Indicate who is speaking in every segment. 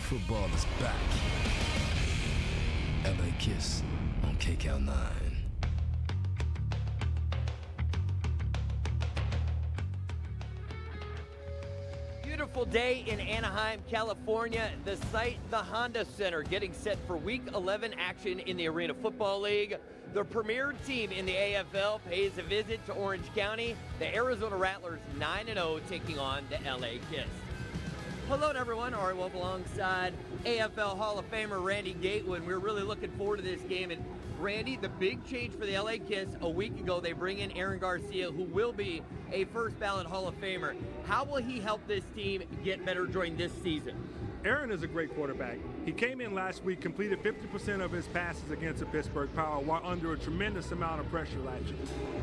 Speaker 1: football is back. LA Kiss on KCAL 9.
Speaker 2: Beautiful day in Anaheim, California. The site, the Honda Center, getting set for Week 11 action in the Arena Football League. The premier team in the AFL pays a visit to Orange County. The Arizona Rattlers 9-0 taking on the LA Kiss. Hello everyone, Ari Wolf alongside AFL Hall of Famer Randy Gatewood. We're really looking forward to this game. And Randy, the big change for the LA Kiss, a week ago they bring in Aaron Garcia, who will be a first ballot Hall of Famer. How will he help this team get better during this season?
Speaker 3: Aaron is a great quarterback. He came in last week, completed 50% of his passes against the Pittsburgh Power while under a tremendous amount of pressure last year.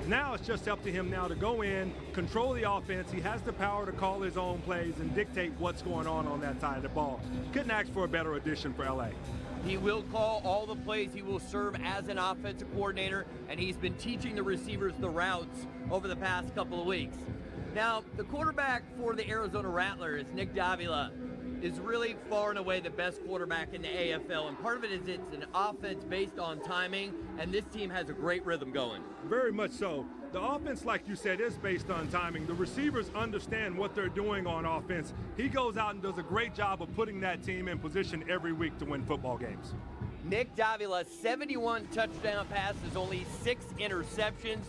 Speaker 3: Now it's just up to him now to go in, control the offense. He has the power to call his own plays and dictate what's going on that side of the ball. Couldn't ask for a better addition for LA.
Speaker 2: He will call all the plays. He will serve as an offensive coordinator, and he's been teaching the receivers the routes over the past couple of weeks. Now, the quarterback for the Arizona Rattlers, Nick Davila, is really far and away the best quarterback in the AFL, and part of it is it's an offense based on timing, and this team has a great rhythm going.
Speaker 3: Very much so. The offense, like you said, is based on timing. The receivers understand what they're doing on offense. He goes out and does a great job of putting that team in position every week to win football games.
Speaker 2: Nick Davila, 71 touchdown passes, only 6 interceptions.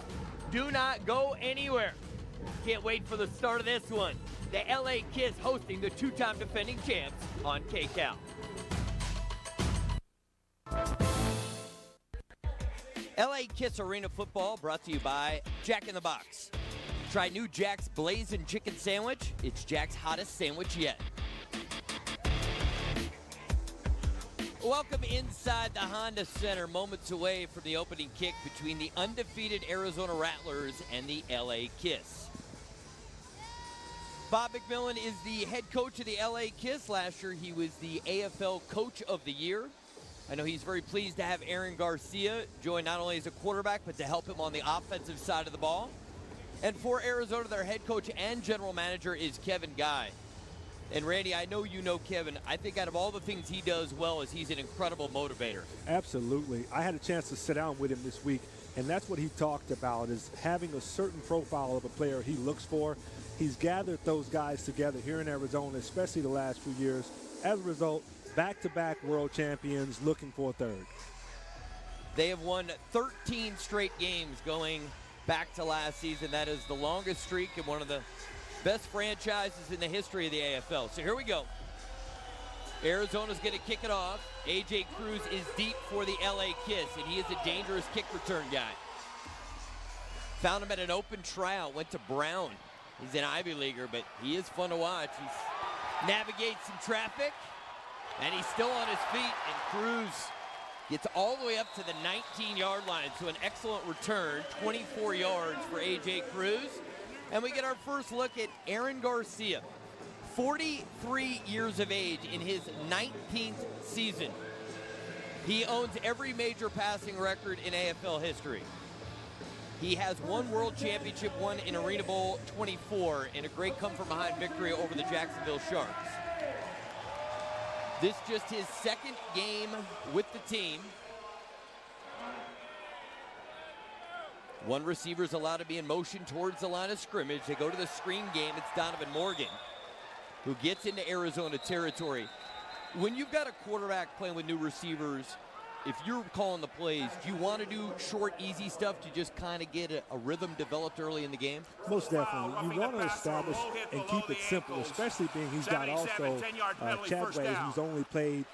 Speaker 2: Do not go anywhere. Can't wait for the start of this one. The LA Kiss hosting the two-time defending champs on KCAL. LA Kiss Arena Football brought to you by Jack in the Box. Try new Jack's Blazing Chicken Sandwich. It's Jack's hottest sandwich yet. Welcome inside the Honda Center, moments away from the opening kick between the undefeated Arizona Rattlers and the LA Kiss. Bob McMillan is the head coach of the LA Kiss. Last year, he was the AFL Coach of the Year. I know he's very pleased to have Aaron Garcia join not only as a quarterback, but to help him on the offensive side of the ball. And for Arizona, their head coach and general manager is Kevin Guy. And Randy, I know you know Kevin. I think out of all the things he does well is he's an incredible motivator.
Speaker 4: Absolutely. I had a chance to sit down with him this week, and that's what he talked about, is having a certain profile of a player he looks for. He's gathered those guys together here in Arizona, especially the last few years. As a result, back-to-back world champions looking for a third.
Speaker 2: They have won 13 straight games going back to last season. That is the longest streak and one of the best franchises in the history of the AFL. So here we go. Arizona's going to kick it off. A.J. Cruz is deep for the LA Kiss, and he is a dangerous kick return guy. Found him at an open tryout, went to Brown. He's an Ivy Leaguer, but he is fun to watch. He navigates some traffic, and he's still on his feet, and Cruz gets all the way up to the 19-yard line. So an excellent return, 24 yards for A.J. Cruz. And we get our first look at Aaron Garcia, 43 years of age in his 19th season. He owns every major passing record in AFL history. He has one world championship, one in Arena Bowl 24, and a great come-from-behind victory over the Jacksonville Sharks. This just his second game with the team. One receiver is allowed to be in motion towards the line of scrimmage. They go to the screen game. It's Donovan Morgan who gets into Arizona territory. When you've got a quarterback playing with new receivers, if you're calling the plays, do you want to do short, easy stuff to just kind of get a rhythm developed early in the game?
Speaker 4: Most definitely. You want to establish and keep it simple, especially being he's got also Chadway, who's only played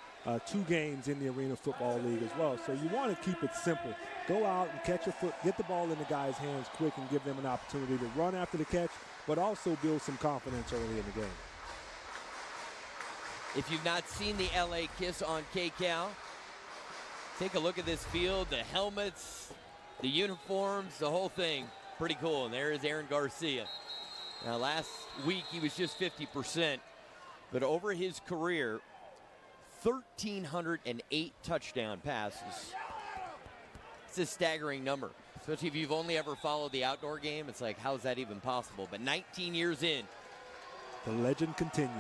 Speaker 4: 2 games in the Arena Football League as well. So you want to keep it simple. Go out and catch your foot, get the ball in the guy's hands quick and give them an opportunity to run after the catch, but also build some confidence early in the game.
Speaker 2: If you've not seen the LA Kiss on KCAL, take a look at this field, the helmets, the uniforms, the whole thing. Pretty cool. And there is Aaron Garcia. Now, last week he was just 50%, but over his career, 1,308 touchdown passes. It's a staggering number, especially if you've only ever followed the outdoor game. It's like, how's that even possible? But 19 years in.
Speaker 4: The legend continues.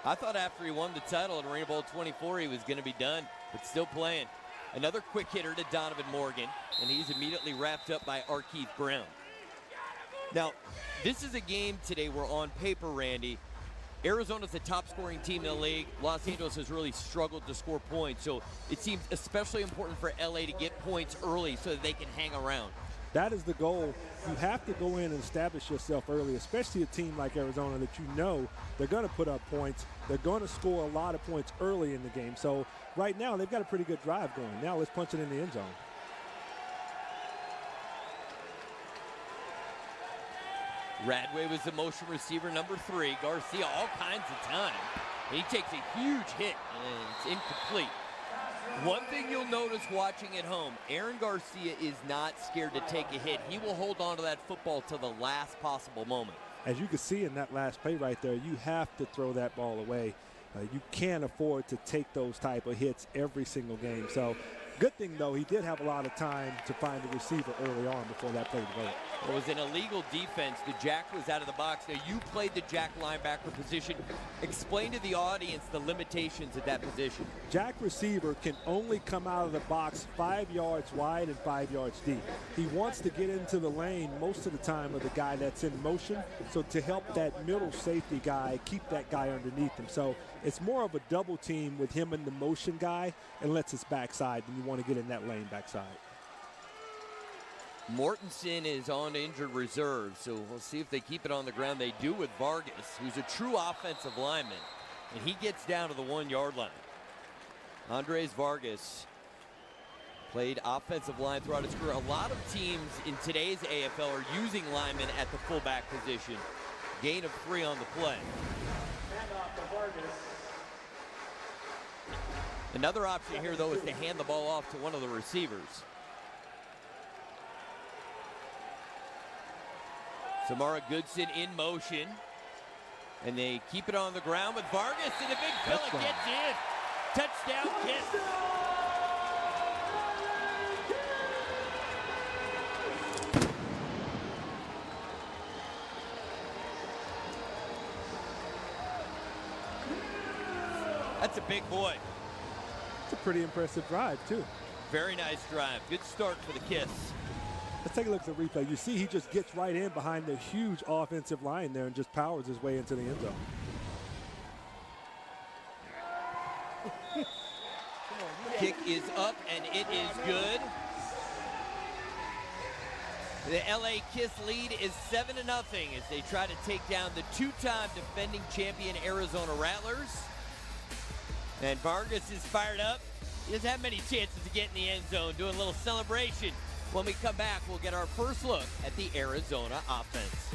Speaker 2: I thought after he won the title at Arena Bowl 24, he was going to be done, but still playing. Another quick hitter to Donovan Morgan, and he's immediately wrapped up by Arkeith Brown. Now, this is a game today where on paper, Randy, Arizona's the top scoring team in the league. Los Angeles has really struggled to score points, so it seems especially important for LA to get points early so that they can hang around.
Speaker 4: That is the goal. You have to go in and establish yourself early, especially a team like Arizona that you know they're going to put up points. They're going to score a lot of points early in the game. So right now they've got a pretty good drive going. Now let's punch it in the end zone.
Speaker 2: Radway was the motion receiver number 3. Garcia all kinds of time. And he takes a huge hit, and it's incomplete. One thing you'll notice watching at home, Aaron Garcia is not scared to take a hit. He will hold on to that football to the last possible moment.
Speaker 4: As you can see in that last play right there, you have to throw that ball away. You can't afford to take those type of hits every single game. So good thing, though, he did have a lot of time to find the receiver early on before that play developed.
Speaker 2: It was an illegal defense. The jack was out of the box. Now, you played the jack linebacker position. Explain to the audience the limitations of that position.
Speaker 4: Jack receiver can only come out of the box 5 yards wide and 5 yards deep. He wants to get into the lane most of the time of the guy that's in motion, so to help that middle safety guy, keep that guy underneath him. So it's more of a double team with him and the motion guy and lets his backside, and you want to get in that lane backside.
Speaker 2: Mortensen is on injured reserve, so we'll see if they keep it on the ground. They do with Vargas, who's a true offensive lineman, and he gets down to the 1 yard line. Andres Vargas played offensive line throughout his career. A lot of teams in today's AFL are using linemen at the fullback position. Gain of 3 on the play. Another option here, though, is to hand the ball off to one of the receivers. Samara Goodson in motion, and they keep it on the ground with Vargas, and a big fella gets in. Touchdown, Kiss. That's a big boy.
Speaker 4: It's a pretty impressive drive, too.
Speaker 2: Very nice drive. Good start for the Kiss.
Speaker 4: Let's take a look at the replay. You see he just gets right in behind the huge offensive line there and just powers his way into the end zone.
Speaker 2: Kick is up, and it is good. The LA Kiss lead is 7-0 as they try to take down the 2-time defending champion Arizona Rattlers. And Vargas is fired up. He doesn't have many chances to get in the end zone, doing a little celebration. When we come back, we'll get our first look at the Arizona offense.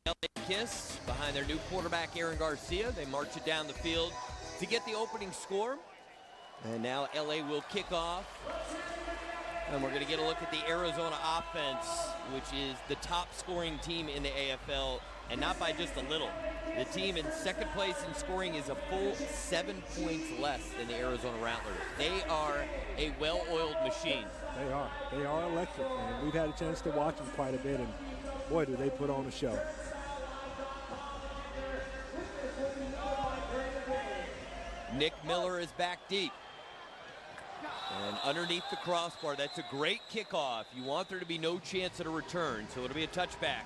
Speaker 2: LA Kiss behind their new quarterback, Aaron Garcia. They march it down the field to get the opening score. And now LA will kick off. And we're going to get a look at the Arizona offense, which is the top scoring team in the AFL, and not by just a little. The team in second place in scoring is a full 7 points less than the Arizona Rattlers. They are a well-oiled machine.
Speaker 4: They are. They are electric, man. We've had a chance to watch them quite a bit, and boy, do they put on a show.
Speaker 2: Nick Miller is back deep. And underneath the crossbar, that's a great kickoff. You want there to be no chance at a return, so it'll be a touchback.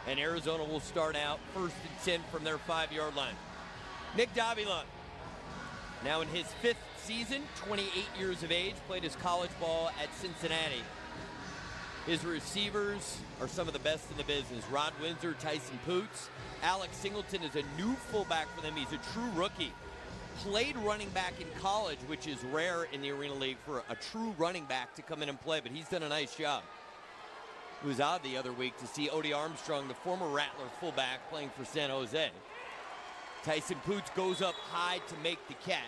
Speaker 2: And Arizona will start out 1st and 10 from their 5 yard line. Nick Davila, now in his 5th season, 28 years of age, played his college ball at Cincinnati. His receivers are some of the best in the business. Rod Windsor, Tyson Poots. Alex Singleton is a new fullback for them. He's a true rookie. Played running back in college, which is rare in the Arena League for a true running back to come in and play, but he's done a nice job. It was odd the other week to see Odie Armstrong, the former Rattler fullback, playing for San Jose. Tyson Poots goes up high to make the catch.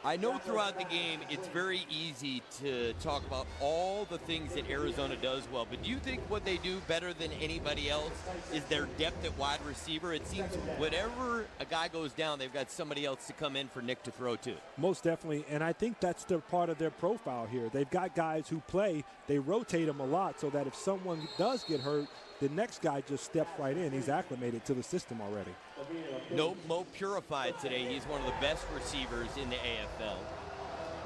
Speaker 2: I know throughout the game it's very easy to talk about all the things that Arizona does well, but do you think what they do better than anybody else is their depth at wide receiver? It seems whenever a guy goes down, they've got somebody else to come in for Nick to throw to.
Speaker 4: Most definitely, and I think that's the part of their profile here. They've got guys who play, they rotate them a lot so that if someone does get hurt, the next guy just steps right in. He's acclimated to the system already.
Speaker 2: No Mo Purified today. He's one of the best receivers in the AFL.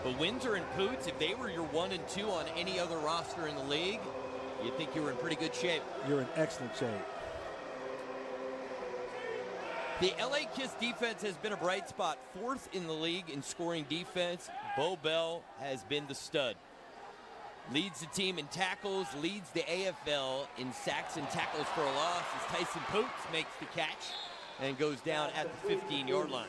Speaker 2: But Windsor and Poots, if they were your 1 and 2 on any other roster in the league, you'd think you were in pretty good shape.
Speaker 4: You're in excellent shape.
Speaker 2: The LA Kiss defense has been a bright spot. 4th in the league in scoring defense. Bo Bell has been the stud. Leads the team in tackles, leads the AFL in sacks and tackles for a loss as Tyson Poots makes the catch and goes down at the 15-yard line.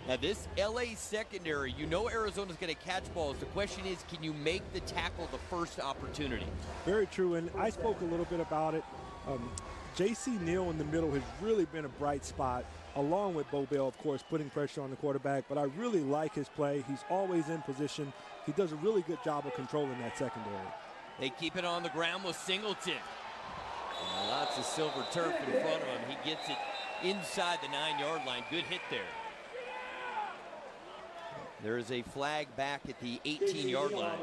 Speaker 2: Now this LA secondary, you know Arizona's going to catch balls. The question is, can you make the tackle the first opportunity?
Speaker 4: Very true, and I spoke a little bit about it. J.C. Neal in the middle has really been a bright spot, along with Bo Bell, of course, putting pressure on the quarterback. But I really like his play. He's always in position. He does a really good job of controlling that secondary.
Speaker 2: They keep it on the ground with Singleton. And lots of silver turf in front of him. He gets it inside the 9-yard line. Good hit there. There is a flag back at the 18-yard line.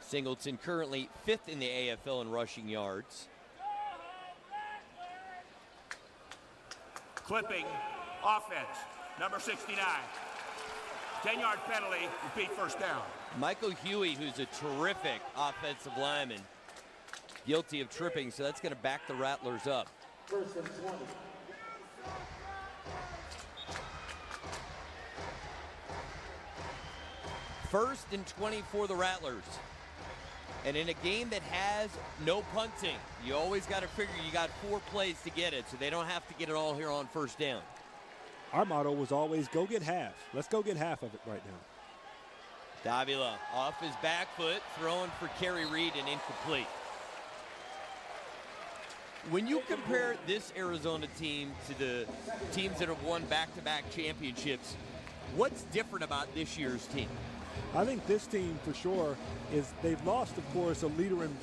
Speaker 2: Singleton currently 5th in the AFL in rushing yards.
Speaker 5: Clipping, offense, number 69. 10-yard penalty, repeat first down.
Speaker 2: Michael Huey, who's a terrific offensive lineman, guilty of tripping, so that's going to back the Rattlers up.
Speaker 6: First and 20.
Speaker 2: First and 20 for the Rattlers. And in a game that has no punting, you always got to figure you got 4 plays to get it, so they don't have to get it all here on first down.
Speaker 4: Our motto was always go get half. Let's go get half of it right now.
Speaker 2: Davila off his back foot, throwing for Kerry Reed and incomplete. When you compare this Arizona team to the teams that have won back-to-back championships, what's different about this year's team?
Speaker 4: I think this team, for sure, is they've lost, of course, a leader in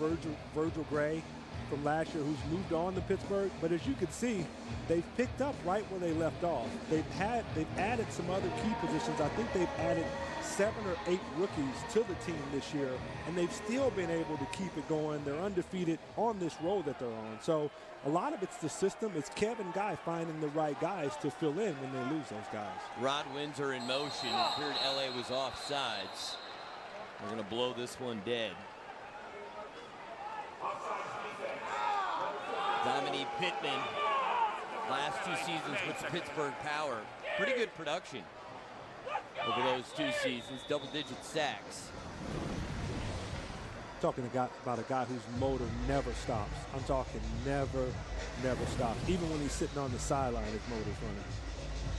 Speaker 4: Virgil Gray from last year who's moved on to Pittsburgh. But as you can see, they've picked up right where they left off. They've added some other key positions. I think they've added 7 or 8 rookies to the team this year, and they've still been able to keep it going. They're undefeated on this road that they're on. So a lot of it's the system. It's Kevin Guy finding the right guys to fill in when they lose those guys.
Speaker 2: Rod Windsor in motion. It appeared LA was offsides. They're going to blow this one dead. Dominique Pittman, last 2 seasons with the Pittsburgh Power. Pretty good production over those 2 seasons, double-digit sacks.
Speaker 4: Talking about a guy whose motor never stops. I'm talking never stops. Even when he's sitting on the sideline, his motor's running.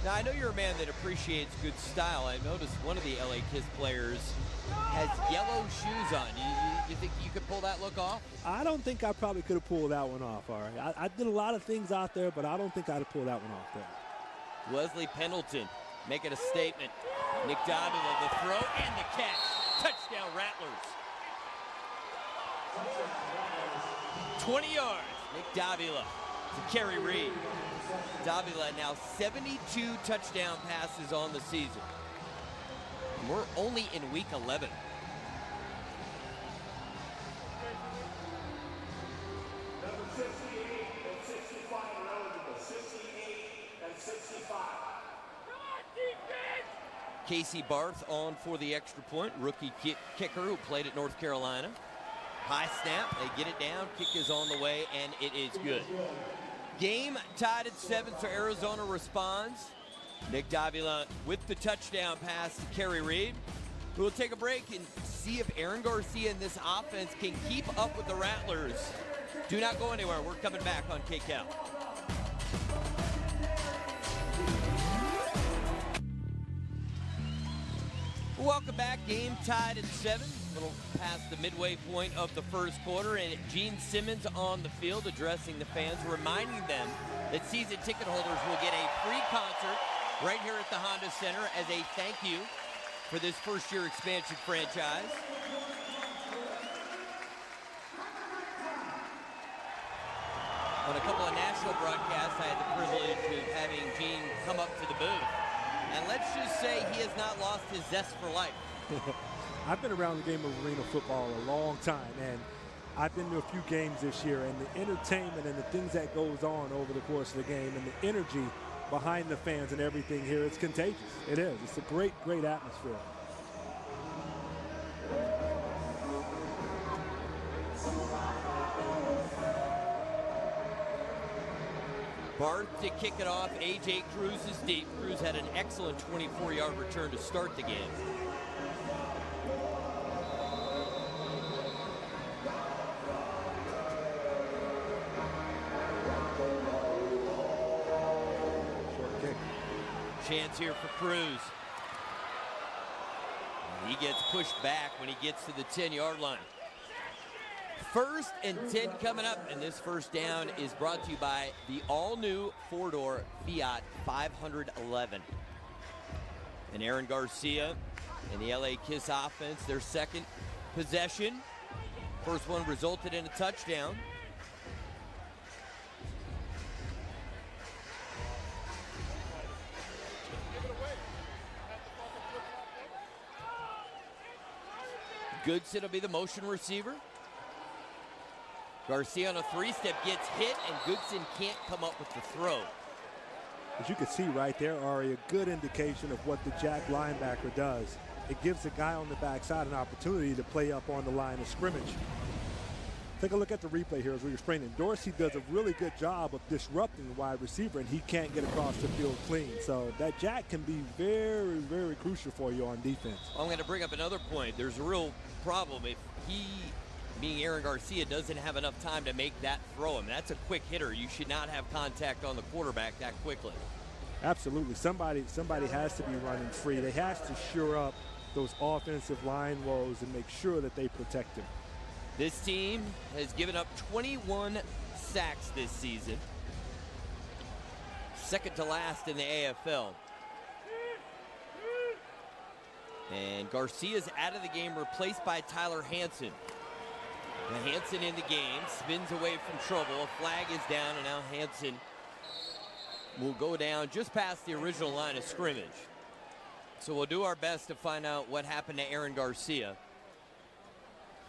Speaker 2: Now, I know you're a man that appreciates good style. I noticed one of the LA Kiss players has yellow shoes on. You think you could pull that look off?
Speaker 4: I don't think I probably could have pulled that one off, all right. I did a lot of things out there, but I don't think I'd have pulled that one off there.
Speaker 2: Wesley Pendleton making a statement. Nick Davila, the throw and the catch. Touchdown, Rattlers. 20 yards. Nick Davila to Kerry Reed. Davila now 72 touchdown passes on the season. And we're only in week 11.
Speaker 5: Number 58 and 65 are eligible. 68 and 65.
Speaker 2: Casey Barth on for the extra point. Rookie kicker who played at North Carolina. High snap, they get it down, kick is on the way, and it is good. Game tied at 7, so Arizona responds. Nick Davila with the touchdown pass to Kerry Reed. We'll take a break and see if Aaron Garcia and this offense can keep up with the Rattlers. Do not go anywhere. We're coming back on KCAL. Welcome back. Game tied at 7. A little past the midway point of the first quarter, and Gene Simmons on the field addressing the fans, reminding them that season ticket holders will get a free concert right here at the Honda Center as a thank you for this first-year expansion franchise. On a couple of national broadcasts, I had the privilege of having Gene come up to the booth. And let's just say he has not lost his zest for life.
Speaker 4: I've been around the game of arena football a long time, and I've been to a few games this year, and the entertainment and the things that goes on over the course of the game and the energy behind the fans and everything here, it's contagious. It is. It's a great, great atmosphere.
Speaker 2: Barth to kick it off. A.J. Cruz is deep. Cruz had an excellent 24-yard return to start the game.
Speaker 4: Short kick.
Speaker 2: Chance here for Cruz. He gets pushed back when he gets to the 10-yard line. 1st and 10 coming up, and this first down is brought to you by the all-new four-door Fiat 511. And Aaron Garcia and the LA Kiss offense, their second possession. First one resulted in a touchdown. Goodson will be the motion receiver. Garcia on a three-step gets hit, and Goodson can't come up with the throw.
Speaker 4: As you can see right there, Ari, a good indication of what the jack linebacker does. It gives the guy on the backside an opportunity to play up on the line of scrimmage. Take a look at the replay here as we were explaining. Dorsey does a really good job of disrupting the wide receiver, and he can't get across the field clean. So that jack can be very, very crucial for you on defense.
Speaker 2: I'm going to bring up another point. There's a real problem if he, being Aaron Garcia, doesn't have enough time to make that throw. I mean, that's a quick hitter. You should not have contact on the quarterback that quickly.
Speaker 4: Absolutely. Somebody has to be running free. They have to shore up those offensive line woes and make sure that they protect him.
Speaker 2: This team has given up 21 sacks this season. Second to last in the AFL. And Garcia's out of the game, replaced by Tyler Hansen. Now Hansen in the game, spins away from trouble. A flag is down, and now Hansen will go down just past the original line of scrimmage. So we'll do our best to find out what happened to Aaron Garcia.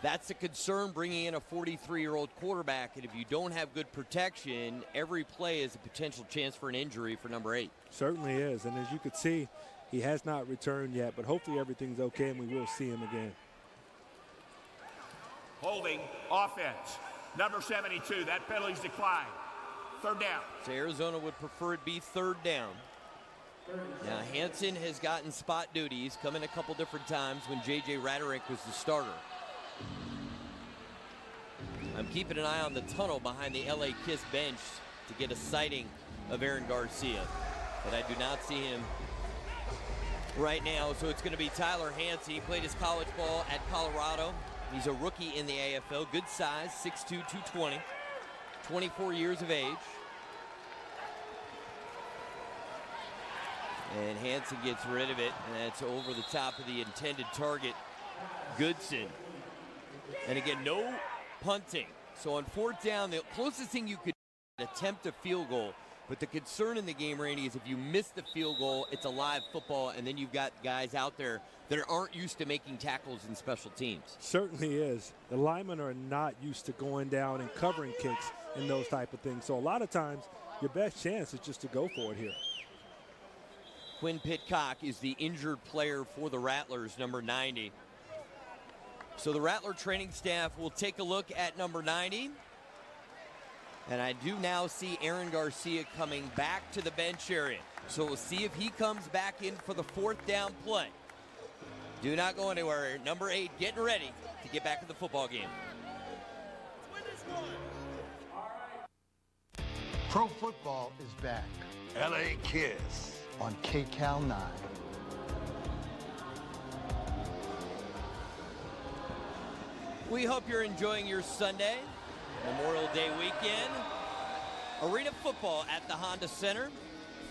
Speaker 2: That's a concern, bringing in a 43-year-old quarterback, and if you don't have good protection, every play is a potential chance for an injury for number 8.
Speaker 4: Certainly is, and as you could see, he has not returned yet, but hopefully everything's okay and we will see him again.
Speaker 5: Holding offense. Number 72, that penalty's declined. Third down.
Speaker 2: So Arizona would prefer it be third down. Now Hansen has gotten spot duty. He's come in a couple different times when J.J. Ratterink was the starter. I'm keeping an eye on the tunnel behind the LA Kiss bench to get a sighting of Aaron Garcia, but I do not see him right now. So it's going to be Tyler Hansen. He played his college ball at Colorado. He's a rookie in the AFL. Good size, 6'2", 220, 24 years of age. And Hansen gets rid of it, and that's over the top of the intended target, Goodson. And again, no punting. So on fourth down, the closest thing you could attempt a field goal. But the concern in the game, Randy, is if you miss the field goal, it's a live football, and then you've got guys out there that aren't used to making tackles in special teams.
Speaker 4: Certainly is. The linemen are not used to going down and covering kicks and those type of things. So a lot of times, your best chance is just to go for it here.
Speaker 2: Quinn Pitcock is the injured player for the Rattlers, number 90. So the Rattler training staff will take a look at number 90. And I do now see Aaron Garcia coming back to the bench area. So we'll see if he comes back in for the fourth down play. Do not go anywhere. Number 8 getting ready to get back to the football game.
Speaker 6: Pro football is back
Speaker 7: LA Kiss
Speaker 6: on KCAL 9.
Speaker 2: We hope you're enjoying your Sunday, Memorial Day weekend. Arena football at the Honda Center.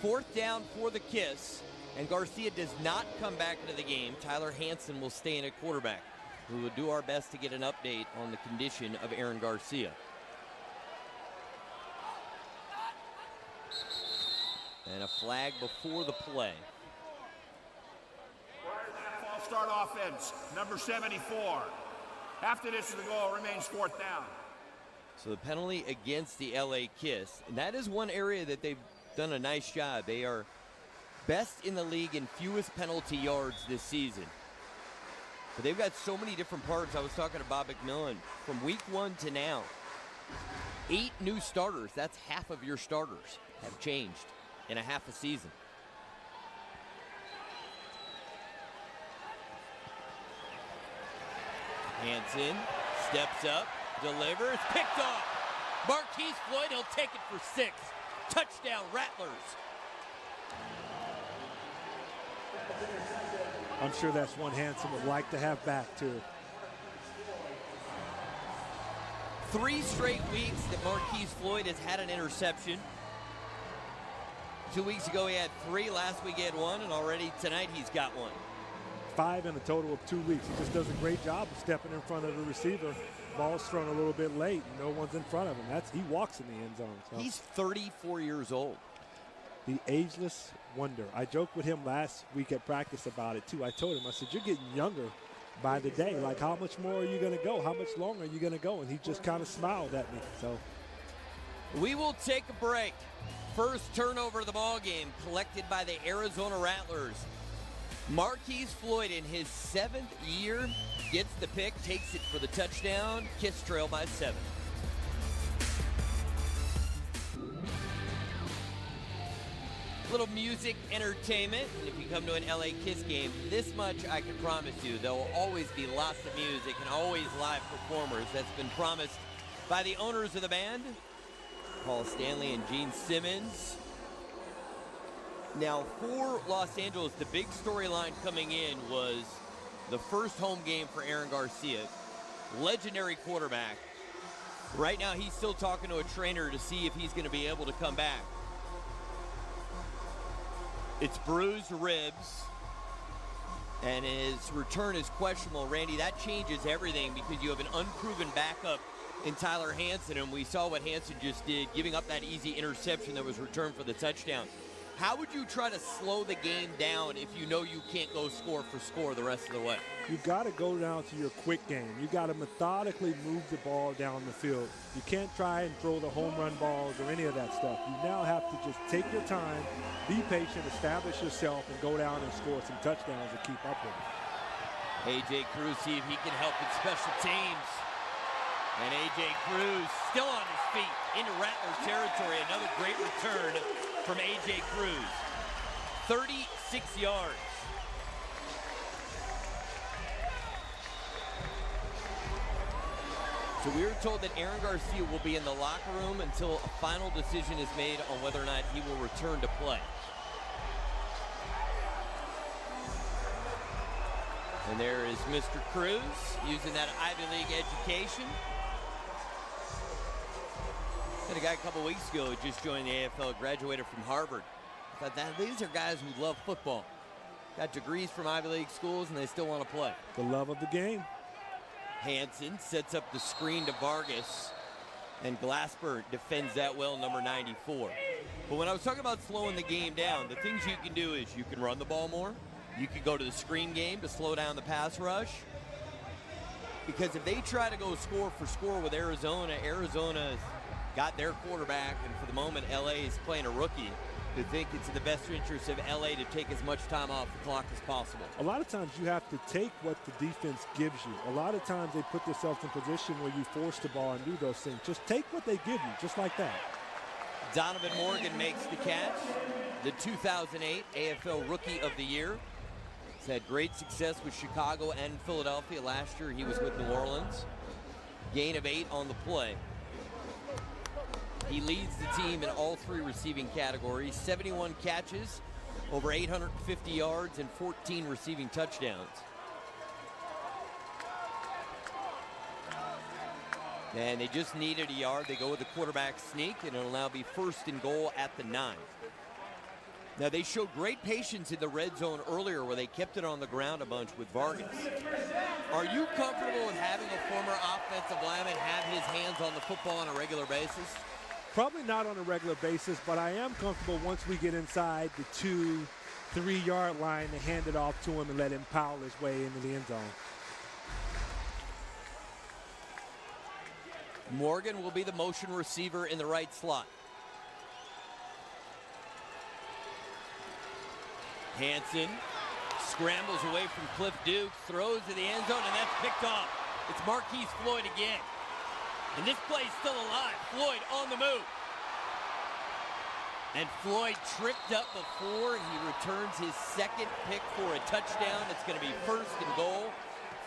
Speaker 2: 4th down for the Kiss. And Garcia does not come back into the game. Tyler Hansen will stay in at quarterback. We will do our best to get an update on the condition of Aaron Garcia. And a flag before the play.
Speaker 5: False start offense, number 74. After this, the goal remains 4th down.
Speaker 2: So the penalty against the LA Kiss. And that is one area that they've done a nice job. They are best in the league in fewest penalty yards this season. But they've got so many different parts. I was talking to Bob McMillan. From week 1 to now, 8 new starters. That's half of your starters have changed in a half a season. Hansen steps up, delivers, picked off. Marquise Floyd, he'll take it for 6. Touchdown, Rattlers.
Speaker 4: I'm sure that's one Hansen would like to have back, too.
Speaker 2: 3 straight weeks that Marquise Floyd has had an interception. 2 weeks ago he had 3, last week he had 1, and already tonight he's got 1.
Speaker 4: 5 in a total of 2 weeks. He just does a great job of stepping in front of the receiver. Ball's thrown a little bit late, and no one's in front of him. He walks in the end zone. So.
Speaker 2: He's 34 years old.
Speaker 4: The ageless wonder. I joked with him last week at practice about it, too. I told him, I said, you're getting younger by the day. Like, how much more are you going to go? How much longer are you going to go? And he just kind of smiled at me. So
Speaker 2: we will take a break. First turnover of the ball game collected by the Arizona Rattlers. Marquise Floyd in his 7th year gets the pick, takes it for the touchdown. Kiss trail by 7. Little music entertainment, and if you come to an LA Kiss game, this much I can promise you, there will always be lots of music and always live performers. That's been promised by the owners of the band, Paul Stanley and Gene Simmons. Now, for Los Angeles, the big storyline coming in was the first home game for Aaron Garcia. Legendary quarterback. Right now, he's still talking to a trainer to see if he's going to be able to come back. It's bruised ribs, and his return is questionable. Randy, that changes everything because you have an unproven backup in Tyler Hansen, and we saw what Hansen just did, giving up that easy interception that was returned for the touchdown. How would you try to slow the game down if you know you can't go score for score the rest of the way?
Speaker 4: You've got to go down to your quick game. You've got to methodically move the ball down the field. You can't try and throw the home run balls or any of that stuff. You now have to just take your time, be patient, establish yourself, and go down and score some touchdowns and keep up with it.
Speaker 2: A.J. Cruz, see if he can help with special teams. And A.J. Cruz still on his feet into Rattler territory. Another great return from A.J. Cruz. 36 yards. So we were told that Aaron Garcia will be in the locker room until a final decision is made on whether or not he will return to play. And there is Mr. Cruz using that Ivy League education. Had a guy a couple weeks ago who just joined the AFL, graduated from Harvard. I thought, these are guys who love football. Got degrees from Ivy League schools, and they still want to play.
Speaker 4: The love of the game.
Speaker 2: Hansen sets up the screen to Vargas, and Glasper defends that well, number 94. But when I was talking about slowing the game down, the things you can do is you can run the ball more. You can go to the screen game to slow down the pass rush. Because if they try to go score for score with Arizona, Arizona's got their quarterback, and for the moment, LA is playing a rookie. To think it's in the best interest of LA to take as much time off the clock as possible.
Speaker 4: A lot of times you have to take what the defense gives you. A lot of times they put themselves in position where you force the ball and do those things. Just take what they give you, just like that.
Speaker 2: Donovan Morgan makes the catch. The 2008 AFL Rookie of the Year. He's had great success with Chicago and Philadelphia. Last year he was with New Orleans. Gain of 8 on the play. He leads the team in all 3 receiving categories. 71 catches, over 850 yards, and 14 receiving touchdowns. And they just needed a yard. They go with the quarterback sneak, and it'll now be 1st and goal at the 9. Now, they showed great patience in the red zone earlier where they kept it on the ground a bunch with Vargas. Are you comfortable with having a former offensive lineman have his hands on the football on a regular basis?
Speaker 4: Probably not on a regular basis, but I am comfortable once we get inside the 2-3 yard line to hand it off to him and let him power his way into the end zone.
Speaker 2: Morgan will be the motion receiver in the right slot. Hansen scrambles away from Cliff Dukes, throws to the end zone, and that's picked off. It's Marquise Floyd again. And this play's still alive. Floyd on the move. And Floyd tripped up before, and he returns his 2nd pick for a touchdown. It's going to be 1st and goal.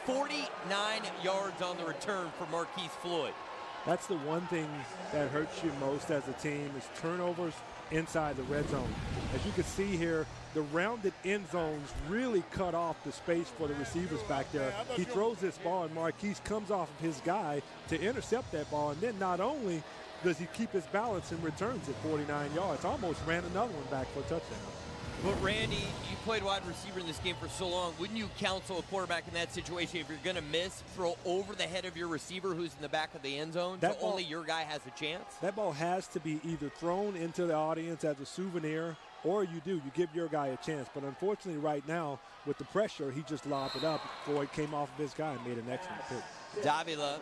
Speaker 2: 49 yards on the return for Marquise Floyd.
Speaker 4: That's the one thing that hurts you most as a team is turnovers inside the red zone. As you can see here, the rounded end zones really cut off the space for the receivers back there. He throws this ball, and Marquise comes off of his guy to intercept that ball, and then not only does he keep his balance and returns it 49 yards, almost ran another one back for a touchdown.
Speaker 2: But Randy, you played wide receiver in this game for so long. Wouldn't you counsel a quarterback in that situation, if you're going to miss, throw over the head of your receiver who's in the back of the end zone so only your guy has a chance? That
Speaker 4: ball has to be either thrown into the audience as a souvenir, or you give your guy a chance. But unfortunately right now, with the pressure, he just lobbed it up. Floyd came off of his guy and made an excellent pick.
Speaker 2: Davila,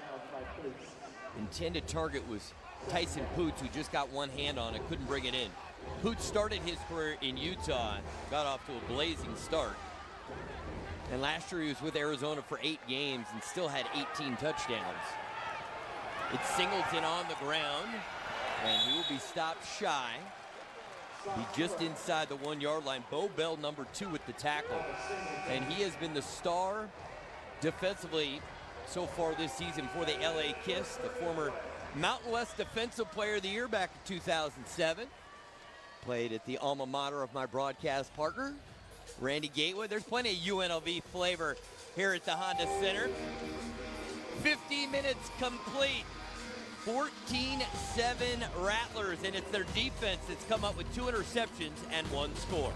Speaker 2: intended target was Tyson Poots, who just got one hand on it, couldn't bring it in. Poots started his career in Utah, got off to a blazing start. And last year he was with Arizona for 8 games and still had 18 touchdowns. It's Singleton on the ground, and he will be stopped shy. He just inside the 1 yard line. Bo Bell, number 2 with the tackle. And he has been the star defensively so far this season for the LA Kiss, the former Mountain West Defensive Player of the Year back in 2007. Played at the alma mater of my broadcast partner, Randy Gateway. There's plenty of UNLV flavor here at the Honda Center. 50 minutes complete. 14-7 Rattlers, and it's their defense that's come up with 2 interceptions and 1 score.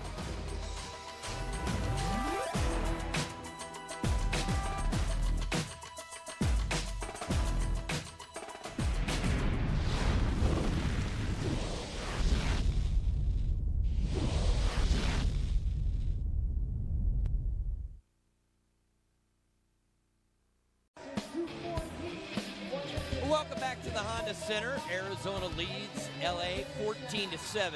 Speaker 2: Welcome back to the Honda Center. Arizona leads LA 14-7.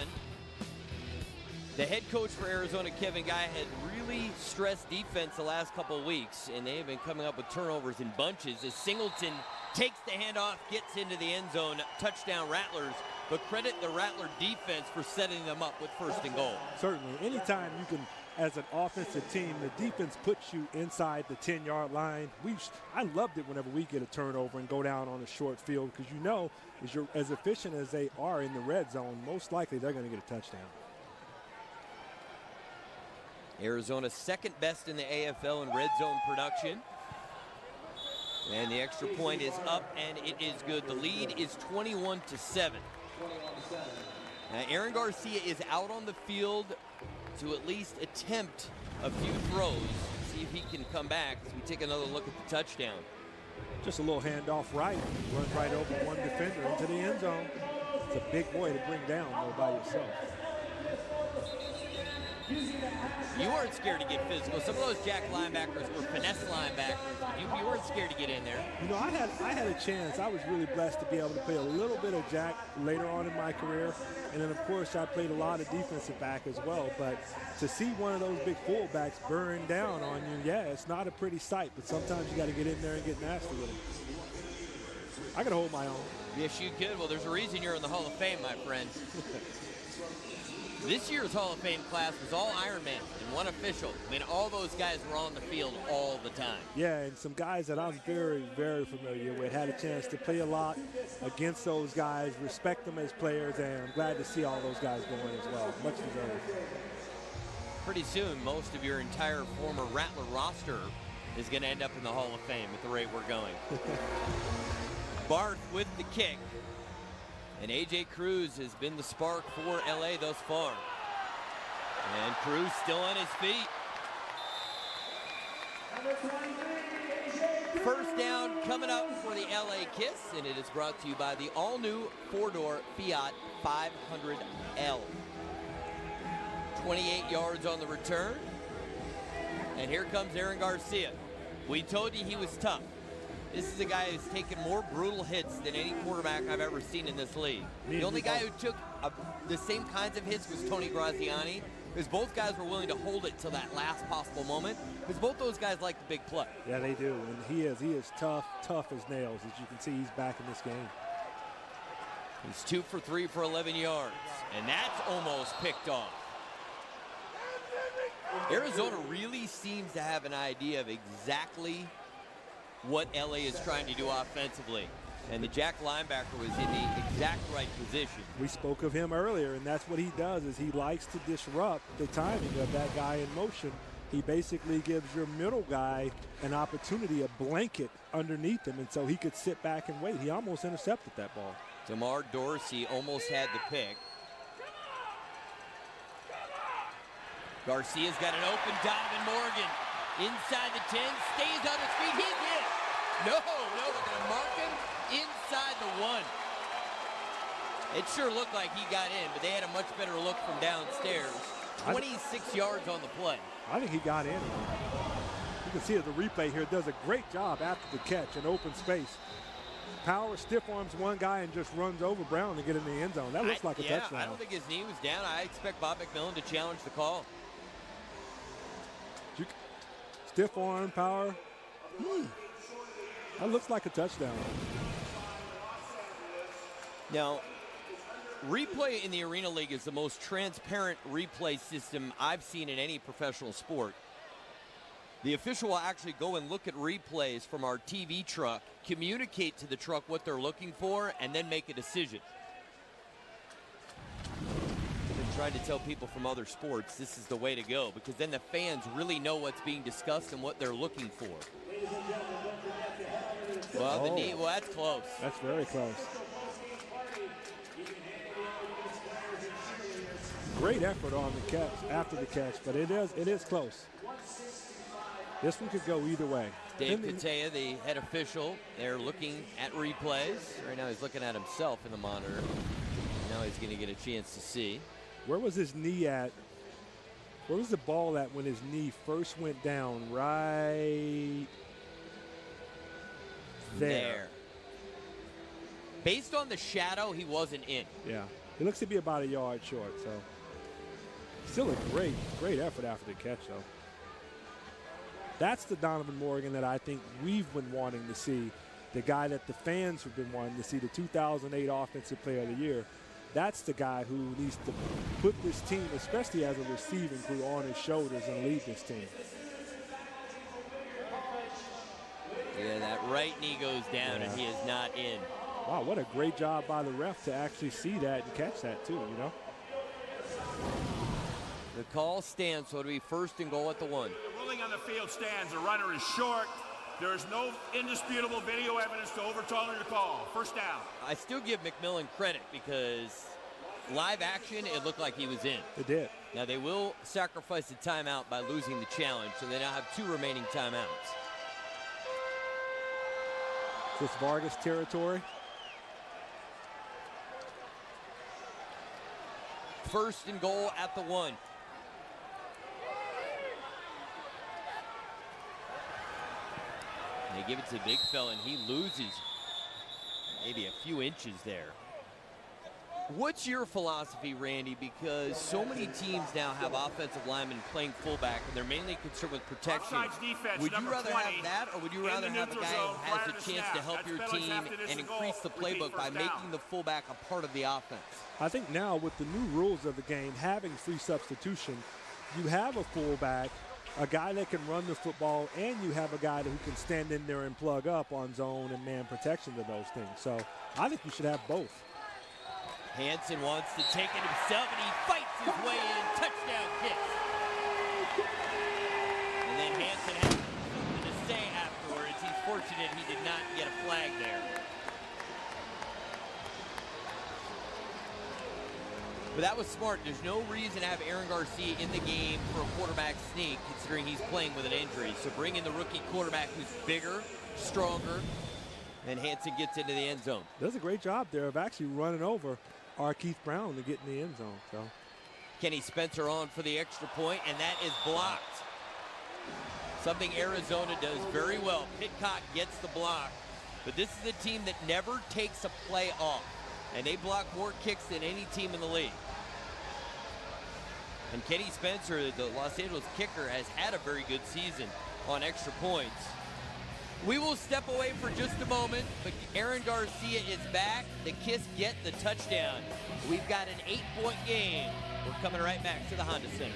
Speaker 2: The head coach for Arizona, Kevin Guy, had really stressed defense the last couple of weeks, and they have been coming up with turnovers in bunches as Singleton takes the handoff, gets into the end zone, touchdown Rattlers, but credit the Rattler defense for setting them up with 1st and goal.
Speaker 4: Certainly. Anytime you can, as an offensive team, the defense puts you inside the 10-yard line. I loved it whenever we get a turnover and go down on a short field, because as efficient as they are in the red zone, most likely they're going to get a touchdown.
Speaker 2: Arizona's 2nd best in the AFL in red zone production. And the extra point is up, and it is good. The lead is 21-7. Now, Aaron Garcia is out on the field to at least attempt a few throws, see if he can come back as we take another look at the touchdown.
Speaker 4: Just a little handoff right, runs right over one defender into the end zone. It's a big boy to bring down though by yourself.
Speaker 2: You weren't scared to get physical. Some of those jack linebackers were finesse linebackers. You weren't scared to get in there.
Speaker 4: I had a chance. I was really blessed to be able to play a little bit of jack later on in my career. And then, of course, I played a lot of defensive back as well. But to see one of those big fullbacks burn down on you, yeah, it's not a pretty sight. But sometimes you got to get in there and get nasty with it. I got to hold my own.
Speaker 2: Yes, you could. Well, there's a reason you're in the Hall of Fame, my friend. This year's Hall of Fame class was all Ironman and 1 official. I mean, all those guys were on the field all the time.
Speaker 4: Yeah, and some guys that I'm very, very familiar with. Had a chance to play a lot against those guys, respect them as players, and I'm glad to see all those guys going as well. Much deserved.
Speaker 2: Pretty soon, most of your entire former Rattler roster is going to end up in the Hall of Fame at the rate we're going. Barth with the kick. And A.J. Cruz has been the spark for L.A. thus far. And Cruz still on his feet. First down coming up for the LA Kiss, and it is brought to you by the all-new four-door Fiat 500L. 28 yards on the return. And here comes Aaron Garcia. We told you he was tough. This is a guy who's taken more brutal hits than any quarterback I've ever seen in this league. The only guy who took the same kinds of hits was Tony Graziani, because both guys were willing to hold it till that last possible moment, because both those guys like the big play.
Speaker 4: Yeah, they do, and he is tough as nails. As you can see, he's back in this game.
Speaker 2: He's 2 for 3 for 11 yards, and that's almost picked off. Arizona really seems to have an idea of exactly what LA is trying to do offensively. And the Jack linebacker was in the exact right position.
Speaker 4: We spoke of him earlier, and that's what he does, is he likes to disrupt the timing of that guy in motion. He basically gives your middle guy an opportunity, a blanket underneath him, and so he could sit back and wait. He almost intercepted that ball.
Speaker 2: DeMar Dorsey almost had the pick. Garcia's got an open Donovan Morgan. Inside the 10, stays on his feet, he's in. No, they're gonna mark him inside the 1. It sure looked like he got in, but they had a much better look from downstairs. 26 yards on the play.
Speaker 4: I think he got in. You can see it, the replay here does a great job after the catch in open space. Power stiff arms one guy and just runs over Brown to get in the end zone. That looks like a touchdown.
Speaker 2: I don't think his knee was down. I expect Bob McMillan to challenge the call.
Speaker 4: Stiff arm, power. That looks like a touchdown.
Speaker 2: Now, replay in the Arena League is the most transparent replay system I've seen in any professional sport. The official will actually go and look at replays from our TV truck, communicate to the truck what they're looking for, and then make a decision. I've been trying to tell people from other sports this is the way to go, because then the fans really know what's being discussed and what they're looking for. Well, the knee, well, that's close.
Speaker 4: That's very close. Great effort on the catch, after the catch, but it is close. This one could go either way.
Speaker 2: Dave Patea, the head official, they're looking at replays. Right now he's looking at himself in the monitor. Now he's going to get a chance to see.
Speaker 4: Where was his knee at? Where was the ball at when his knee first went down? Right there.
Speaker 2: Based on the shadow, he wasn't in.
Speaker 4: Yeah. It looks to be about a yard short, so. Still a great effort after the catch, though. That's the Donovan Morgan that I think we've been wanting to see, the guy that the fans have been wanting to see, the 2008 Offensive Player of the Year. That's the guy who needs to put this team, especially as a receiving crew, on his shoulders and lead this team.
Speaker 2: Yeah, that right knee goes down and he is not in.
Speaker 4: Wow, what a great job by the ref to actually see that and catch that too, you know?
Speaker 2: The call stands, so it'll be 1st and goal at the 1.
Speaker 5: The ruling on the field stands. The runner is short. There is no indisputable video evidence to overturn your call. First down.
Speaker 2: I still give McMillan credit because live action, it looked like he was in.
Speaker 4: It did.
Speaker 2: Now they will sacrifice the timeout by losing the challenge, so they now have 2 remaining timeouts.
Speaker 4: This Vargas territory.
Speaker 2: 1st and goal at the 1. They give it to Big Fella, and he loses maybe a few inches there. What's your philosophy, Randy? Because so many teams now have offensive linemen playing fullback, and they're mainly concerned with protection. Would you rather have that, or would you rather have a guy who has a chance to help your team and increase the playbook by making the fullback a part of the offense?
Speaker 4: I think now with the new rules of the game, having free substitution, you have a fullback, a guy that can run the football, and you have a guy who can stand in there and plug up on zone and man protection to those things. So I think you should have both.
Speaker 2: Hansen wants to take it himself, and he fights his way in. Touchdown kick. And then Hansen has something to say afterwards. He's fortunate he did not get a flag there. But that was smart. There's no reason to have Aaron Garcia in the game for a quarterback sneak, considering he's playing with an injury. So bring in the rookie quarterback who's bigger, stronger, and Hansen gets into the end zone.
Speaker 4: Does a great job there of actually running over Keith Brown to get in the end zone. So
Speaker 2: Kenny Spencer on for the extra point, and that is blocked. Something Arizona does very well. Pitcock gets the block, but this is a team that never takes a play off, and they block more kicks than any team in the league. And Kenny Spencer, the Los Angeles kicker, has had a very good season on extra points. We will step away for just a moment, but Aaron Garcia is back. The Kiss get the touchdown. We've got an 8-point game. We're coming right back to the Honda Center.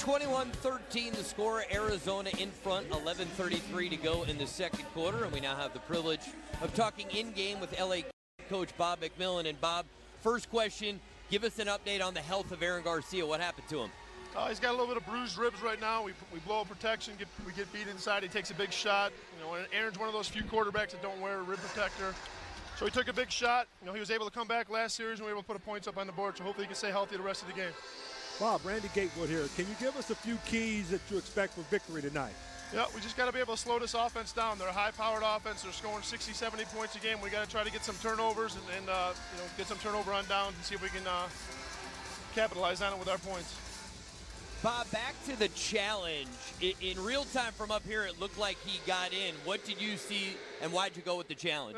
Speaker 2: (21-13) the score. Arizona in front, 11:33 to go in the second quarter, and we now have the privilege of talking in-game with LA coach Bob McMillan. And Bob, first question, give us an update on the health of Aaron Garcia. What happened to him?
Speaker 8: He's got a little bit of bruised ribs right now. We blow up protection, we get beat inside. He takes a big shot. You know, Aaron's one of those few quarterbacks that don't wear a rib protector. So he took a big shot. You know, he was able to come back last series and we were able to put points up on the board. So hopefully he can stay healthy the rest of the game.
Speaker 4: Bob, Randy Gatewood here. Can you give us a few keys that you expect for victory tonight?
Speaker 8: Yeah, we just got to be able to slow this offense down. They're a high-powered offense. They're scoring 60, 70 points a game. We got to try to get some turnovers and you know, get some turnover on downs and see if we can capitalize on it with our points.
Speaker 2: Bob, back to the challenge. In real time from up here, it looked like he got in. What did you see, and why'd you go with the challenge?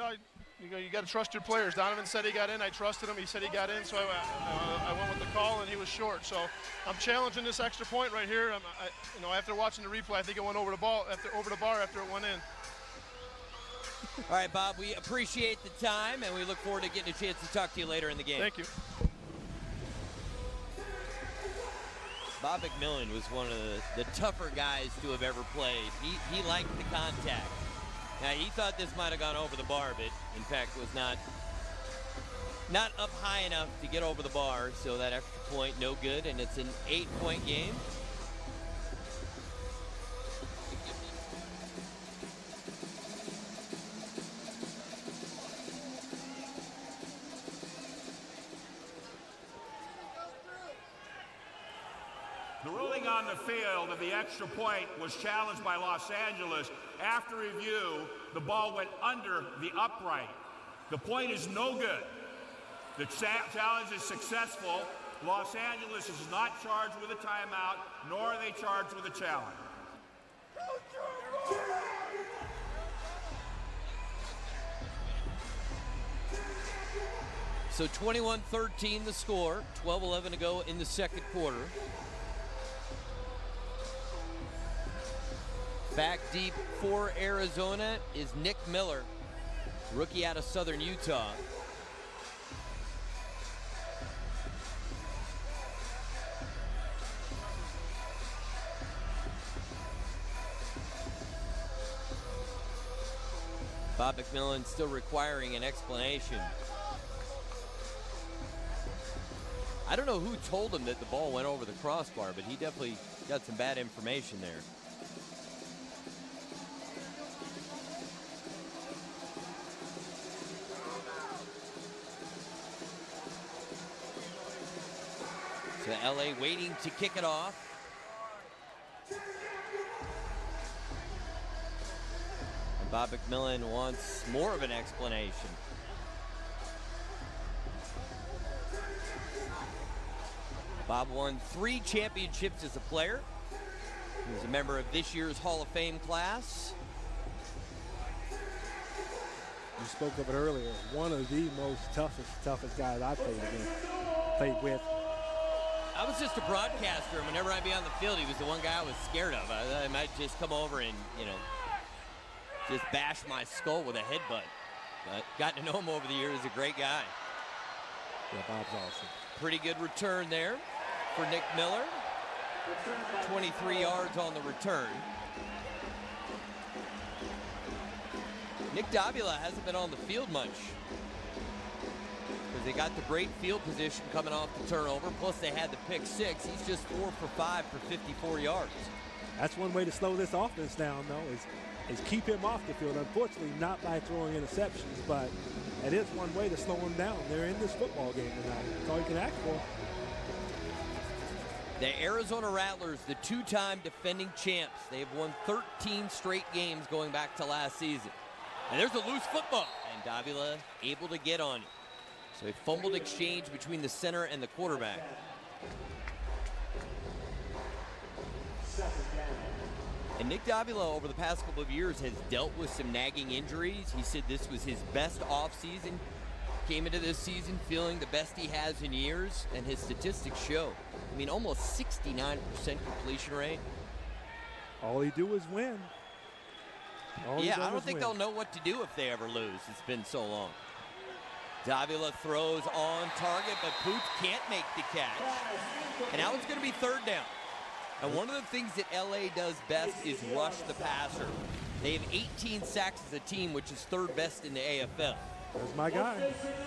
Speaker 8: You got to trust your players. Donovan said he got in. I trusted him. He said he got in, so I went with the call, and he was short. So I'm challenging this extra point right here. You know, after watching the replay, I think it went over the bar after it went in.
Speaker 2: All right, Bob, we appreciate the time, and we look forward to getting a chance to talk to you later in the game.
Speaker 8: Thank you.
Speaker 2: Bob McMillan was one of the tougher guys to have ever played. He liked the contact. Now, he thought this might have gone over the bar, but in fact was not up high enough to get over the bar, so that extra point no good, and it's an 8-point game.
Speaker 5: The ruling on the field of the extra point was challenged by Los Angeles. After review, the ball went under the upright. The point is no good. The challenge is successful. Los Angeles is not charged with a timeout, nor are they charged with a challenge.
Speaker 2: So 21-13 the score, 12-11 to go in the second quarter. Back deep for Arizona is Nick Miller, rookie out of Southern Utah. Bob McMillan still requiring an explanation. I don't know who told him that the ball went over the crossbar, but he definitely got some bad information there. So LA waiting to kick it off. And Bob McMillan wants more of an explanation. Bob won 3 championships as a player. He was a member of this year's Hall of Fame class.
Speaker 4: You spoke of it earlier. One of the most toughest guys I played with.
Speaker 2: I was just a broadcaster, and whenever I'd be on the field, he was the one guy I was scared of. I might just come over and, you know, just bash my skull with a headbutt. But gotten to know him over the years. He's a great guy.
Speaker 4: Yeah, Bob's awesome.
Speaker 2: Pretty good return there for Nick Miller. 23 yards on the return. Nick Davila hasn't been on the field much because They got the great field position coming off the turnover, plus they had the pick six. He's just 4 for 5 for 54 yards.
Speaker 4: That's one way to slow this offense down, though, is keep him off the field. Unfortunately, not by throwing interceptions, but it is one way to slow him down. They're in this football game tonight. That's all you can ask for.
Speaker 2: The Arizona Rattlers, the two-time defending champs. They have won 13 straight games going back to last season. And there's a loose football, and Davila able to get on it. So a fumbled exchange between the center and the quarterback. And Nick Davila, over the past couple of years, has dealt with some nagging injuries. He said this was his best offseason. Came into this season feeling the best he has in years, and his statistics show. I mean, almost 69% completion rate.
Speaker 4: All he do is win.
Speaker 2: Yeah, I don't think they'll know what to do if they ever lose. It's been so long. Davila throws on target, but Booth can't make the catch. And now it's going to be third down. And one of the things that LA does best is rush the passer. They have 18 sacks as a team, which is third best in the AFL.
Speaker 4: There's my guy,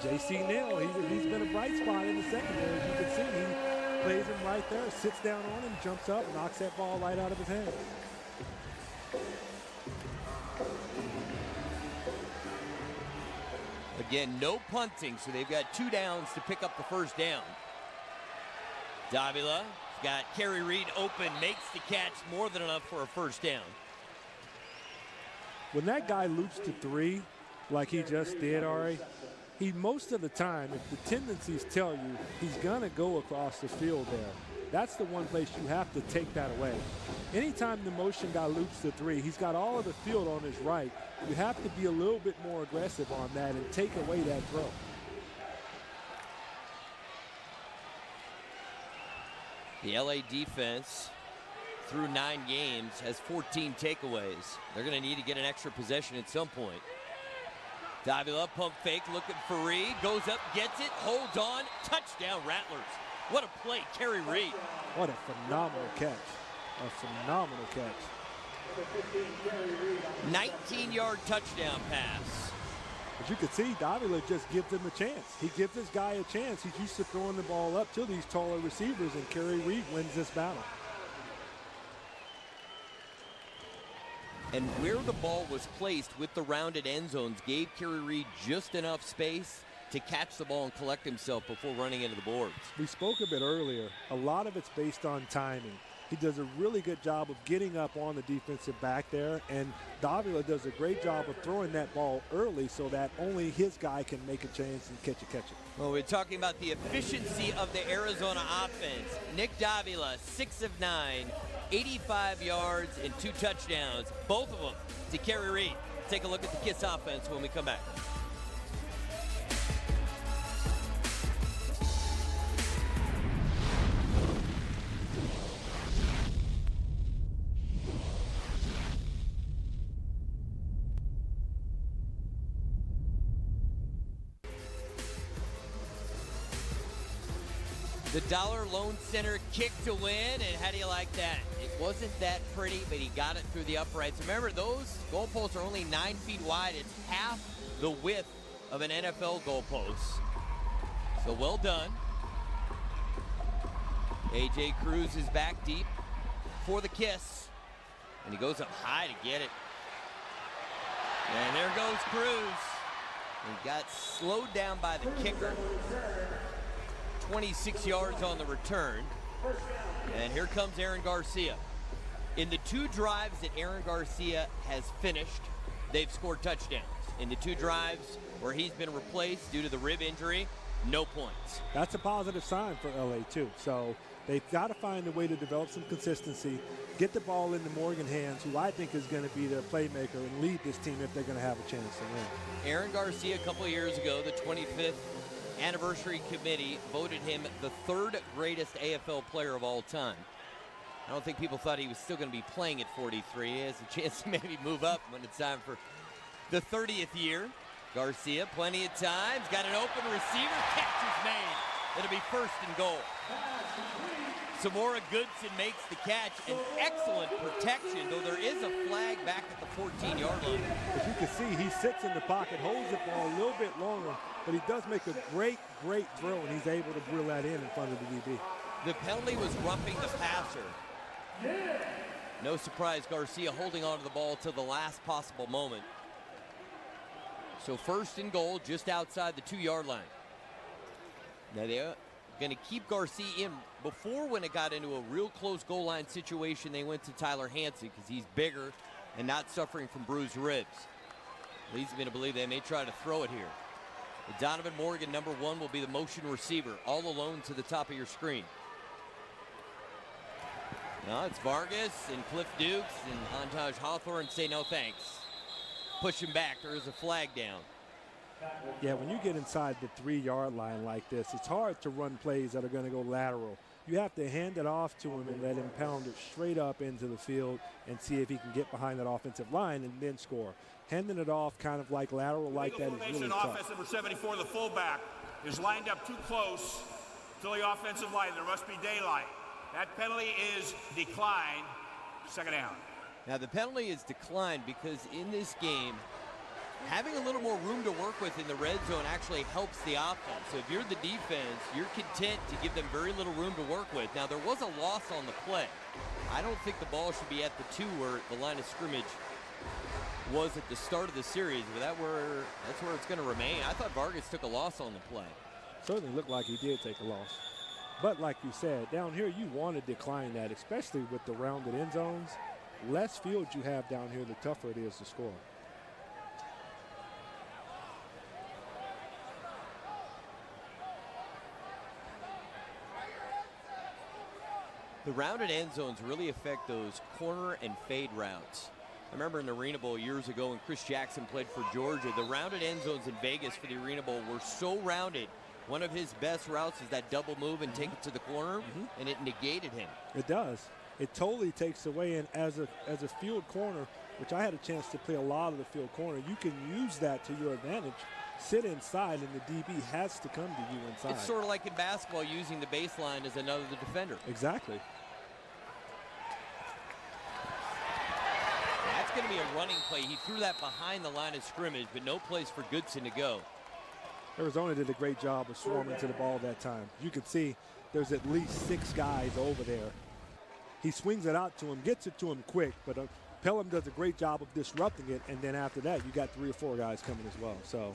Speaker 4: J.C. Neal. He's been a bright spot in the secondary. As you can see, he plays him right there, sits down on him, jumps up, knocks that ball right out of his hand.
Speaker 2: Again, no punting, so they've got 2 downs to pick up the first down. Davila got Kerry Reed open, makes the catch, more than enough for a first down.
Speaker 4: When that guy loops to 3, like he just did, Ari, he most of the time, if the tendencies tell you, he's going to go across the field there. That's the one place you have to take that away. Anytime the motion guy loops to 3, he's got all of the field on his right. You have to be a little bit more aggressive on that and take away that throw.
Speaker 2: The LA defense, through 9 games, has 14 takeaways. They're going to need to get an extra possession at some point. Davila, pump fake, looking for Reed, goes up, gets it, holds on, touchdown Rattlers. What a play, Kerry Reed.
Speaker 4: What a phenomenal catch. A phenomenal catch.
Speaker 2: 19-yard touchdown pass.
Speaker 4: As you can see, Davila just gives him a chance. He gives this guy a chance. He's used to throwing the ball up to these taller receivers, and Kerry Reed wins this battle.
Speaker 2: And where the ball was placed with the rounded end zones gave Kerry Reed just enough space to catch the ball and collect himself before running into the boards.
Speaker 4: We spoke a bit earlier. A lot of it's based on timing. He does a really good job of getting up on the defensive back there, and Davila does a great job of throwing that ball early so that only his guy can make a chance and catch it.
Speaker 2: Well, we're talking about the efficiency of the Arizona offense. Nick Davila, 6 of 9, 85 yards and 2 touchdowns, both of them to Kerry Reed. Take a look at the Kiss offense when we come back. The Dollar Loan Center kick to win, and how do you like that? It wasn't that pretty, but he got it through the uprights. Remember, those goalposts are only 9 feet wide. It's half the width of an NFL goalpost. So well done. A.J. Cruz is back deep for the Kiss, and he goes up high to get it. And there goes Cruz. He got slowed down by the kicker. 26 yards on the return. And here comes Aaron Garcia. In the 2 drives that Aaron Garcia has finished, they've scored touchdowns. In the 2 drives where he's been replaced due to the rib injury, no points.
Speaker 4: That's a positive sign for LA too. So they've got to find a way to develop some consistency, get the ball into Morgan hands, who I think is going to be their playmaker and lead this team if they're going to have a chance to win.
Speaker 2: Aaron Garcia, a couple of years ago, the 25th anniversary committee voted him the 3rd greatest AFL player of all time. I don't think people thought he was still going to be playing at 43. He has a chance to maybe move up when it's time for the 30th year. Garcia, plenty of times, got an open receiver, catch is made. It'll be 1st and goal. Samora Goodson makes the catch, and excellent protection, though there is a flag back at the 14-yard line.
Speaker 4: As you can see, he sits in the pocket, holds the ball a little bit longer, but he does make a great throw, and he's able to drill that in front of the DB.
Speaker 2: The penalty was roughing the passer. No surprise, Garcia holding on to the ball to the last possible moment. So first and goal, just outside the 2-yard line. Now they're going to keep Garcia in. Before, when it got into a real close goal line situation, they went to Tyler Hansen because he's bigger and not suffering from bruised ribs. Leads me to believe they may try to throw it here. Donovan Morgan, number 1, will be the motion receiver, all alone to the top of your screen. Now it's Vargas and Cliff Dukes and Antaj Hawthorne say no thanks. Push him back. There is a flag down.
Speaker 4: Yeah, when you get inside the 3-yard line like this, it's hard to run plays that are going to go lateral. You have to hand it off to him and let him pound it straight up into the field and see if he can get behind that offensive line and then score. Handing it off kind of like lateral like that is really tough.
Speaker 5: Offense number 74, the fullback, is lined up too close to the offensive line. There must be daylight. That penalty is declined. Second down.
Speaker 2: Now the penalty is declined because in this game, having a little more room to work with in the red zone actually helps the offense. So if you're the defense, you're content to give them very little room to work with. Now there was a loss on the play. I don't think the ball should be at the 2 where the line of scrimmage was at the start of the series, but that's where it's going to remain. I thought Vargas took a loss on the play.
Speaker 4: Certainly looked like he did take a loss. But like you said, down here you want to decline that, especially with the rounded end zones. Less field you have down here, the tougher it is to score.
Speaker 2: The rounded end zones really affect those corner and fade routes. I remember in the Arena Bowl years ago when Chris Jackson played for Georgia, the rounded end zones in Vegas for the Arena Bowl were so rounded. One of his best routes is that double move and take it to the corner, and it negated him.
Speaker 4: It does. It totally takes away, and as a field corner, which I had a chance to play a lot of the field corner, you can use that to your advantage. Sit inside, and the DB has to come to you inside.
Speaker 2: It's sort of like in basketball using the baseline as another defender.
Speaker 4: Exactly.
Speaker 2: That's going to be a running play. He threw that behind the line of scrimmage, but no place for Goodson to go.
Speaker 4: Arizona did a great job of swarming to the ball that time. You can see there's at least 6 guys over there. He swings it out to him, gets it to him quick, but Pelham does a great job of disrupting it, and then after that, you got 3 or 4 guys coming as well. So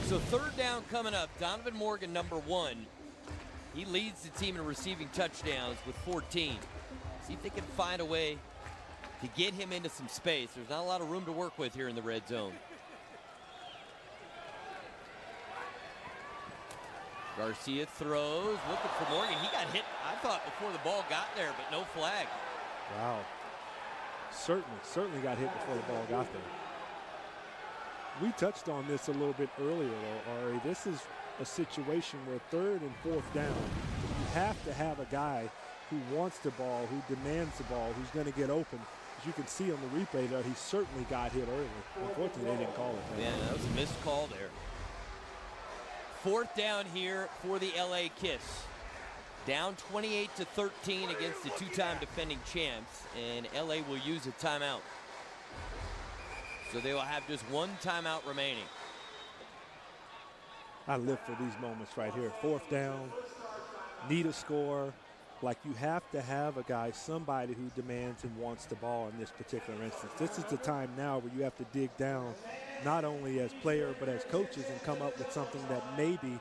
Speaker 2: third down coming up. Donovan Morgan, number 1. He leads the team in receiving touchdowns with 14. See if they can find a way to get him into some space. There's not a lot of room to work with here in the red zone. Garcia throws, looking for Morgan. He got hit, I thought, before the ball got there, but no flag.
Speaker 4: Wow. Certainly got hit before the ball got there. We touched on this a little bit earlier, though, Ari. This is a situation where 3rd and 4th down, you have to have a guy who wants the ball, who demands the ball, who's going to get open. As you can see on the replay there, he certainly got hit early. Unfortunately, they didn't call it.
Speaker 2: Yeah, that was a missed call there. 4th down here for the LA Kiss. Down 28-13 against the 2-time defending champs, and LA will use a timeout. So they will have just 1 timeout remaining.
Speaker 4: I live for these moments right here. 4th down, need a score. Like, you have to have a guy, somebody who demands and wants the ball in this particular instance. This is the time now where you have to dig down, not only as player but as coaches, and come up with something that maybe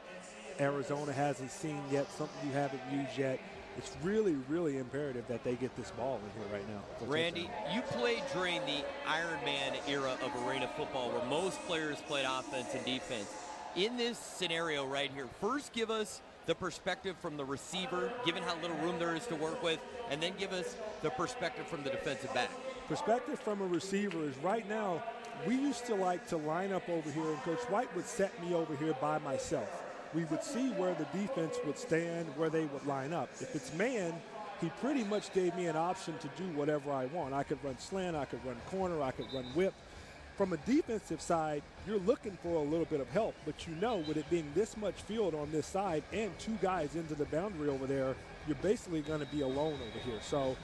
Speaker 4: Arizona hasn't seen yet, something you haven't used yet. It's really, really imperative that they get this ball in here right now.
Speaker 2: Randy, you played during the Iron Man era of arena football where most players played offense and defense. In this scenario right here, first give us the perspective from the receiver, given how little room there is to work with, and then give us the perspective from the defensive back.
Speaker 4: Perspective from a receiver is right now, we used to like to line up over here, and Coach White would set me over here by myself. We would see where the defense would stand, where they would line up. If it's man, he pretty much gave me an option to do whatever I want. I could run slant, I could run corner, I could run whip. from a defensive side, you're looking for a little bit of help, but you know with it being this much field on this side and 2 guys into the boundary over there, you're basically going to be alone over here. So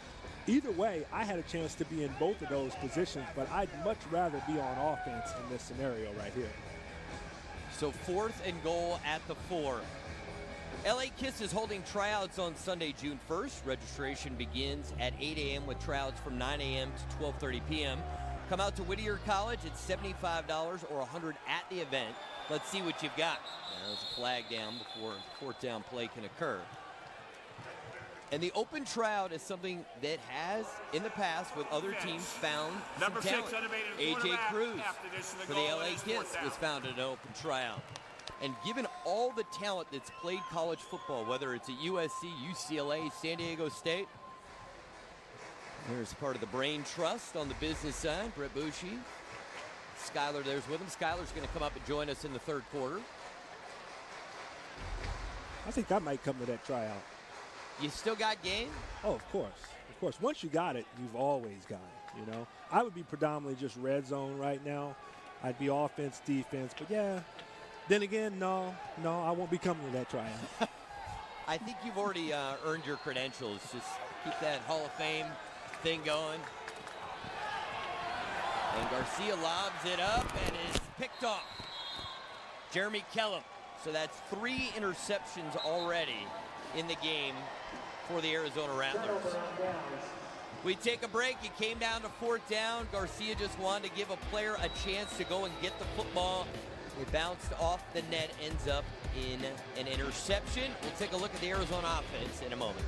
Speaker 4: either way, I had a chance to be in both of those positions, but I'd much rather be on offense in this scenario right here.
Speaker 2: So 4th and goal at the 4. LA Kiss is holding tryouts on Sunday, June 1st. Registration begins at 8 a.m. with tryouts from 9 a.m. to 12:30 p.m. Come out to Whittier College. It's $75 or $100 at the event. Let's see what you've got. There's a flag down before 4th down play can occur. And the open tryout is something that has, in the past, with other teams, found some talent. A.J. Cruz for the LA Kiss was found at an open tryout. And given all the talent that's played college football, whether it's at USC, UCLA, San Diego State, there's part of the Brain Trust on the business side, Brett Bushey. Skyler there's with him. Skyler's going to come up and join us in the 3rd quarter.
Speaker 4: I think I might come to that tryout.
Speaker 2: You still got game?
Speaker 4: Oh, of course. Of course. Once you got it, you've always got it, you know. I would be predominantly just red zone right now. I'd be offense, defense. But, yeah, then again, no, I won't be coming to that tryout.
Speaker 2: I think you've already earned your credentials. Just keep that Hall of Fame thing going. And Garcia lobs it up and is picked off. Jeremy Kellum. So that's 3 interceptions already in the game for the Arizona Rattlers. We take a break. It came down to 4th down. Garcia just wanted to give a player a chance to go and get the football. It bounced off the net, ends up in an interception. We'll take a look at the Arizona offense in a moment.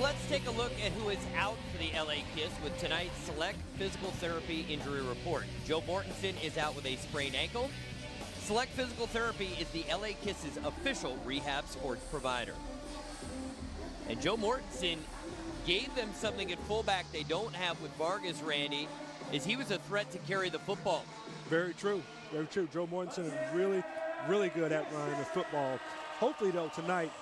Speaker 2: Let's take a look at who is out for the LA Kiss with tonight's Select Physical Therapy Injury Report. Joe Mortensen is out with a sprained ankle. Select Physical Therapy is the LA Kiss's official rehab sports provider. And Joe Mortensen gave them something at fullback they don't have with Vargas, Randy, is he was a threat to carry the football.
Speaker 4: Very true. Very true. Joe Mortensen is really, really good at running the football. Hopefully, though, tonight,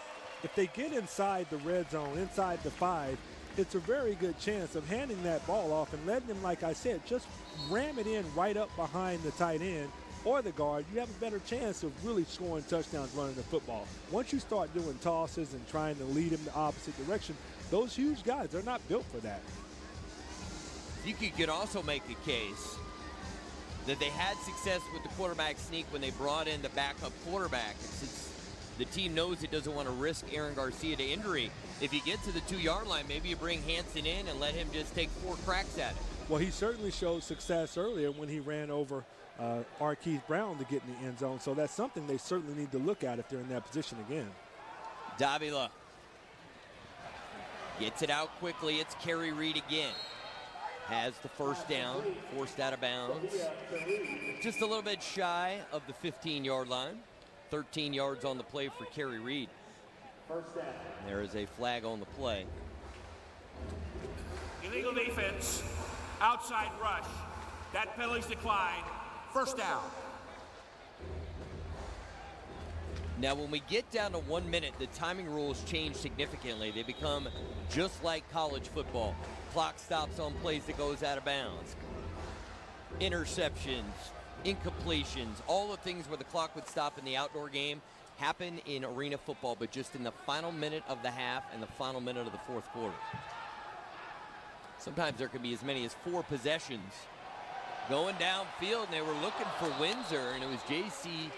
Speaker 4: if they get inside the red zone, inside the 5, it's a very good chance of handing that ball off and letting them, like I said, just ram it in right up behind the tight end or the guard. You have a better chance of really scoring touchdowns running the football. Once you start doing tosses and trying to lead them the opposite direction, those huge guys, they're not built for that.
Speaker 2: You could also make a case that they had success with the quarterback sneak when they brought in the backup quarterback. The team knows it doesn't want to risk Aaron Garcia to injury. If you get to the 2-yard line, maybe you bring Hansen in and let him just take 4 cracks at it.
Speaker 4: Well, he certainly showed success earlier when he ran over Keith Brown to get in the end zone. So that's something they certainly need to look at if they're in that position again.
Speaker 2: Davila gets it out quickly. It's Kerry Reed again. Has the 1st down, forced out of bounds. Just a little bit shy of the 15-yard line. 13 yards on the play for Kerry Reed. There is a flag on the play.
Speaker 5: Illegal defense, outside rush. That penalty's declined. 1st down.
Speaker 2: Now, when we get down to 1 minute, the timing rules change significantly. They become just like college football. Clock stops on plays that goes out of bounds. Interceptions, incompletions, all the things where the clock would stop in the outdoor game happen in arena football, but just in the final minute of the half and the final minute of the 4th quarter. Sometimes there can be as many as 4 possessions going downfield, and they were looking for Windsor, and it was J.C.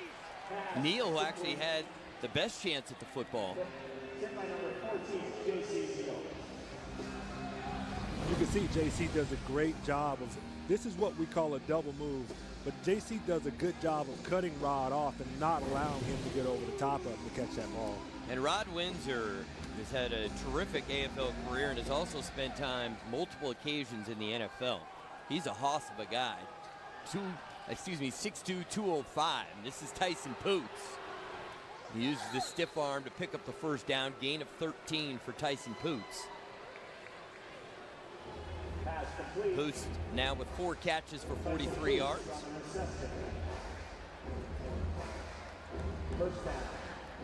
Speaker 2: Neal who actually had the best chance at the football.
Speaker 4: You can see J.C. does a great job of, this is what we call a double move, but J.C. does a good job of cutting Rod off and not allowing him to get over the top of him to catch that ball.
Speaker 2: And Rod Windsor has had a terrific AFL career and has also spent time, multiple occasions in the NFL. He's a hoss of a guy. 6'2", 205. And this is Tyson Poots. He uses the stiff arm to pick up the 1st down, gain of 13 for Tyson Poots. Poots now with 4 catches for 43 yards.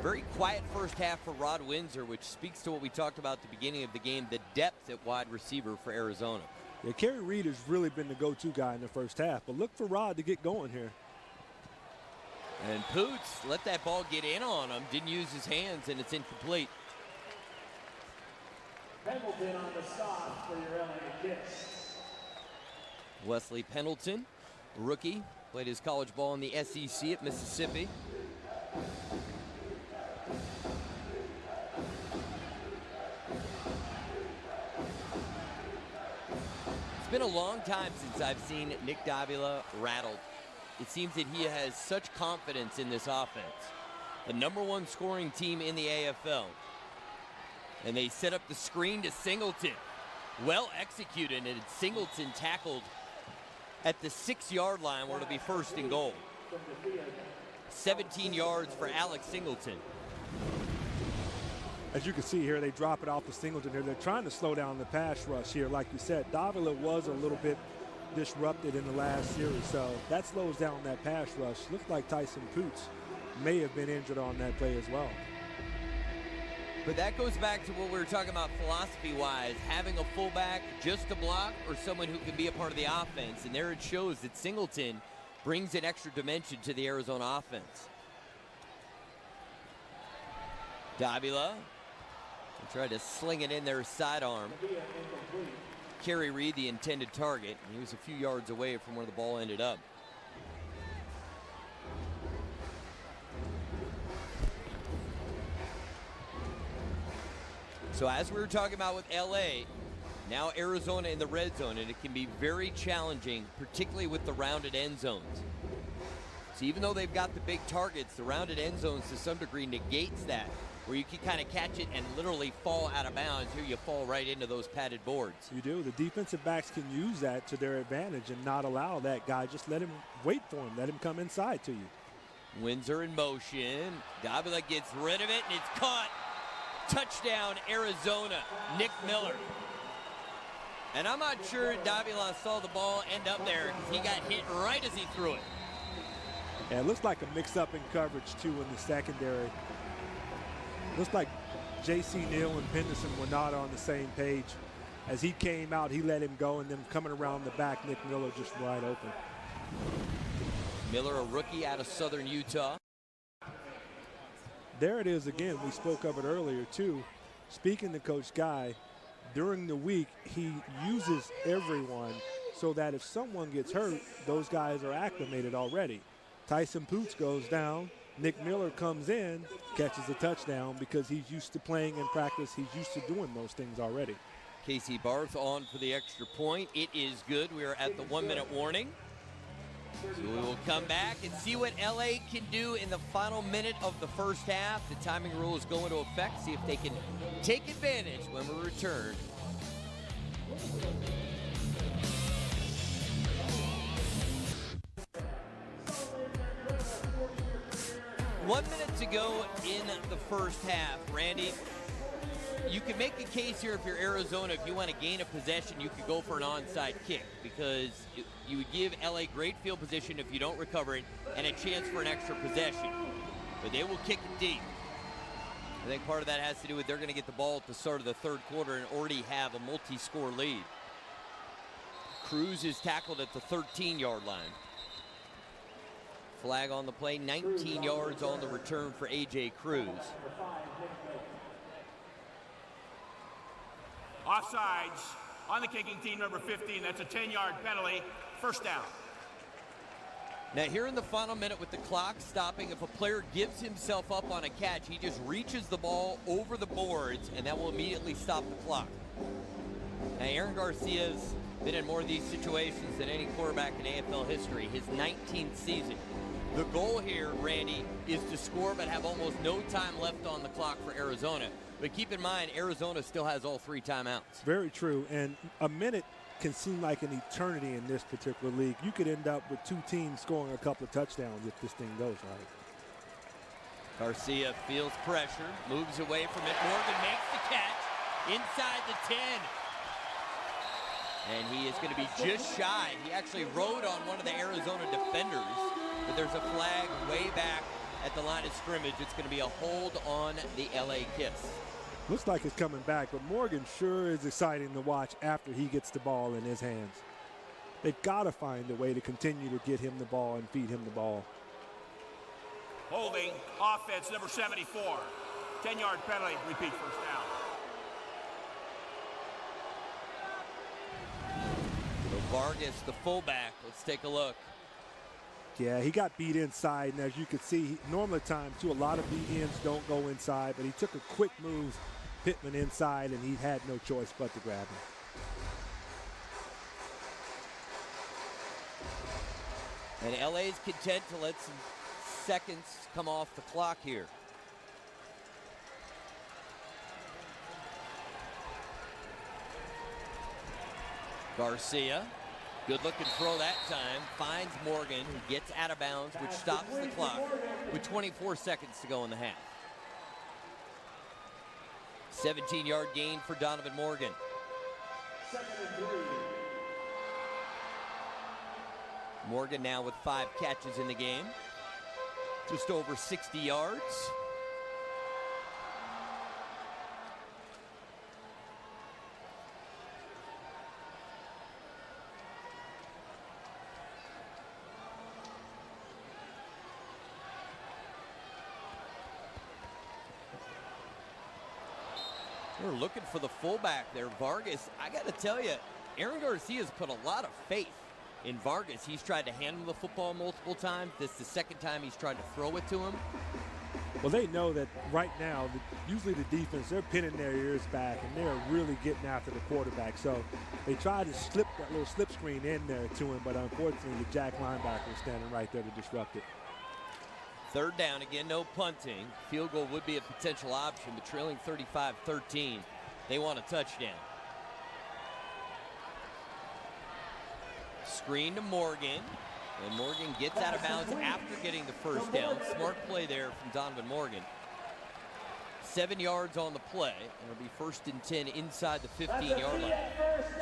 Speaker 2: Very quiet first half for Rod Windsor, which speaks to what we talked about at the beginning of the game, the depth at wide receiver for Arizona.
Speaker 4: Yeah, Kerry Reed has really been the go-to guy in the first half, but look for Rod to get going here.
Speaker 2: And Poots let that ball get in on him, didn't use his hands, and it's incomplete.
Speaker 9: Pendleton on the stop for your LA Kiss.
Speaker 2: Wesley Pendleton, rookie, played his college ball in the SEC at Mississippi. It's been a long time since I've seen Nick Davila rattled. It seems that he has such confidence in this offense. The #1 scoring team in the AFL. And they set up the screen to Singleton. Well executed, and Singleton tackled at the 6-yard line where it'll be 1st and goal. 17 yards for Alex Singleton.
Speaker 4: As you can see here, they drop it off to Singleton here. They're trying to slow down the pass rush here. Like you said, Davila was a little bit disrupted in the last series, so that slows down that pass rush. Looks like Tyson Poots may have been injured on that play as well.
Speaker 2: But that goes back to what we were talking about philosophy-wise, having a fullback just to block or someone who can be a part of the offense. And there it shows that Singleton brings an extra dimension to the Arizona offense. Davila tried to sling it in their sidearm. Kerry Reed, the intended target. He was a few yards away from where the ball ended up. So as we were talking about with LA, now Arizona in the red zone, and it can be very challenging, particularly with the rounded end zones. So even though they've got the big targets, the rounded end zones to some degree negates that, where you can kind of catch it and literally fall out of bounds. Here you fall right into those padded boards.
Speaker 4: You do. The defensive backs can use that to their advantage and not allow that guy. Just let him wait for him. Let him come inside to you.
Speaker 2: Windsor in motion. Davila gets rid of it, and it's caught. Touchdown, Arizona. Nick Miller. And I'm not sure Davila saw the ball end up there because he got hit right as he threw it.
Speaker 4: Yeah, it looks like a mix-up in coverage, too, in the secondary. Looks like J.C. Neal and Penderson were not on the same page. As he came out, he let him go, and then coming around the back, Nick Miller just wide open.
Speaker 2: Miller, a rookie out of Southern Utah.
Speaker 4: There it is again. We spoke of it earlier, too. Speaking to Coach Guy, during the week, he uses everyone so that if someone gets hurt, those guys are acclimated already. Tyson Poots goes down. Nick Miller comes in, catches a touchdown because he's used to playing in practice. He's used to doing those things already.
Speaker 2: Casey Barth on for the extra point. It is good. We are at the 1-minute warning. So we will come back and see what LA can do in the final minute of the first half. The timing rule is going into effect. See if they can take advantage when we return. 1 minute to go in the first half. Randy, you can make a case here if you're Arizona. If you want to gain a possession, you could go for an onside kick because you would give LA great field position if you don't recover it and a chance for an extra possession. But they will kick it deep. I think part of that has to do with they're going to get the ball at the start of the third quarter and already have a multi-score lead. Cruz is tackled at the 13-yard line. Flag on the play, 19 yards on the return for A.J. Cruz.
Speaker 5: Offsides on the kicking team, number 15. That's a 10-yard penalty. First down.
Speaker 2: Now here in the final minute with the clock stopping, if a player gives himself up on a catch, he just reaches the ball over the boards, and that will immediately stop the clock. Now Aaron Garcia's been in more of these situations than any quarterback in AFL history, his 19th season. The goal here, Randy, is to score but have almost no time left on the clock for Arizona. But keep in mind, Arizona still has all 3 timeouts. Very true, and a minute can seem like an eternity in this particular league. You could end up with 2 teams scoring a couple of touchdowns if this thing goes right. Garcia feels pressure, moves away from it. Morgan makes the catch inside the 10. And he is going to be just shy. He actually rode on one of the Arizona defenders, but there's a flag way back at the line of scrimmage. It's going to be a hold on the LA Kiss.
Speaker 4: Looks like it's coming back, but Morgan sure is exciting to watch after he gets the ball in his hands. They've got to find a way to continue to get him the ball and feed him the ball.
Speaker 5: Holding, offense number 74. 10-yard penalty, repeat first down.
Speaker 2: So Vargas, the fullback. Let's take a look.
Speaker 4: Yeah, he got beat inside, and as you can see, normally times too, a lot of beat-ins don't go inside, but he took a quick move, Pittman inside, and he had no choice but to grab him.
Speaker 2: And LA's content to let some seconds come off the clock here. Garcia, good looking throw that time, finds Morgan, who gets out of bounds, which stops the clock with 24 seconds to go in the half. 17-yard gain for Donovan Morgan. Morgan now with 5 catches in the game, just over 60 yards. We're looking for the fullback there, Vargas. I got to tell you, Aaron Garcia's put a lot of faith in Vargas. He's tried to hand him the football multiple times. This is the second time he's tried to throw it to him.
Speaker 4: Well, they know that right now, usually the defense, they're pinning their ears back, and they're really getting after the quarterback. So they try to slip that little slip screen in there to him, but unfortunately, the Jack linebacker is standing right there to disrupt it.
Speaker 2: Third down, again, no punting. Field goal would be a potential option, but trailing 35-13. They want a touchdown. Screen to Morgan, and Morgan gets out of bounds after getting the first down. Smart play there from Donovan Morgan. 7 yards on the play, and it'll be 1st and 10 inside the 15-yard line.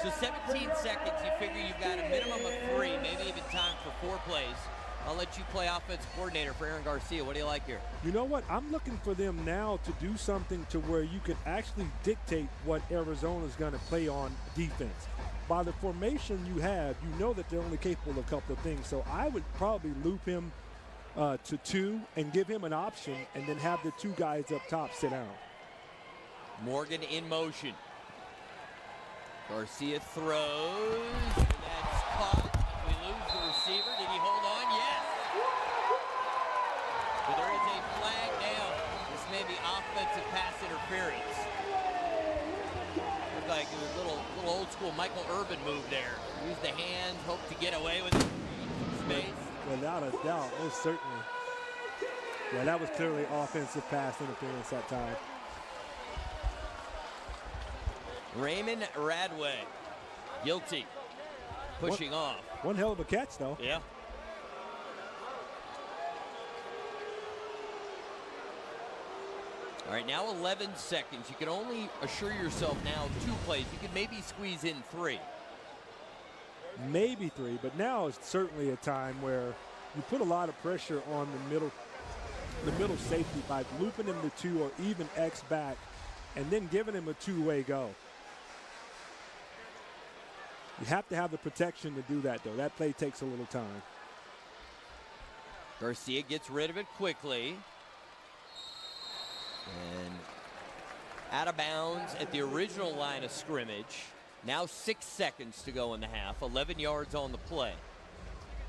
Speaker 2: So 17 seconds, you figure you've got a minimum of 3, maybe even time for 4 plays. I'll let you play offensive coordinator for Aaron Garcia. What do you like here?
Speaker 4: You know what? I'm looking for them now to do something to where you can actually dictate what Arizona's going to play on defense. By the formation you have, you know that they're only capable of a couple of things. So I would probably loop him to 2 and give him an option and then have the 2 guys up top sit down.
Speaker 2: Morgan in motion. Garcia throws, and that's caught. We lose the receiver. Did he hold on? Yes. But there is a flag down. This may be offensive pass interference. Looked like it was a little old school Michael Irvin move there. Use the hands, hope to get away with it. Space.
Speaker 4: Without a doubt, most certainly. Yeah, that was clearly offensive pass interference that time.
Speaker 2: Raymond Radway, guilty. Pushing off.
Speaker 4: One hell of a catch, though.
Speaker 2: Yeah. All right, now 11 seconds. You can only assure yourself now 2 plays. You can maybe squeeze in 3.
Speaker 4: Maybe 3, but now is certainly a time where you put a lot of pressure on the middle safety by looping him to 2 or even X back and then giving him a 2-way go. You have to have the protection to do that, though. That play takes a little time.
Speaker 2: Garcia gets rid of it quickly. And out of bounds at the original line of scrimmage. Now 6 seconds to go in the half. 11 yards on the play.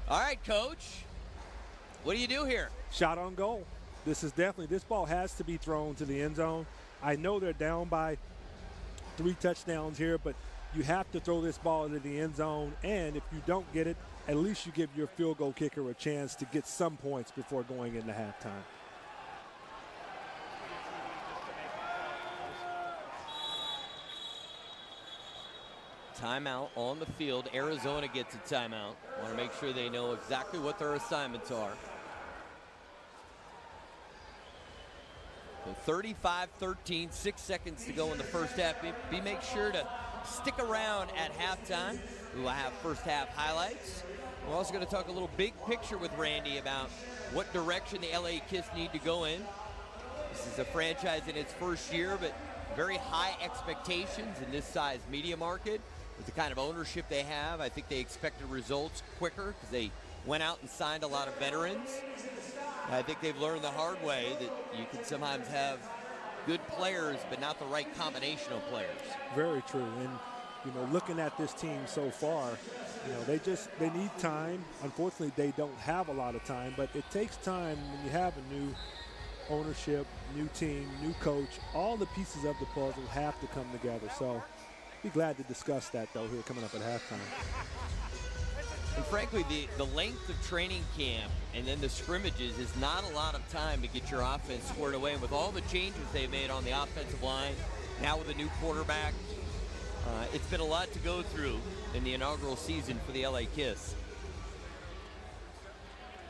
Speaker 2: All right, Coach. What do you do here?
Speaker 4: Shot on goal. This ball has to be thrown to the end zone. I know they're down by 3 touchdowns here, but you have to throw this ball into the end zone, and if you don't get it, at least you give your field goal kicker a chance to get some points before going into halftime.
Speaker 2: Timeout on the field. Arizona gets a timeout. Want to make sure they know exactly what their assignments are. So 35-13, 6 seconds to go in the first half. Make sure to stick around at halftime. We will have first half highlights. We're also going to talk a little big picture with Randy about what direction the LA Kiss need to go in. This is a franchise in its first year, but very high expectations in this size media market. With the kind of ownership they have, I think they expected results quicker because they went out and signed a lot of veterans. And I think they've learned the hard way that you can sometimes have good players, but not the right combination of players.
Speaker 4: Very true. And, you know, looking at this team so far, you know, they need time. Unfortunately, they don't have a lot of time, but it takes time when you have a new ownership, new team, new coach. All the pieces of the puzzle have to come together. So be glad to discuss that, though, here coming up at halftime.
Speaker 2: And frankly, the length of training camp and then the scrimmages is not a lot of time to get your offense squared away. And with all the changes they've made on the offensive line, now with a new quarterback, it's been a lot to go through in the inaugural season for the LA Kiss.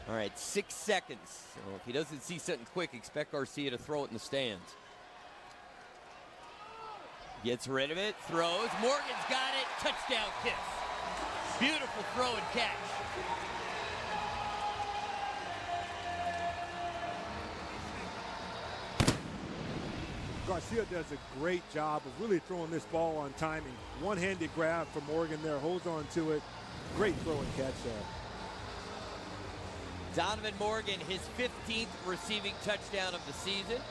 Speaker 2: All right, 6 seconds. So if he doesn't see something quick, expect Garcia to throw it in the stands. Gets rid of it, throws. Morgan's got it. Touchdown Kiss. Beautiful throw and catch.
Speaker 4: Garcia does a great job of really throwing this ball on timing. One-handed grab from Morgan there, holds on to it. Great throw and catch there.
Speaker 2: Donovan Morgan, his 15th receiving touchdown of the season.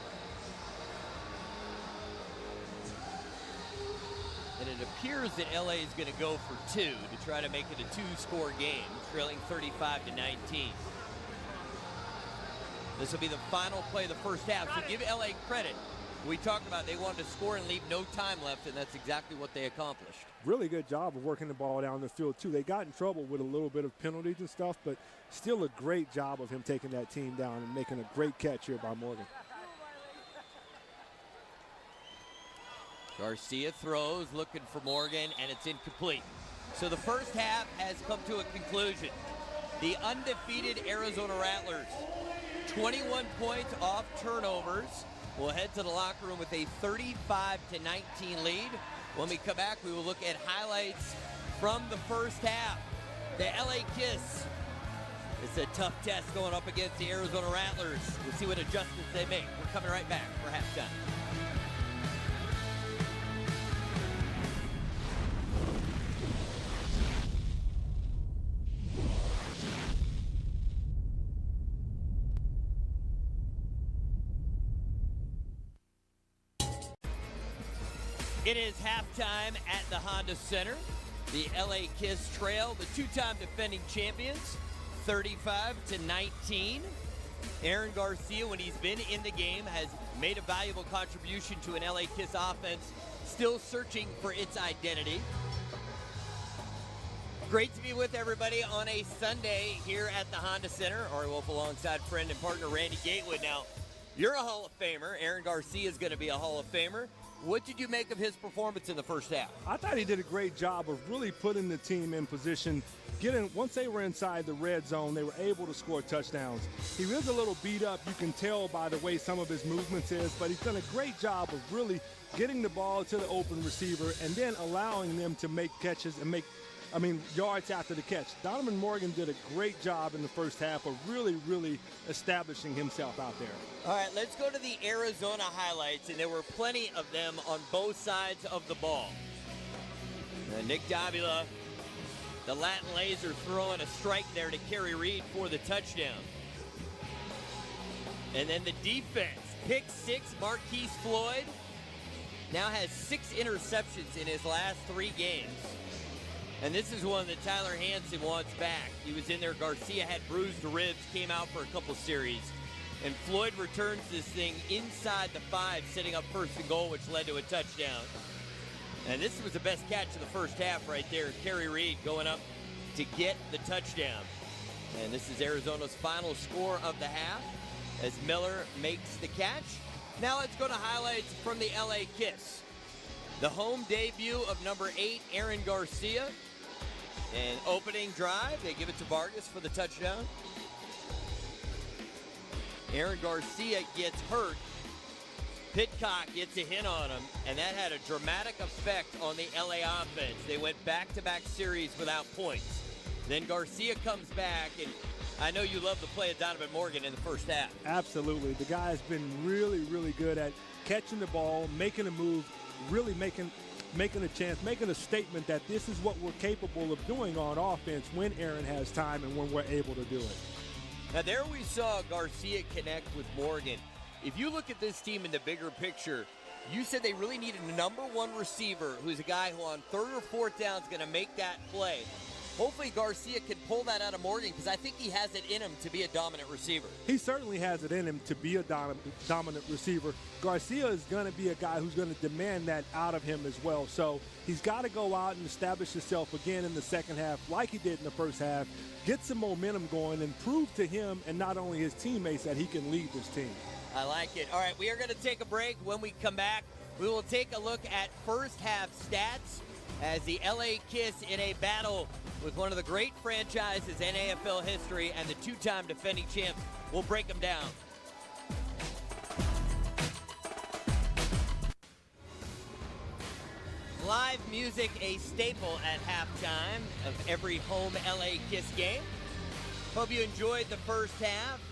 Speaker 2: And it appears that LA is going to go for 2 to try to make it a 2-score game, trailing 35-19. This will be the final play of the first half, so give LA credit. We talked about they wanted to score and leave no time left, and that's exactly what they accomplished.
Speaker 4: Really good job of working the ball down the field, too. They got in trouble with a little bit of penalties and stuff, but still a great job of him taking that team down and making a great catch here by Morgan.
Speaker 2: Garcia throws, looking for Morgan, and it's incomplete. So the first half has come to a conclusion. The undefeated Arizona Rattlers, 21 points off turnovers, will head to the locker room with a 35-19 lead. When we come back, we will look at highlights from the first half. The LA Kiss. It's a tough test going up against the Arizona Rattlers. We'll see what adjustments they make. We're coming right back for halftime. It is halftime at the Honda Center. The LA Kiss trail the two-time defending champions, 35-19. Aaron Garcia, when he's been in the game, has made a valuable contribution to an LA Kiss offense, still searching for its identity. Great to be with everybody on a Sunday here at the Honda Center. Ari Wolf alongside friend and partner Randy Gatewood. Now, you're a Hall of Famer. Aaron Garcia is going to be a Hall of Famer. What did you make of his performance in the first half?
Speaker 4: I thought he did a great job of really putting the team in position. Once they were inside the red zone, they were able to score touchdowns. He was a little beat up. You can tell by the way some of his movements is, but he's done a great job of really getting the ball to the open receiver and then allowing them to make catches and yards after the catch. Donovan Morgan did a great job in the first half of really establishing himself out there.
Speaker 2: All right, let's go to the Arizona highlights, and there were plenty of them on both sides of the ball. Nick Davila, the Latin laser, throwing a strike there to Kerry Reed for the touchdown. And then the defense, pick 6, Marquise Floyd now has 6 interceptions in his last 3 games. And this is one that Tyler Hansen wants back. He was in there. Garcia had bruised ribs, came out for a couple series. And Floyd returns this thing inside the 5, setting up first and goal, which led to a touchdown. And this was the best catch of the first half right there. Kerry Reed going up to get the touchdown. And this is Arizona's final score of the half as Miller makes the catch. Now let's go to highlights from the LA Kiss. The home debut of number 8, Aaron Garcia. And opening drive, they give it to Vargas for the touchdown. Aaron Garcia gets hurt Pitcock gets a hit on him, and that had a dramatic effect on the LA offense. They went back-to-back series without points. Then Garcia comes back, and I know you love the play of Donovan Morgan in the first half.
Speaker 4: Absolutely. The guy's been really, really good at catching the ball, making a move, really making a chance, making a statement that this is what we're capable of doing on offense when Aaron has time and when we're able to do it.
Speaker 2: Now there we saw Garcia connect with Morgan. If you look at this team in the bigger picture, you said they really needed a number one receiver who's a guy who on third or fourth down is going to make that play. Hopefully Garcia can pull that out of Morgan because I think he has it in him to be a dominant receiver.
Speaker 4: He certainly has it in him to be a dominant receiver. Garcia is going to be a guy who's going to demand that out of him as well. So he's got to go out and establish himself again in the second half like he did in the first half, get some momentum going, and prove to him and not only his teammates that he can lead this team.
Speaker 2: I like it. All right, we are going to take a break. When we come back, we will take a look at first half stats as the LA Kiss in a battle with one of the great franchises in AFL history and the two-time defending champs. We'll break them down. Live music, a staple at halftime of every home LA Kiss game. Hope you enjoyed the first half.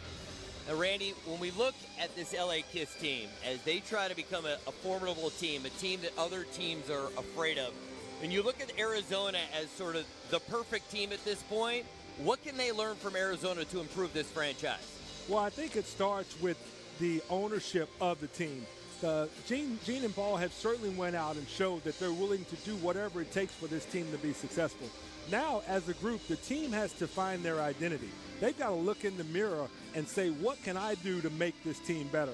Speaker 2: Now, Randy, when we look at this LA Kiss team, as they try to become a formidable team, a team that other teams are afraid of, and you look at Arizona as sort of the perfect team at this point, what can they learn from Arizona to improve this franchise?
Speaker 4: Well, I think it starts with the ownership of the team. Gene and Paul have certainly went out and showed that they're willing to do whatever it takes for this team to be successful. Now, as a group, the team has to find their identity. They've got to look in the mirror and say, what can I do to make this team better?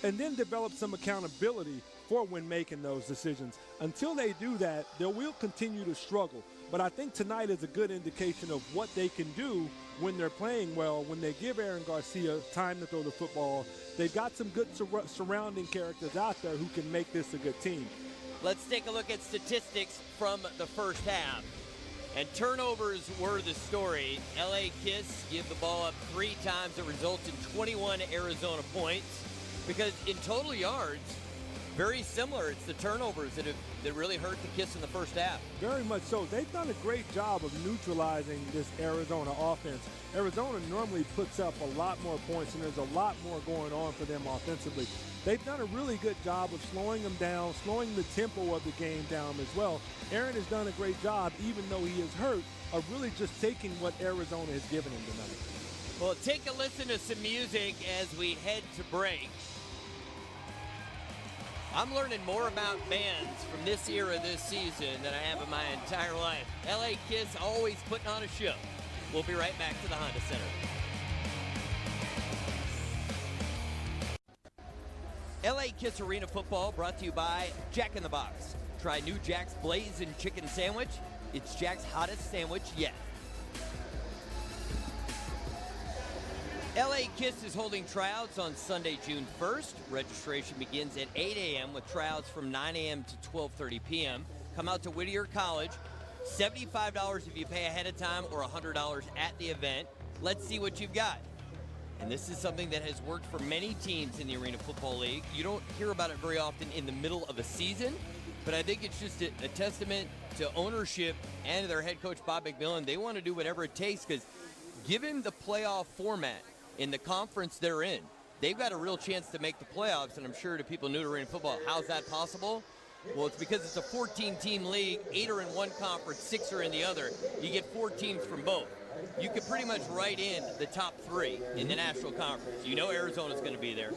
Speaker 4: And then develop some accountability for when making those decisions. Until they do that, they will continue to struggle. But I think tonight is a good indication of what they can do when they're playing well, when they give Aaron Garcia time to throw the football. They've got some good surrounding characters out there who can make this a good team.
Speaker 2: Let's take a look at statistics from the first half. And turnovers were the story. LA Kiss give the ball up 3 times. It results in 21 Arizona points. Because in total yards, very similar. It's the turnovers that really hurt the Kiss in the first half.
Speaker 4: Very much so. They've done a great job of neutralizing this Arizona offense. Arizona normally puts up a lot more points, and there's a lot more going on for them offensively. They've done a really good job of slowing them down, slowing the tempo of the game down as well. Aaron has done a great job, even though he is hurt, of really just taking what Arizona has given him tonight.
Speaker 2: Well, take a listen to some music as we head to break. I'm learning more about bands from this era this season than I have in my entire life. LA Kiss always putting on a show. We'll be right back to the Honda Center. LA Kiss Arena Football brought to you by Jack in the Box. Try new Jack's Blazing Chicken Sandwich. It's Jack's hottest sandwich yet. LA Kiss is holding tryouts on Sunday, June 1st. Registration begins at 8 a.m. with tryouts from 9 a.m. to 12:30 p.m. Come out to Whittier College. $75 if you pay ahead of time or $100 at the event. Let's see what you've got. And this is something that has worked for many teams in the Arena Football League. You don't hear about it very often in the middle of a season, but I think it's just a testament to ownership and their head coach, Bob McMillan. They want to do whatever it takes because given the playoff format in the conference they're in, they've got a real chance to make the playoffs, and I'm sure to people new to Arena Football, how's that possible? Well, it's because it's a 14-team league. 8 are in one conference, 6 are in the other. You get 4 teams from both. You can pretty much write in the top 3 in the National Conference. You know Arizona's going to be there.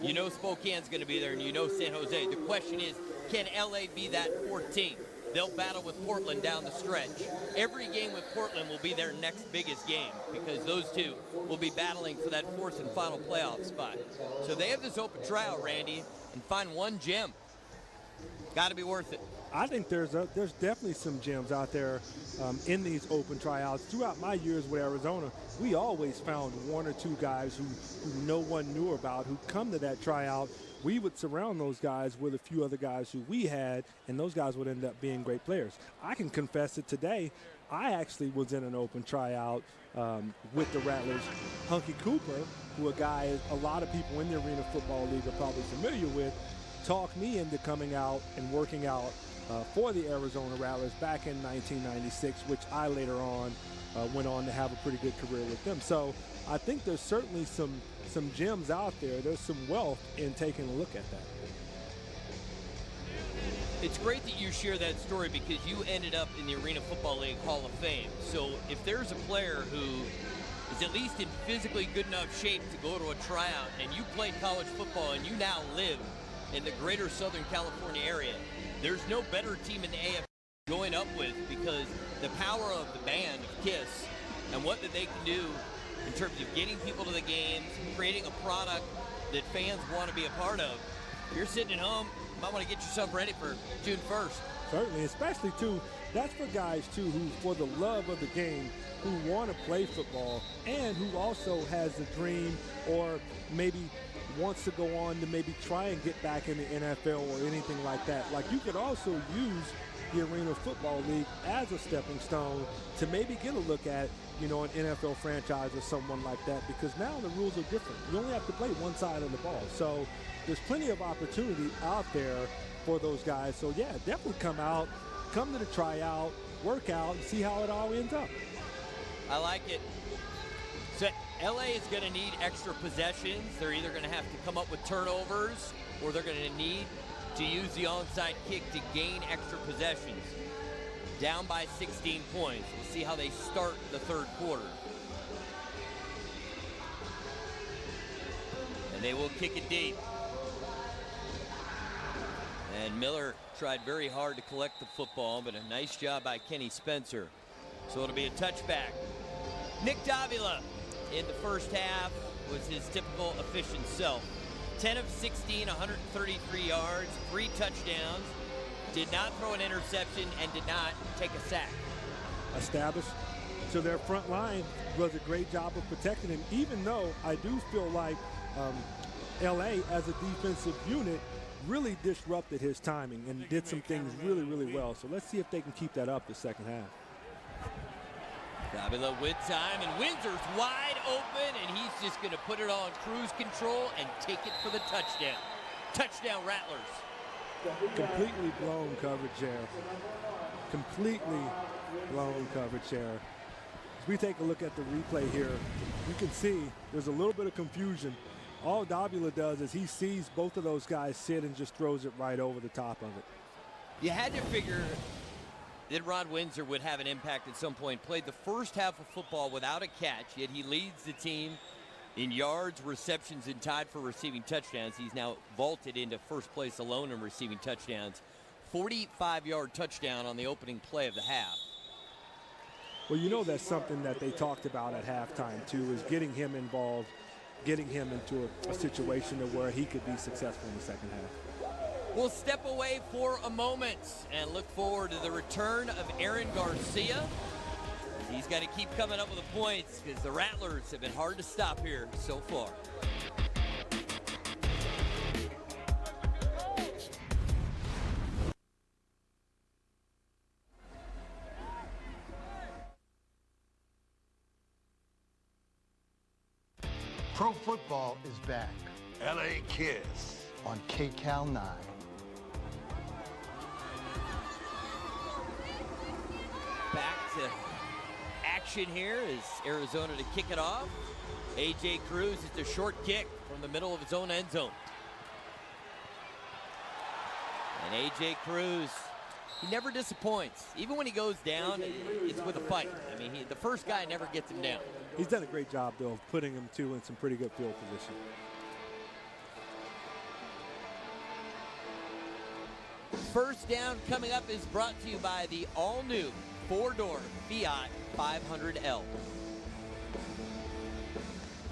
Speaker 2: You know Spokane's going to be there, and you know San Jose. The question is, can LA be that 4th team? They'll battle with Portland down the stretch. Every game with Portland will be their next biggest game because those two will be battling for that 4th and final playoff spot. So they have this open tryout, Randy, and find one gem. Got to be worth it.
Speaker 4: I think there's definitely some gems out there in these open tryouts. Throughout my years with Arizona, we always found 1 or 2 guys who no one knew about who come to that tryout. We would surround those guys with a few other guys who we had, and those guys would end up being great players. I can confess that today I actually was in an open tryout with the Rattlers. Hunky Cooper, who a guy a lot of people in the Arena Football League are probably familiar with, talked me into coming out and working out for the Arizona Rattlers back in 1996, which I later on went on to have a pretty good career with them. So I think there's certainly some gems out there. There's some wealth in taking a look at that.
Speaker 2: It's great that you share that story because you ended up in the Arena Football League Hall of Fame. So if there's a player who is at least in physically good enough shape to go to a tryout and you played college football and you now live in the greater Southern California area, there's no better team in the AFL going up with, because the power of the band of KISS and what that they can do in terms of getting people to the games, creating a product that fans want to be a part of. If you're sitting at home, you might want to get yourself ready for June 1st.
Speaker 4: Certainly, especially too, that's for guys too who, for the love of the game, who want to play football and who also has a dream or maybe wants to go on to maybe try and get back in the NFL or anything like that. Like, you could also use the Arena Football League as a stepping stone to maybe get a look at, you know, an NFL franchise or someone like that, because now the rules are different. You only have to play one side of the ball. So there's plenty of opportunity out there for those guys. So yeah, definitely come out, come to the tryout, work out, and see how it all ends up.
Speaker 2: I like it. So LA is going to need extra possessions. They're either going to have to come up with turnovers or they're going to need to use the onside kick to gain extra possessions. Down by 16 points. We'll see how they start the third quarter. And they will kick it deep. And Miller tried very hard to collect the football, but a nice job by Kenny Spencer. So it'll be a touchback. Nick Davila in the first half was his typical efficient self. 10 of 16, 133 yards, 3 touchdowns, did not throw an interception, and did not take a sack.
Speaker 4: Established. So their front line does a great job of protecting him, even though I do feel like LA as a defensive unit really disrupted his timing and did some things really, really well. So let's see if they can keep that up the second half.
Speaker 2: Davila with time, and Windsor's wide open, and he's just going to put it on cruise control and take it for the touchdown. Touchdown, Rattlers.
Speaker 4: Completely blown coverage there. Completely blown coverage there. As we take a look at the replay here, you can see there's a little bit of confusion. All Davila does is he sees both of those guys sit and just throws it right over the top of it.
Speaker 2: You had to figure that Ron Windsor would have an impact at some point. Played the first half of football without a catch, yet he leads the team in yards, receptions, and tied for receiving touchdowns. He's now vaulted into first place alone in receiving touchdowns. 45-yard touchdown on the opening play of the half.
Speaker 4: Well, you know that's something that they talked about at halftime, too, is getting him involved, getting him into a situation where he could be successful in the second half.
Speaker 2: We'll step away for a moment and look forward to the return of Aaron Garcia. He's got to keep coming up with the points because the Rattlers have been hard to stop here so far.
Speaker 6: Pro football is back
Speaker 7: LA Kiss
Speaker 6: on KCAL 9.
Speaker 2: Back to action here is Arizona to kick it off. A.J. Cruz, it's a short kick from the middle of his own end zone. And A.J. Cruz, he never disappoints. Even when he goes down, it's with a fight. I mean, the first guy never gets him down.
Speaker 4: He's done a great job, though, of putting him, too, in some pretty good field position.
Speaker 2: First down coming up is brought to you by the all-new 4-door Fiat 500L.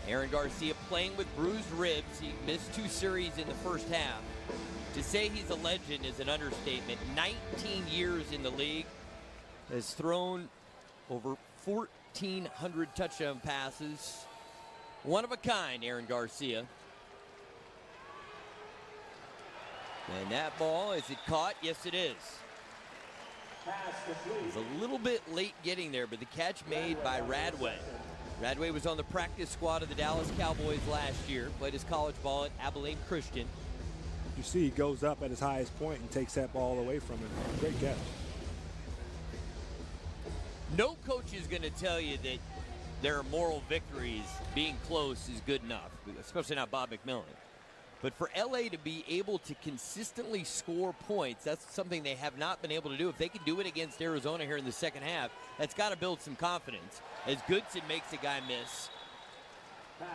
Speaker 2: Aaron Garcia playing with bruised ribs. He missed 2 series in the first half. To say he's a legend is an understatement. 19 years in the league. Has thrown over 1,400 touchdown passes. One of a kind, Aaron Garcia. And that ball, is it caught? Yes, it is. Was a little bit late getting there, but the catch made by Radway. Radway was on the practice squad of the Dallas Cowboys last year, played his college ball at Abilene Christian.
Speaker 4: You see he goes up at his highest point and takes that ball away from him. Great catch.
Speaker 2: No coach is going to tell you that there are moral victories. Being close is good enough, especially not Bob McMillan. But for LA to be able to consistently score points, that's something they have not been able to do. If they can do it against Arizona here in the second half, that's got to build some confidence. As Goodson makes a guy miss,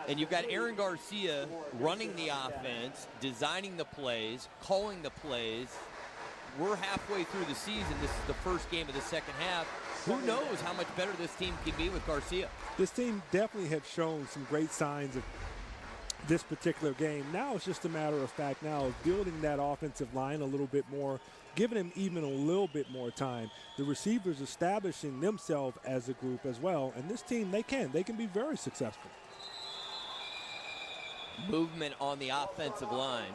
Speaker 2: and you've got Aaron Garcia running the offense, designing the plays, calling the plays. We're halfway through the season. This is the first game of the second half. Who knows how much better this team can be with Garcia?
Speaker 4: This team definitely have shown some great signs of this particular game. Now it's just a matter of fact now of building that offensive line a little bit more, giving him even a little bit more time. The receivers establishing themselves as a group as well. And this team, they can be very successful.
Speaker 2: Movement on the offensive line.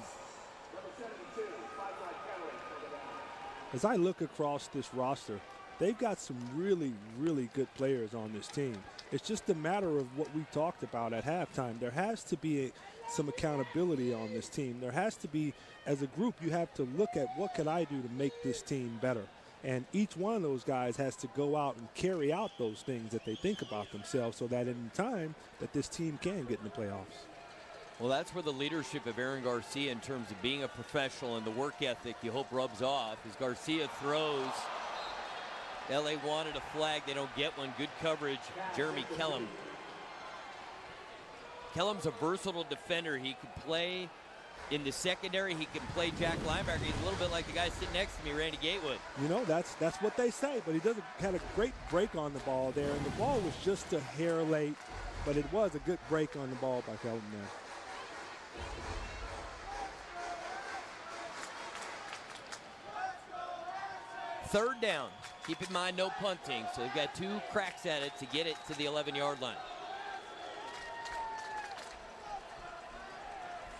Speaker 4: As I look across this roster, they've got some really, really good players on this team. It's just a matter of what we talked about at halftime. There has to be some accountability on this team. There has to be, as a group, you have to look at what can I do to make this team better. And each one of those guys has to go out and carry out those things that they think about themselves so that in time that this team can get in the playoffs.
Speaker 2: Well, that's where the leadership of Aaron Garcia in terms of being a professional and the work ethic you hope rubs off. As Garcia throws, LA wanted a flag. They don't get one. Good coverage, Jeremy Kellum. Kellum's a versatile defender. He can play in the secondary. He can play Jack linebacker. He's a little bit like the guy sitting next to me, Randy Gatewood.
Speaker 4: You know, that's what they say, but he had a great break on the ball there, and the ball was just a hair late, but it was a good break on the ball by Kellum there.
Speaker 2: Third down. Keep in mind, no punting, so they've got 2 cracks at it to get it to the 11-yard line.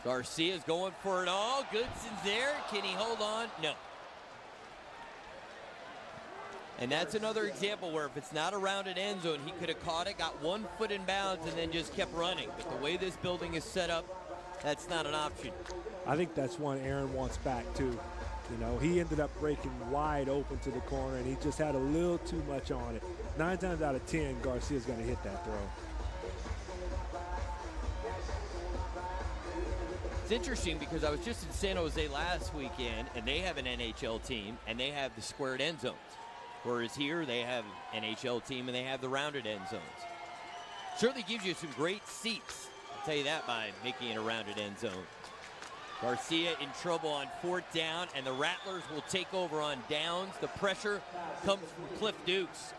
Speaker 2: Garcia's going for it all. Goodson's there. Can he hold on? No. And that's another example where if it's not around an end zone, he could have caught it, got 1 foot in bounds, and then just kept running. But the way this building is set up, that's not an option.
Speaker 4: I think that's one Aaron wants back, too. You know, he ended up breaking wide open to the corner, and he just had a little too much on it. 9 times out of 10, Garcia's going to hit that throw.
Speaker 2: It's interesting because I was just in San Jose last weekend, and they have an NHL team, and they have the squared end zones. Whereas here, they have an NHL team, and they have the rounded end zones. Certainly gives you some great seats. I'll tell you that by making it a rounded end zone. Garcia in trouble on 4th down, and the Rattlers will take over on downs. The pressure comes from Cliff Dukes.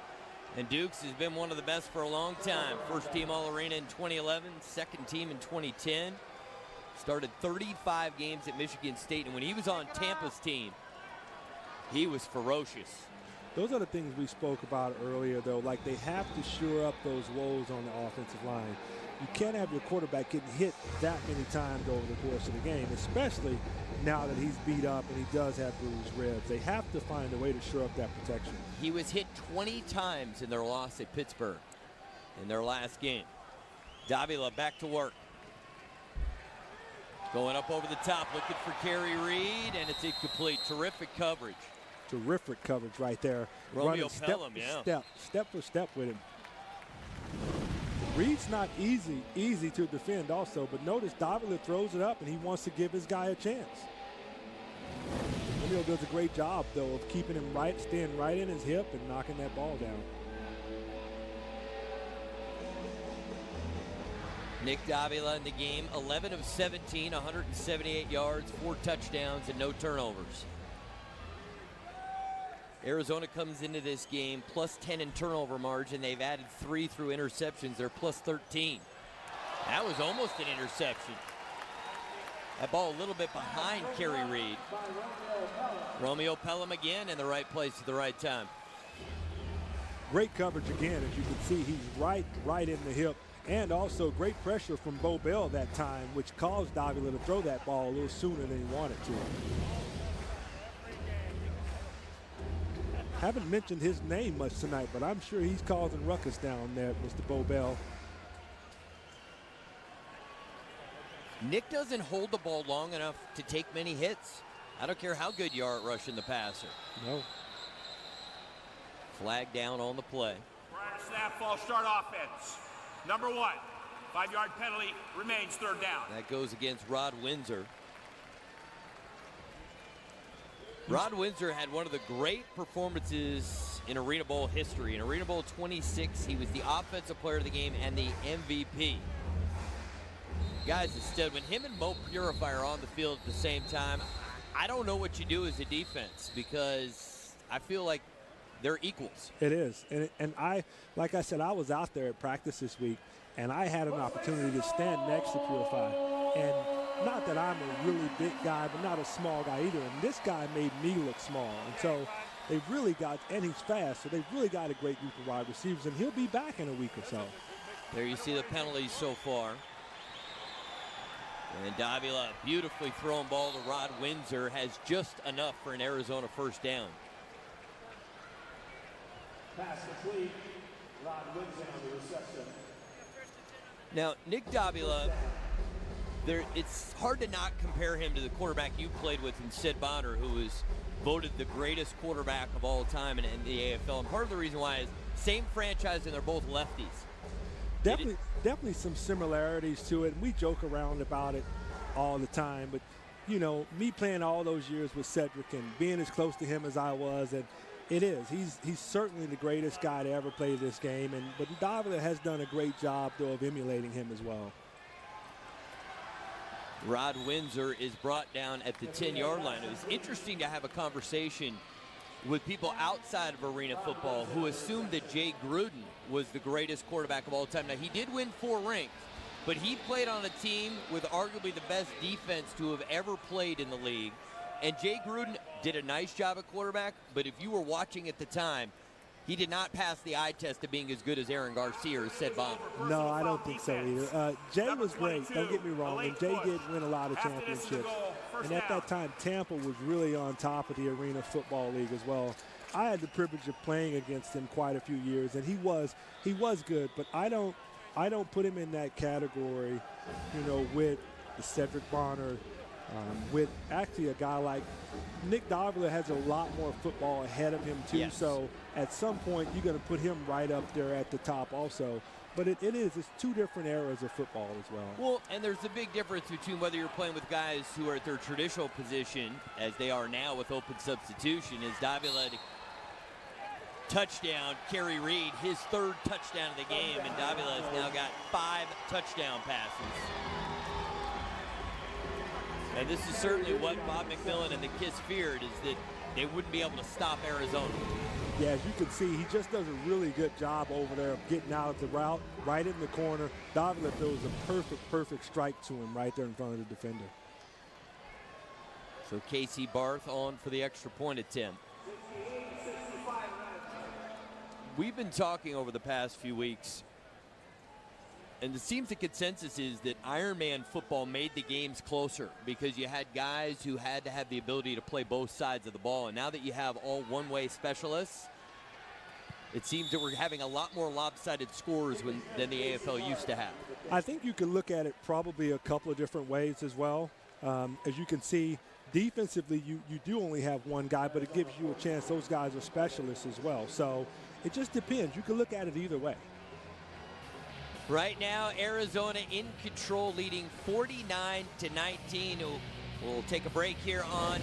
Speaker 2: And Dukes has been one of the best for a long time. First team All-Arena in 2011, second team in 2010. Started 35 games at Michigan State, and when he was on Tampa's team, he was ferocious.
Speaker 4: Those are the things we spoke about earlier, though. Like, they have to shore up those woes on the offensive line. You can't have your quarterback getting hit that many times over the course of the game, especially now that he's beat up and he does have bruised ribs. They have to find a way to shore up that protection.
Speaker 2: He was hit 20 times in their loss at Pittsburgh in their last game. Davila back to work. Going up over the top, looking for Kerry Reed, and it's incomplete. Terrific coverage.
Speaker 4: Terrific coverage right there.
Speaker 2: Romeo
Speaker 4: Running
Speaker 2: Pelham, yeah.
Speaker 4: Step for step with him. Reed's not easy to defend also, but notice Davila throws it up and he wants to give his guy a chance. Romeo does a great job, though, of keeping him right, staying right in his hip and knocking that ball down.
Speaker 2: Nick Davila in the game, 11 of 17, 178 yards, 4 touchdowns, and no turnovers. Arizona comes into this game plus 10 in turnover margin. They've added 3 through interceptions. They're plus 13. That was almost an interception. That ball a little bit behind Kerry Reed. Romeo Pelham again in the right place at the right time.
Speaker 4: Great coverage again, as you can see. He's right in the hip. And also great pressure from Bo Bell that time, which caused Davila to throw that ball a little sooner than he wanted to. Haven't mentioned his name much tonight, but I'm sure he's causing ruckus down there, Mr. Bobell.
Speaker 2: Nick doesn't hold the ball long enough to take many hits. I don't care how good you are at rushing the passer.
Speaker 4: No.
Speaker 2: Flag down on the play.
Speaker 5: Prior to snap, false start offense. Number 1, 5-yard penalty, remains third down.
Speaker 2: That goes against Rod Windsor. Rod Windsor had one of the great performances in Arena Bowl history. In Arena Bowl 26, he was the offensive player of the game and the MVP. Guys, instead, when him and Mo Purifier are on the field at the same time, I don't know what you do as a defense because I feel like they're equals.
Speaker 4: It is. And I, like I said, I was out there at practice this week, and I had an opportunity to stand next to Purifier. And not that I'm a really big guy, but not a small guy either. And this guy made me look small. And so they've really got, and he's fast, so they've really got a great group of wide receivers, and he'll be back in a week or so.
Speaker 2: There you see the penalties so far. And Davila, beautifully thrown ball to Rod Windsor, has just enough for an Arizona first down.
Speaker 9: Pass complete. Rod Windsor on the reception.
Speaker 2: Now, Nick Davila, it's hard to not compare him to the quarterback you played with in Sid Bonner, who was voted the greatest quarterback of all time in the AFL. And part of the reason why is same franchise and they're both lefties.
Speaker 4: Definitely some similarities to it, and we joke around about it all the time. But, you know, me playing all those years with Cedric and being as close to him as I was, and it is. He's certainly the greatest guy to ever play this game, but Davila has done a great job, though, of emulating him as well.
Speaker 2: Rod Windsor is brought down at the 10-yard line. It was interesting to have a conversation with people outside of arena football who assumed that Jay Gruden was the greatest quarterback of all time. Now, he did win 4 rings, but he played on a team with arguably the best defense to have ever played in the league. And Jay Gruden did a nice job at quarterback, but if you were watching at the time, he did not pass the eye test of being as good as Aaron Garcia or Sid Bonner.
Speaker 4: No, I don't think so either. Jay was great, don't get me wrong, and Jay did win a lot of championships. And at that time, Tampa was really on top of the Arena Football League as well. I had the privilege of playing against him quite a few years, and he was good, but I don't put him in that category, you know, with the Cedric Bonner, with actually a guy like Nick Davila has a lot more football ahead of him too.
Speaker 2: Yes.
Speaker 4: So at some point you're going to put him right up there at the top also. But it's 2 different eras of football as well.
Speaker 2: Well, and there's a big difference between whether you're playing with guys who are at their traditional position, as they are now with open substitution, as Davila touchdown, Kerry Reed, his 3rd touchdown of the game, and Davila has now got 5 touchdown passes. And this is certainly what Bob McMillan and the Kiss feared, is that they wouldn't be able to stop Arizona.
Speaker 4: Yeah, as you can see, he just does a really good job over there of getting out of the route, right in the corner. Davila throws a perfect strike to him right there in front of the defender.
Speaker 2: So Casey Barth on for the extra point attempt. We've been talking over the past few weeks, and it seems the consensus is that Ironman football made the games closer because you had guys who had to have the ability to play both sides of the ball. And now that you have all one-way specialists, it seems that we're having a lot more lopsided scores than the AFL used to have.
Speaker 4: I think you can look at it probably a couple of different ways as well. As you can see, defensively, you do only have one guy, but it gives you a chance. Those guys are specialists as well. So it just depends. You can look at it either way.
Speaker 2: Right now, Arizona in control, leading 49-19. We'll take a break here on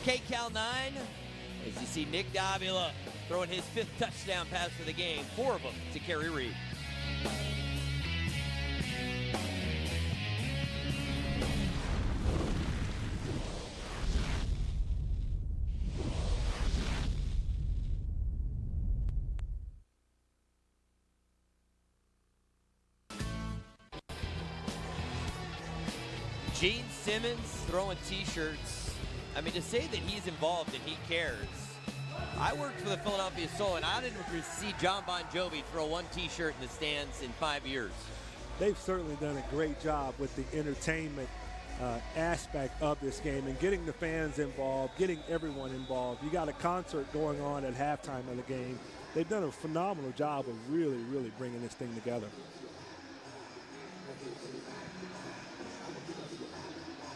Speaker 2: KCAL 9 as you see Nick Davila throwing his 5th touchdown pass for the game, 4 of them to Kerry Reed. Gene Simmons throwing T-shirts. I mean, to say that he's involved and he cares. I worked for the Philadelphia Soul, and I didn't see John Bon Jovi throw 1 T-shirt in the stands in 5 years.
Speaker 4: They've certainly done a great job with the entertainment aspect of this game and getting the fans involved, getting everyone involved. You got a concert going on at halftime of the game. They've done a phenomenal job of really, really bringing this thing together.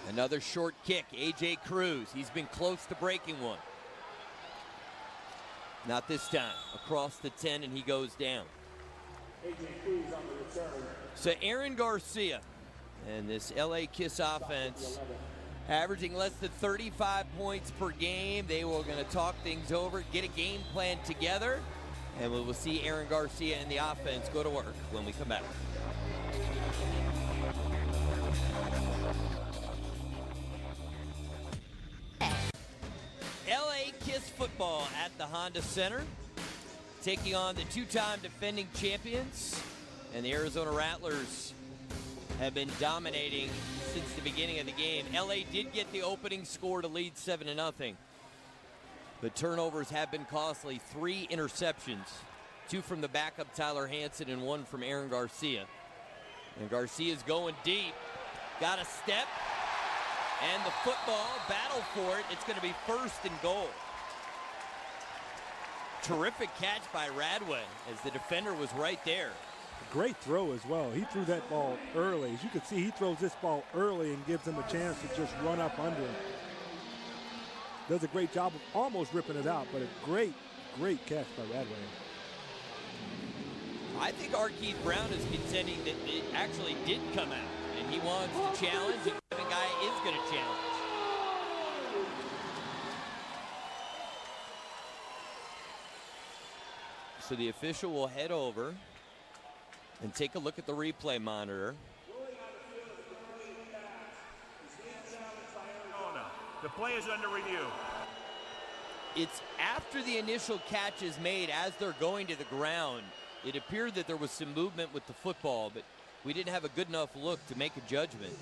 Speaker 2: Another short kick, A.J. Cruz. He's been close to breaking one. Not this time. Across the 10, and he goes down.
Speaker 9: A.J. Cruz on the return.
Speaker 2: So Aaron Garcia and this LA Kiss offense averaging less than 35 points per game. They were going to talk things over, get a game plan together, and we will see Aaron Garcia and the offense go to work when we come back. LA Kiss football at the Honda Center, taking on the two-time defending champions, and the Arizona Rattlers have been dominating since the beginning of the game. LA did get the opening score to lead 7-0. The turnovers have been costly. 3 interceptions, 2 from the backup Tyler Hansen and 1 from Aaron Garcia. And Garcia's going deep. Got a step. And the football, battle for it. It's going to be 1st and goal. Terrific catch by Radway as the defender was right there.
Speaker 4: Great throw as well. He threw that ball early. As you can see, he throws this ball early and gives him a chance to just run up under him. Does a great job of almost ripping it out, but a great, great catch by Radway.
Speaker 2: I think Keith Brown is contending that it actually did come out, and he wants to challenge, and the guy is going to challenge. So the official will head over and take a look at the replay monitor.
Speaker 5: The play is under review.
Speaker 2: It's after the initial catch is made as they're going to the ground. It appeared that there was some movement with the football, but we didn't have a good enough look to make a judgment.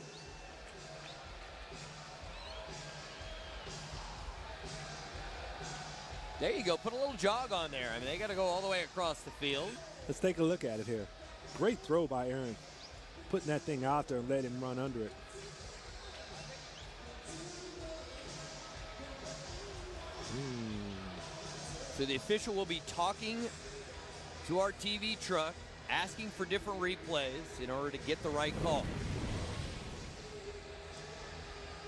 Speaker 2: There you go. Put a little jog on there. I mean, they got to go all the way across the field.
Speaker 4: Let's take a look at it here. Great throw by Aaron. Putting that thing out there and let him run under it.
Speaker 2: So the official will be talking to our TV truck, asking for different replays in order to get the right call.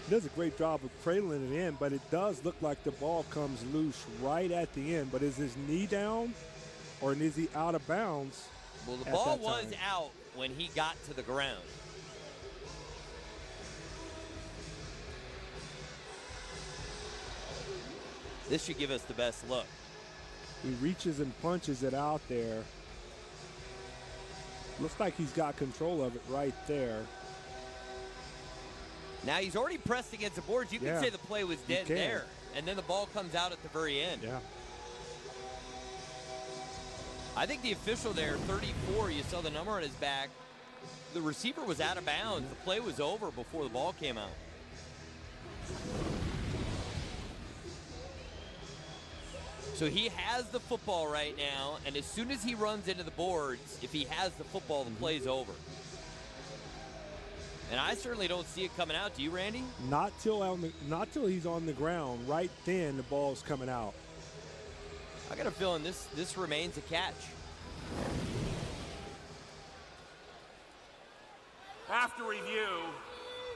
Speaker 4: He does a great job of cradling it in, but it does look like the ball comes loose right at the end. But is his knee down, or is he out of bounds?
Speaker 2: Well, the ball was out when he got to the ground. This should give us the best look.
Speaker 4: He reaches and punches it out there. Looks like he's got control of it right there.
Speaker 2: Now he's already pressed against the boards. You can say the play was dead there. And then the ball comes out at the very end.
Speaker 4: Yeah.
Speaker 2: I think the official there, 34, you saw the number on his back. The receiver was out of bounds. The play was over before the ball came out. So he has the football right now, and as soon as he runs into the boards, if he has the football, the play's over. And I certainly don't see it coming out. Do you, Randy?
Speaker 4: Not till he's on the ground. Right then, the ball's coming out.
Speaker 2: I got a feeling this remains a catch.
Speaker 5: After review,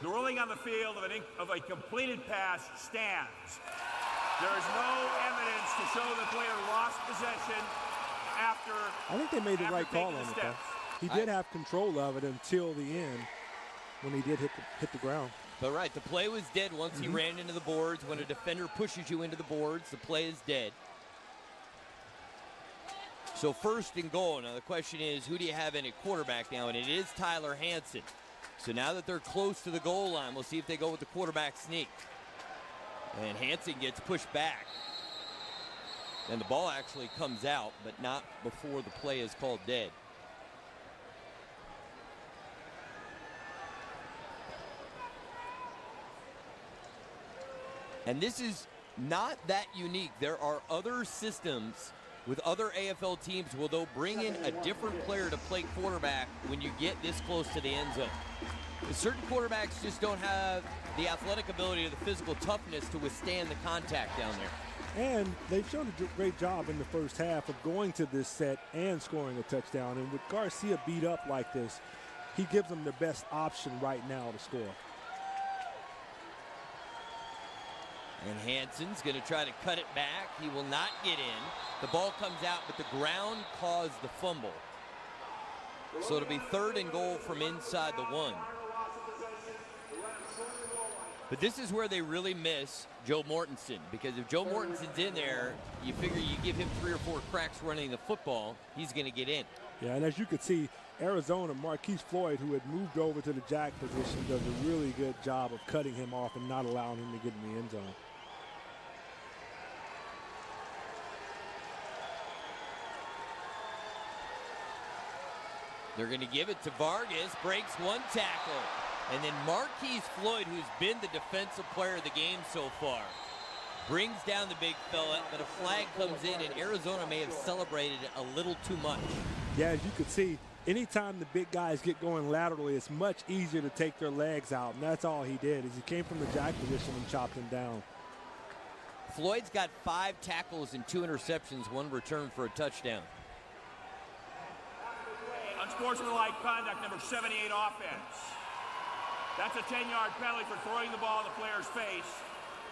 Speaker 5: the ruling on the field of a completed pass stands. There is no evidence to show the player lost possession after.
Speaker 4: I think they made the right call on it, though. He did have control of it until the end when he did hit the ground.
Speaker 2: But right, the play was dead once he ran into the boards. When a defender pushes you into the boards, the play is dead. So 1st and goal. Now the question is, who do you have in at quarterback now? And it is Tyler Hansen. So now that they're close to the goal line, we'll see if they go with the quarterback sneak. And Hansen gets pushed back. And the ball actually comes out, but not before the play is called dead. And this is not that unique. There are other systems with other AFL teams where they'll bring in a different player to play quarterback when you get this close to the end zone. Certain quarterbacks just don't have the athletic ability or the physical toughness to withstand the contact down there.
Speaker 4: And they've shown a great job in the first half of going to this set and scoring a touchdown. And with Garcia beat up like this, he gives them the best option right now to score.
Speaker 2: And Hanson's going to try to cut it back. He will not get in. The ball comes out, but the ground caused the fumble. So it'll be 3rd and goal from inside the 1. But this is where they really miss Joe Mortensen, because if Joe Mortensen's in there, you figure you give him 3 or 4 cracks running the football, he's going to get in.
Speaker 4: Yeah, and as you can see, Arizona, Marquise Floyd, who had moved over to the jack position, does a really good job of cutting him off and not allowing him to get in the end zone.
Speaker 2: They're going to give it to Vargas, breaks 1 tackle. And then Marquise Floyd, who's been the defensive player of the game so far, brings down the big fella, but a flag comes in, and Arizona may have celebrated it a little too much.
Speaker 4: Yeah, as you can see, anytime the big guys get going laterally, it's much easier to take their legs out, and that's all he did, is he came from the jack position and chopped him down.
Speaker 2: Floyd's got 5 tackles and 2 interceptions, 1 return for a touchdown.
Speaker 5: Unsportsmanlike conduct, number 78 offense. That's a 10-yard penalty for throwing the ball in the player's face.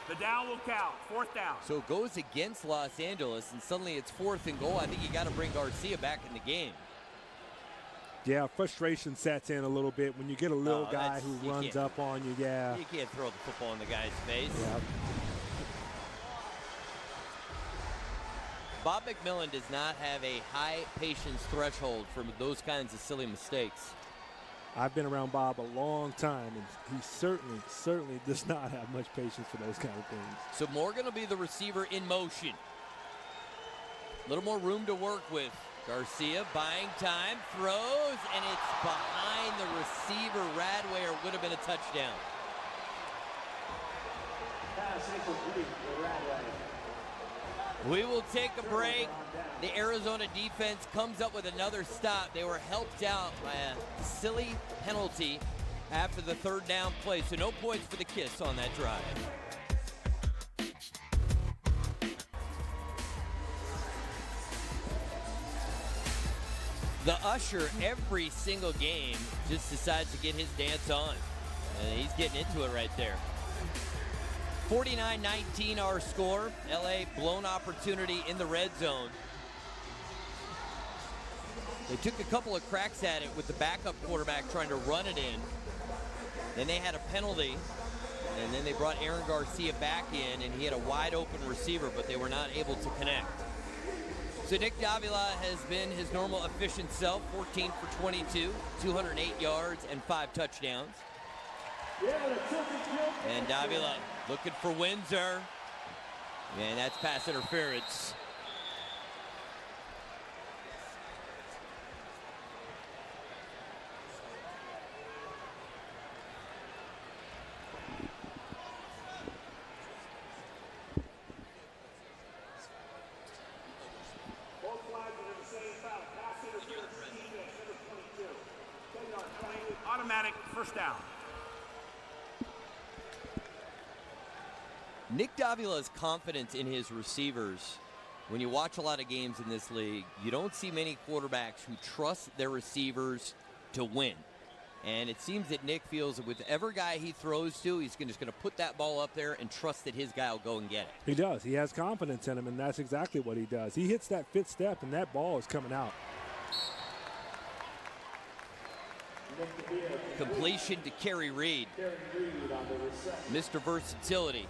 Speaker 5: The down will count, 4th down.
Speaker 2: So it goes against Los Angeles, and suddenly it's 4th and goal. I think you got to bring Garcia back in the game.
Speaker 4: Yeah, frustration sets in a little bit when you get a little guy who runs up on you. Yeah.
Speaker 2: You can't throw the football in the guy's face.
Speaker 4: Yeah.
Speaker 2: Bob McMillan does not have a high patience threshold for those kinds of silly mistakes.
Speaker 4: I've been around Bob a long time, and he certainly does not have much patience for those kind of things.
Speaker 2: So Morgan will be the receiver in motion. A little more room to work with. Garcia buying time, throws, and it's behind the receiver. Radway, or would have been a touchdown. We will take a break. The Arizona defense comes up with another stop. They were helped out by a silly penalty after the 3rd down play, so no points for the Kiss on that drive. The usher, every single game, just decides to get his dance on. And he's getting into it right there. 49-19 our score. LA blown opportunity in the red zone. They took a couple of cracks at it with the backup quarterback trying to run it in. Then they had a penalty, and then they brought Aaron Garcia back in, and he had a wide open receiver, but they were not able to connect. So Nick Davila has been his normal efficient self, 14 for 22, 208 yards and 5 touchdowns. And Davila looking for Windsor. And that's pass interference.
Speaker 5: Automatic 1st down.
Speaker 2: Nick Davila's confidence in his receivers, when you watch a lot of games in this league, you don't see many quarterbacks who trust their receivers to win. And it seems that Nick feels that whichever guy he throws to, he's just going to put that ball up there and trust that his guy will go and get it.
Speaker 4: He does. He has confidence in him, and that's exactly what he does. He hits that 5th step, and that ball is coming out.
Speaker 2: Completion to Kerry Reed. Mr. Versatility.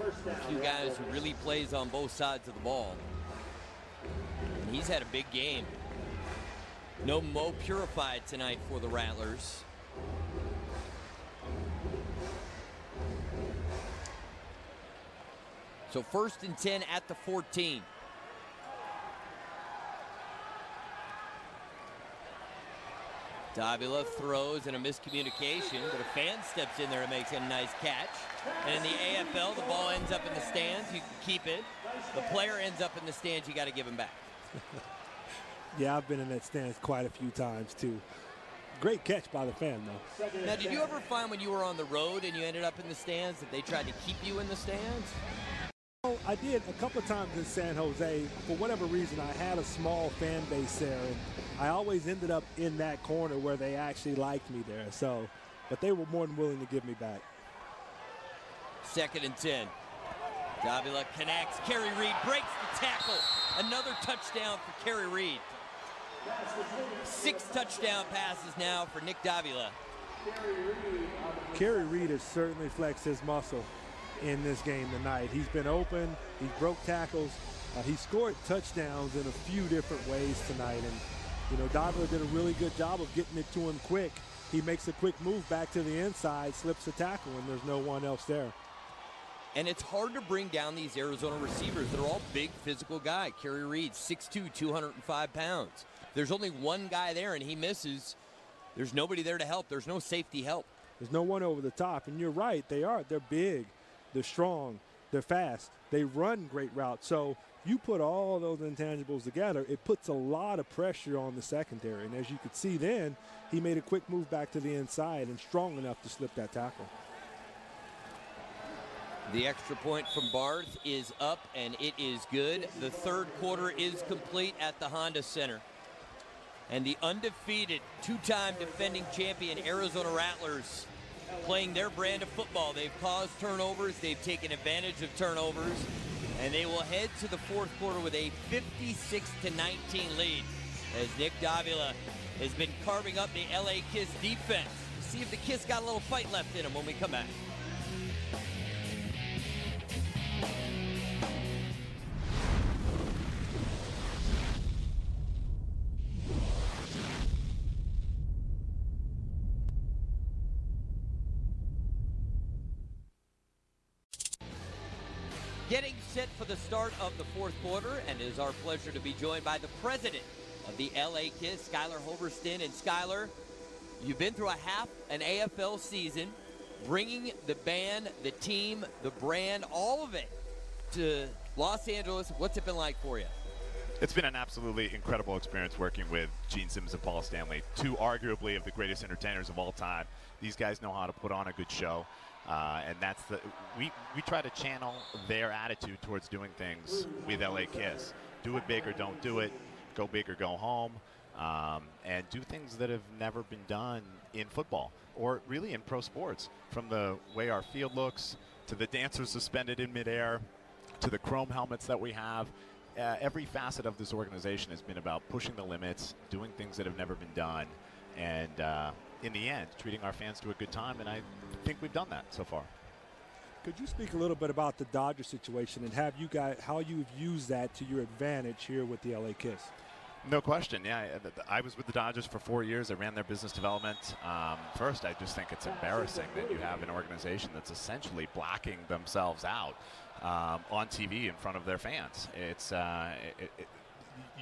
Speaker 2: A few guys who really plays on both sides of the ball. And he's had a big game. No Mo Purified tonight for the Rattlers. So 1st and 10 at the 14. Davila throws in a miscommunication, but a fan steps in there and makes a nice catch. And in the AFL, the ball ends up in the stands. You can keep it. The player ends up in the stands. You got to give him back.
Speaker 4: Yeah, I've been in that stance quite a few times, too. Great catch by the fan, though.
Speaker 2: Now, did you ever find when you were on the road and you ended up in the stands that they tried to keep you in the stands?
Speaker 4: I did a couple of times in San Jose. For whatever reason, I had a small fan base there, and I always ended up in that corner where they actually liked me there. So, but they were more than willing to give me back.
Speaker 2: 2nd and 10. Davila connects. Kerry Reed breaks the tackle. Another touchdown for Kerry Reed. 6 touchdown passes now for Nick Davila.
Speaker 4: Kerry Reed has certainly flexed his muscle in this game tonight. He's been open. He broke tackles. He scored touchdowns in a few different ways tonight. And, you know, Davila did a really good job of getting it to him quick. He makes a quick move back to the inside, slips a tackle, and there's no one else there.
Speaker 2: And it's hard to bring down these Arizona receivers. They're all big physical guys. Kerry Reed, 6'2", 205 pounds. There's only one guy there, and he misses. There's nobody there to help. There's no safety help.
Speaker 4: There's no one over the top. And you're right, they are. They're big, they're strong, they're fast, they run great routes. So you put all those intangibles together, it puts a lot of pressure on the secondary. And as you could see then, he made a quick move back to the inside and strong enough to slip that tackle.
Speaker 2: The extra point from Barth is up, and it is good. The 3rd quarter is complete at the Honda Center. And the undefeated, 2-time defending champion Arizona Rattlers playing their brand of football. They've caused turnovers. They've taken advantage of turnovers. And they will head to the 4th quarter with a 56-19 lead as Nick Davila has been carving up the LA Kiss defense. We'll see if the Kiss got a little fight left in them when we come back. Getting set for the start of the 4th quarter, and it is our pleasure to be joined by the president of the LA Kiss, Skylar Hoberston. And Skylar, you've been through an AFL season, bringing the band, the team, the brand, all of it to Los Angeles. What's it been like for you?
Speaker 10: It's been an absolutely incredible experience working with Gene Simmons and Paul Stanley, 2 arguably of the greatest entertainers of all time. These guys know how to put on a good show. And that's we try to channel their attitude towards doing things with LA Kiss. Do it big or don't do it. Go big or go home. And do things that have never been done in football or really in pro sports. From the way our field looks to the dancers suspended in midair to the chrome helmets that we have. Every facet of this organization has been about pushing the limits, doing things that have never been done, and in the end, treating our fans to a good time, and I think we've done that so far.
Speaker 4: Could you speak a little bit about the Dodger situation and how you've used that to your advantage here with the LA Kiss?
Speaker 10: No question. Yeah, I was with the Dodgers for 4 years. I ran their business development. First, I just think it's embarrassing that you have an organization that's essentially blacking themselves out on TV in front of their fans. It's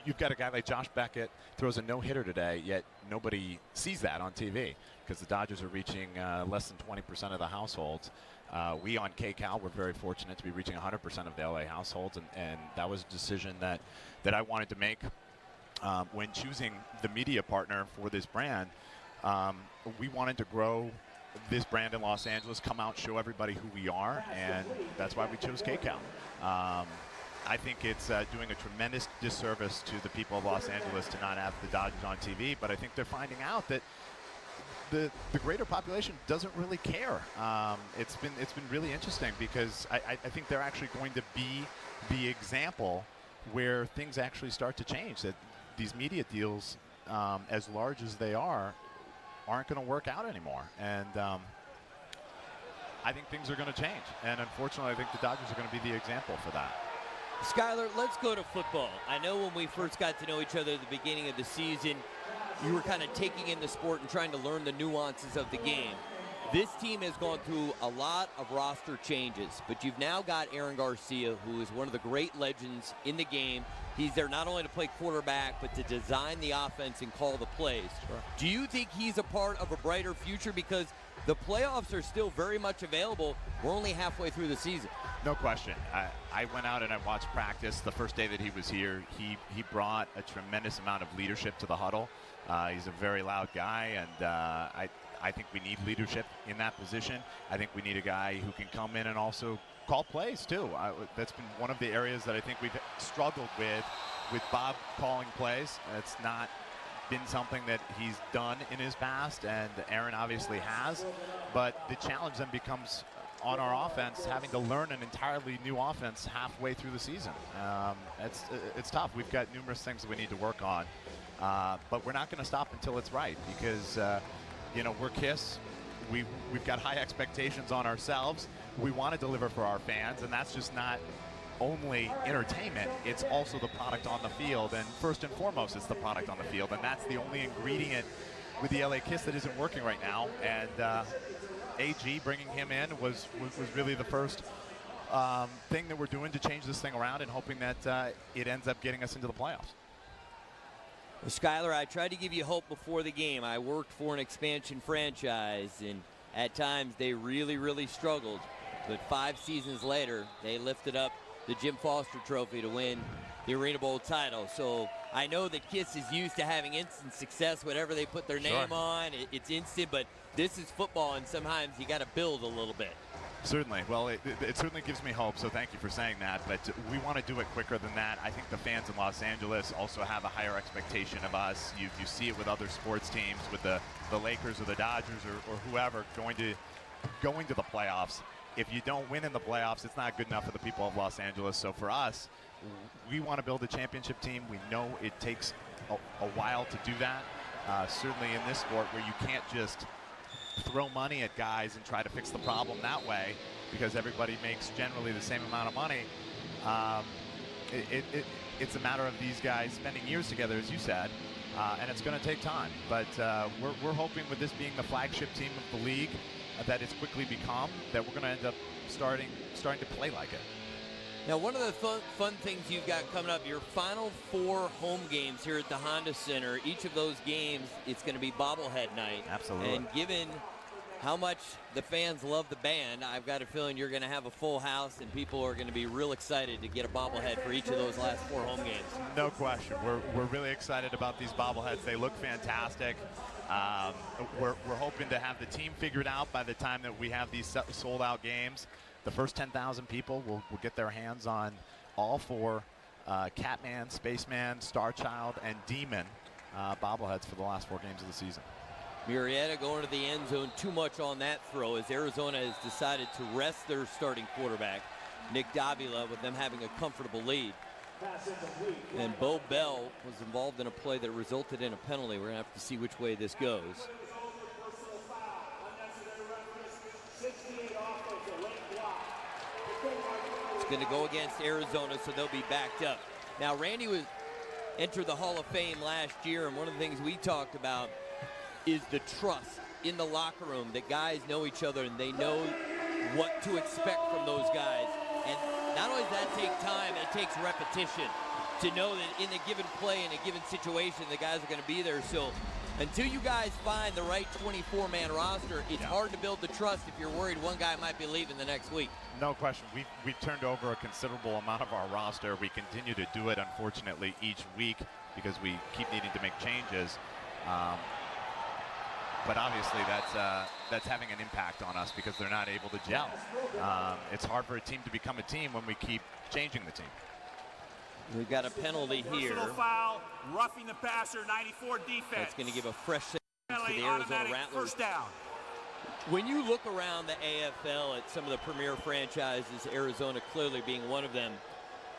Speaker 10: you've got a guy like Josh Beckett throws a no-hitter today, yet nobody sees that on TV because the Dodgers are reaching less than 20% of the households. We on KCAL were very fortunate to be reaching 100% of the LA households, and that was a decision that I wanted to make when choosing the media partner for this brand. We wanted to grow this brand in Los Angeles, come out, show everybody who we are, and that's why we chose KCAL. I think it's doing a tremendous disservice to the people of Los Angeles to not have the Dodgers on TV, but I think they're finding out that the greater population doesn't really care. It's been really interesting because I think they're actually going to be the example where things actually start to change, that these media deals, as large as they are, aren't going to work out anymore. And I think things are going to change. And unfortunately, I think the Dodgers are going to be the example for that.
Speaker 2: Skylar, let's go to football. I know when we first got to know each other at the beginning of the season, you were kind of taking in the sport and trying to learn the nuances of the game. This team has gone through a lot of roster changes, but you've now got Aaron Garcia, who is one of the great legends in the game. He's there not only to play quarterback, but to design the offense and call the plays.
Speaker 10: Sure.
Speaker 2: Do you think he's a part of a brighter future? Because the playoffs are still very much available. We're only halfway through the season.
Speaker 10: No question. I went out and I watched practice the first day that he was here. He brought a tremendous amount of leadership to the huddle. He's a very loud guy, and I think we need leadership in that position. I think we need a guy who can come in and also call plays too. That's been one of the areas that I think we've struggled with Bob calling plays. It's not been something that he's done in his past, and Aaron obviously has. But the challenge then becomes on our offense, having to learn an entirely new offense halfway through the season. It's tough. We've got numerous things that we need to work on, but we're not going to stop until it's right, because we're KISS. We've got high expectations on ourselves. We want to deliver for our fans, and that's just not only entertainment, it's also the product on the field, and first and foremost it's the product on the field, and that's the only ingredient with the LA KISS that isn't working right now. And AG, bringing him in was really the first thing that we're doing to change this thing around, and hoping that it ends up getting us into the playoffs.
Speaker 2: Well, Skyler, I tried to give you hope before the game. I worked for an expansion franchise, and at times they really, really struggled. But 5 seasons later, they lifted up the Jim Foster Trophy to win the Arena Bowl title. So I know that KISS is used to having instant success. Whatever they put their name on, it's instant. But this is football, and sometimes you got to build a little bit.
Speaker 10: Certainly. Well, it certainly gives me hope, so thank you for saying that. But we want to do it quicker than that. I think the fans in Los Angeles also have a higher expectation of us. You see it with other sports teams, with the Lakers or the Dodgers or whoever going to the playoffs. If you don't win in the playoffs, it's not good enough for the people of Los Angeles. So for us, we want to build a championship team. We know it takes a while to do that. Certainly in this sport, where you can't just throw money at guys and try to fix the problem that way, because everybody makes generally the same amount of money. It's a matter of these guys spending years together, as you said, and it's going to take time. But we're hoping, with this being the flagship team of the league that it's quickly become, that we're going to end up starting to play like it.
Speaker 2: Now, one of the fun things you've got coming up, your final 4 home games here at the Honda Center. Each of those games, it's going to be bobblehead night.
Speaker 10: Absolutely.
Speaker 2: And given how much the fans love the band, I've got a feeling you're going to have a full house, and people are going to be real excited to get a bobblehead for each of those last 4 home games.
Speaker 10: No question. We're really excited about these bobbleheads. They look fantastic. We're hoping to have the team figured out by the time that we have these sold-out games. The first 10,000 people will get their hands on all 4 Catman, Spaceman, Starchild, and Demon bobbleheads for the last 4 games of the season.
Speaker 2: Murrieta going to the end zone, too much on that throw, as Arizona has decided to rest their starting quarterback, Nick Davila, with them having a comfortable lead. And Bo Bell was involved in a play that resulted in a penalty. We're going to have to see which way this goes. It's going to go against Arizona, so they'll be backed up. Now, Randy entered the Hall of Fame last year, and one of the things we talked about is the trust in the locker room, that guys know each other and they know what to expect from those guys. And not only does that take time, it takes repetition to know that in a given play, in a given situation, the guys are going to be there. So until you guys find the right 24-man roster, it's hard to build the trust if you're worried one guy might be leaving the next week.
Speaker 10: No question. We've turned over a considerable amount of our roster. We continue to do it, unfortunately, each week, because we keep needing to make changes. But obviously that's having an impact on us, because they're not able to gel. It's hard for a team to become a team when we keep changing the team.
Speaker 2: We've got a penalty here.
Speaker 5: Personal foul, roughing the passer, 94 defense.
Speaker 2: That's going to give a fresh set to the
Speaker 5: Penalty,
Speaker 2: Arizona Rattlers.
Speaker 5: first down.
Speaker 2: When you look around the AFL at some of the premier franchises, Arizona clearly being one of them,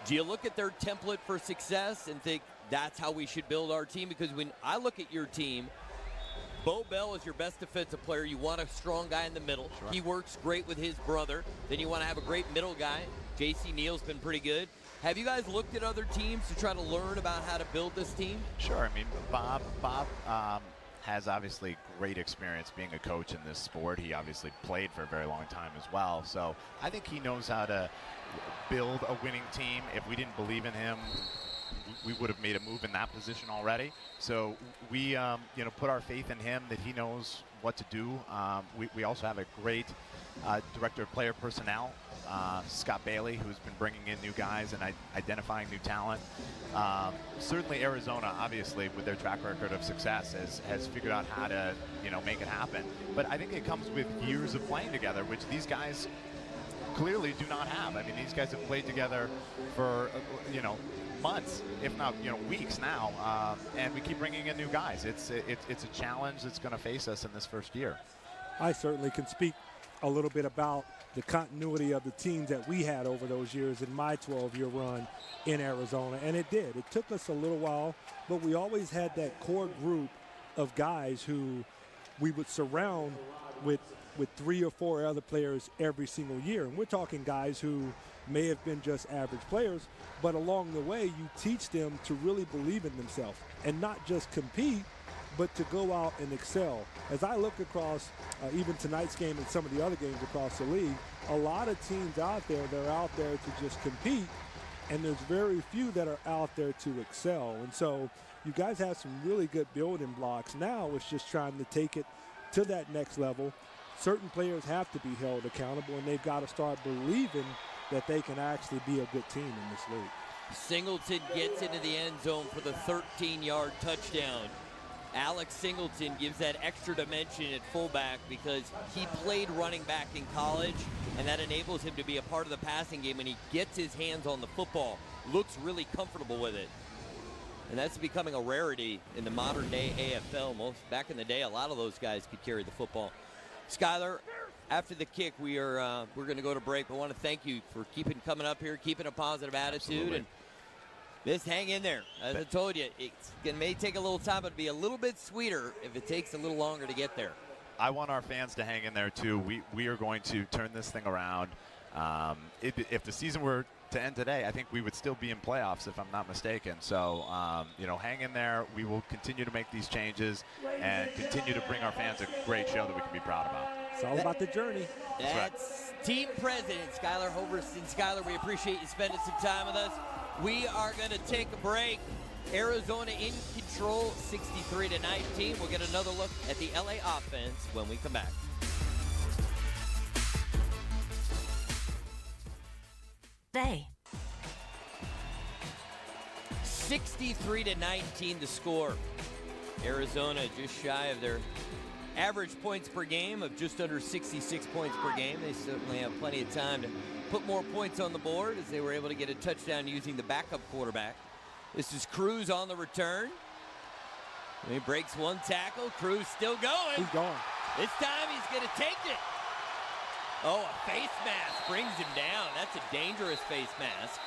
Speaker 2: do you look at their template for success and think that's how we should build our team? Because when I look at your team, Bo Bell is your best defensive player. You want a strong guy in the middle. Sure. He works great with his brother. Then you want to have a great middle guy. J.C. Neal's been pretty good. Have you guys looked at other teams to try to learn about how to build this team?
Speaker 10: Sure. I mean, Bob has obviously great experience being a coach in this sport. He obviously played for a very long time as well. So I think he knows how to build a winning team. If we didn't believe in him, we would have made a move in that position already. So we put our faith in him, that he knows what to do. We also have a great director of player personnel, Scott Bailey, who's been bringing in new guys and identifying new talent. Certainly Arizona, obviously, with their track record of success, has figured out how to, make it happen. But I think it comes with years of playing together, which these guys clearly do not have. I mean, these guys have played together for, months, if not, weeks now, and we keep bringing in new guys. It's a challenge that's going to face us in this first year.
Speaker 4: I certainly can speak a little bit about the continuity of the teams that we had over those years in my 12-year run in Arizona, and it did. It took us a little while, but we always had that core group of guys who we would surround with 3 or 4 other players every single year. And we're talking guys who may have been just average players, but along the way you teach them to really believe in themselves and not just compete, but to go out and excel. As I look across even tonight's game and some of the other games across the league, a lot of teams out there that are out there to just compete, and there's very few that are out there to excel. And so you guys have some really good building blocks. Now it's just trying to take it to that next level. Certain players have to be held accountable, and they've got to start believing that they can actually be a good team in this league.
Speaker 2: Singleton gets into the end zone for the 13-yard touchdown. Alex Singleton gives that extra dimension at fullback because he played running back in college, and that enables him to be a part of the passing game when he gets his hands on the football, looks really comfortable with it. And that's becoming a rarity in the modern day AFL. Back in the day, a lot of those guys could carry the football. Skylar, after the kick, we're going to go to break. I want to thank you for coming up here, keeping a positive attitude.
Speaker 10: Absolutely.
Speaker 2: And just hang in there. As I told you, it may take a little time, but it'll be a little bit sweeter if it takes a little longer to get there.
Speaker 10: I want our fans to hang in there, too. We are going to turn this thing around. If the season were to end today, I think we would still be in playoffs, if I'm not mistaken. So, hang in there. We will continue to make these changes and continue to bring our fans a great show that we can be proud about.
Speaker 4: It's all about the journey.
Speaker 2: That's team president Skylar Hoverson. Skylar, we appreciate you spending some time with us. We are going to take a break. Arizona in control, 63-19. We'll get another look at the LA offense when we come back.
Speaker 11: They
Speaker 2: 63-19 the score. Arizona just shy of their average points per game of just under 66 points per game. They certainly have plenty of time to put more points on the board as they were able to get a touchdown using the backup quarterback. This is Cruz on the return. He breaks one tackle. Cruz still going.
Speaker 4: He's going.
Speaker 2: This time he's going to take it. Oh, a face mask brings him down. That's a dangerous face mask.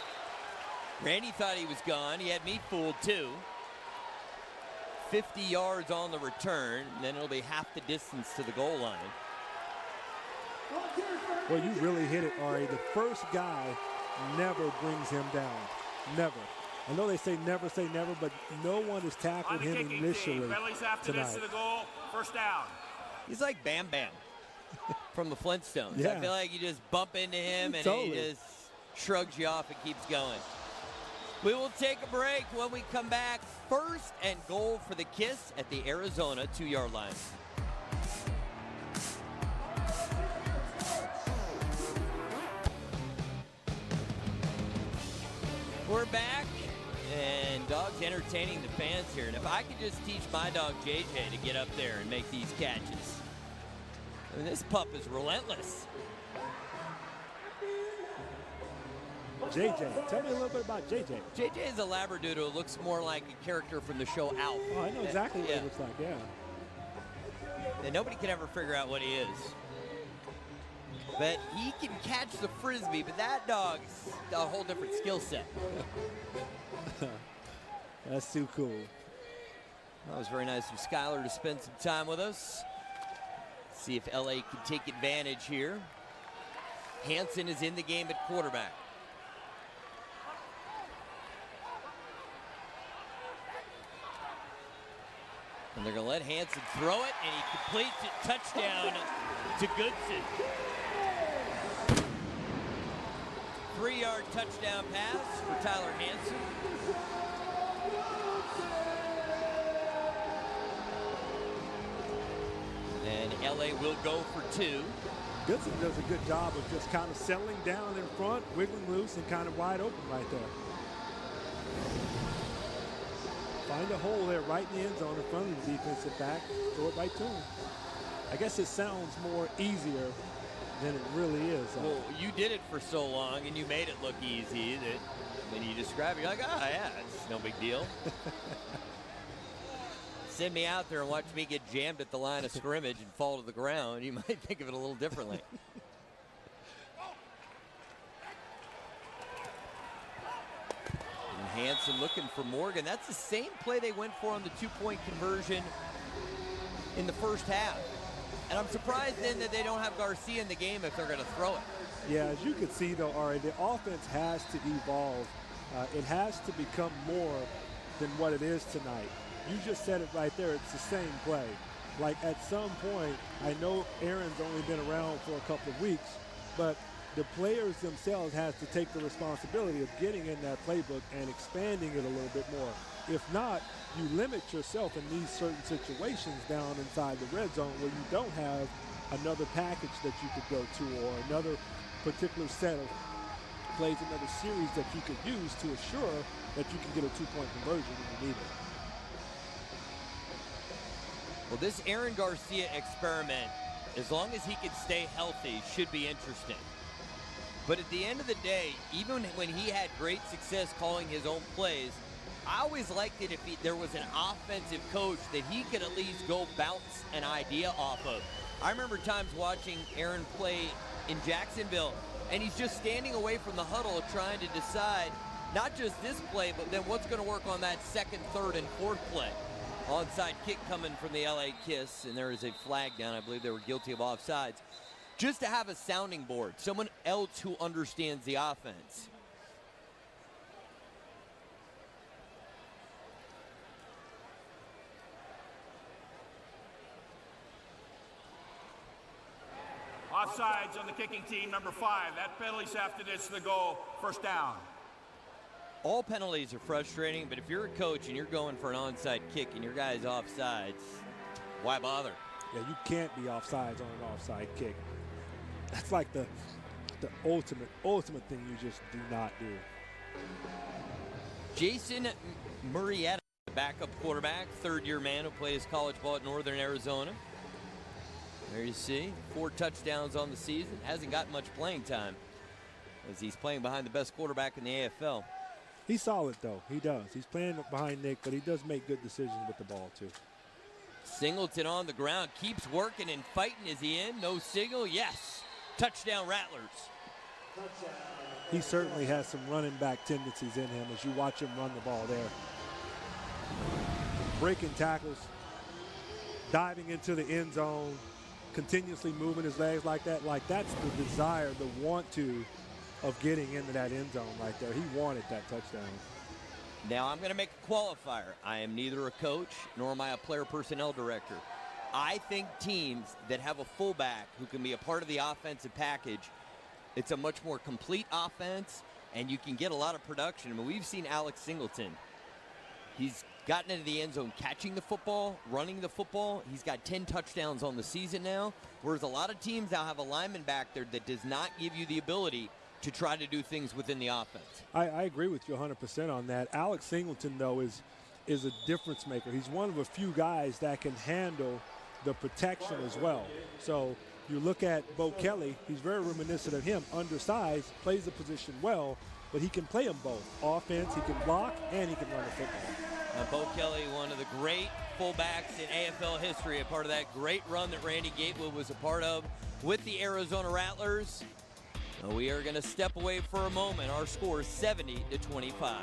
Speaker 2: Randy thought he was gone. He had me fooled too. 50 yards on the return, and then it'll be half the distance to the goal line.
Speaker 4: Well, you really hit it, Ari. The first guy never brings him down. Never. I know they say never, but no one has tackled him initially
Speaker 5: after
Speaker 4: tonight.
Speaker 5: This to the goal, first down.
Speaker 2: He's like Bam Bam from the Flintstones.
Speaker 4: Yeah.
Speaker 2: I feel like you just bump into him and
Speaker 4: Totally.
Speaker 2: he just shrugs you off and keeps going. We will take a break. When we come back, first and goal for the Kiss at the Arizona 2-yard line. We're back, and Dog's entertaining the fans here. And if I could just teach my dog JJ to get up there and make these catches. I mean, this pup is relentless.
Speaker 4: JJ, tell me a little bit about JJ.
Speaker 2: JJ is a Labradoodle who looks more like a character from the show Alf.
Speaker 4: Oh, I know exactly what
Speaker 2: Yeah.
Speaker 4: it looks like, yeah.
Speaker 2: And nobody can ever figure out what he is. But he can catch the Frisbee, but that dog's a whole different skill set.
Speaker 4: That's too cool.
Speaker 2: That was very nice of Skylar to spend some time with us. See if LA can take advantage here. Hansen is in the game at quarterback. And they're going to let Hansen throw it, and he completes it. Touchdown to Goodson. 3-yard touchdown pass for Tyler Hansen. And LA will go for 2.
Speaker 4: Goodson does a good job of just kind of settling down in front, wiggling loose, and kind of wide open right there. Find a hole there right in the end zone in front of the defensive back, throw it right to him. I guess it sounds more easier than it really is.
Speaker 2: Well, you did it for so long, and you made it look easy that when you describe it, you're like, ah, yeah, it's no big deal. Send me out there and watch me get jammed at the line of scrimmage and fall to the ground. You might think of it a little differently. And Hanson looking for Morgan. That's the same play they went for on the two-point conversion in the first half. And I'm surprised then that they don't have Garcia in the game if they're going to throw it.
Speaker 4: Yeah, as you can see, though, Ari, the offense has to evolve. It has to become more than what it is tonight. You just said it right there. It's the same play. Like, at some point, I know Aaron's only been around for a couple of weeks, but the players themselves have to take the responsibility of getting in that playbook and expanding it a little bit more. If not, you limit yourself in these certain situations down inside the red zone where you don't have another package that you could go to or another particular set of plays, another series that you could use to assure that you can get a two-point conversion when you need it.
Speaker 2: Well, this Aaron Garcia experiment, as long as he can stay healthy, should be interesting. But at the end of the day, even when he had great success calling his own plays, I always liked it if there was an offensive coach that he could at least go bounce an idea off of. I remember times watching Aaron play in Jacksonville, and he's just standing away from the huddle trying to decide not just this play, but then what's going to work on that second, third, and fourth play. Onside kick coming from the LA Kiss, and there is a flag down. I believe they were guilty of offsides. Just to have a sounding board, someone else who understands the offense.
Speaker 5: Offsides on the kicking team, number 5. That penalty's after this, the goal, first down.
Speaker 2: All penalties are frustrating, but if you're a coach and you're going for an onside kick and your guy's offsides, why bother?
Speaker 4: Yeah, you can't be offsides on an offside kick. That's like the ultimate thing you just do not do.
Speaker 2: Jason Murrieta, backup quarterback, third-year man who played his college ball at Northern Arizona. There you see, 4 touchdowns on the season. Hasn't got much playing time as he's playing behind the best quarterback in the AFL.
Speaker 4: He's solid, though. He does. He's playing behind Nick, but he does make good decisions with the ball, too.
Speaker 2: Singleton on the ground, keeps working and fighting. Is he in? No signal? Yes. Touchdown, Rattlers.
Speaker 4: He certainly has some running back tendencies in him as you watch him run the ball there. Breaking tackles, diving into the end zone, continuously moving his legs like that. Like, that's the desire, the want to of getting into that end zone right there. He wanted that touchdown.
Speaker 2: Now I'm going to make a qualifier. I am neither a coach nor am I a player personnel director. I think teams that have a fullback who can be a part of the offensive package, it's a much more complete offense and you can get a lot of production. I mean, we've seen Alex Singleton. He's gotten into the end zone catching the football, running the football. He's got 10 touchdowns on the season now, whereas a lot of teams now have a lineman back there that does not give you the ability to try to do things within the offense.
Speaker 4: I agree with you 100% on that. Alex Singleton, though, is a difference maker. He's one of a few guys that can handle the protection as well. So you look at Bo Kelly, he's very reminiscent of him, undersized, plays the position well, but he can play them both. Offense, he can block, and he can run the football.
Speaker 2: Bo Kelly, one of the great fullbacks in AFL history, a part of that great run that Randy Gatewood was a part of with the Arizona Rattlers. We are going to step away for a moment. Our score is 70-25.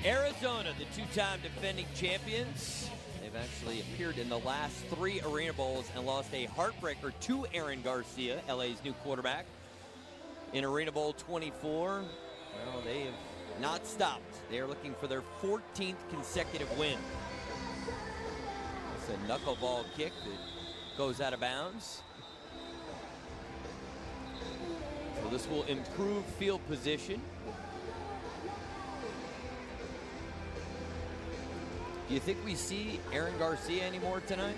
Speaker 2: Arizona, the two-time defending champions. They've actually appeared in the last 3 Arena Bowls and lost a heartbreaker to Aaron Garcia, LA's new quarterback. In Arena Bowl 24, well, they have not stopped. They are looking for their 14th consecutive win. It's a knuckleball kick that goes out of bounds. So this will improve field position. Do you think we see Aaron Garcia anymore tonight?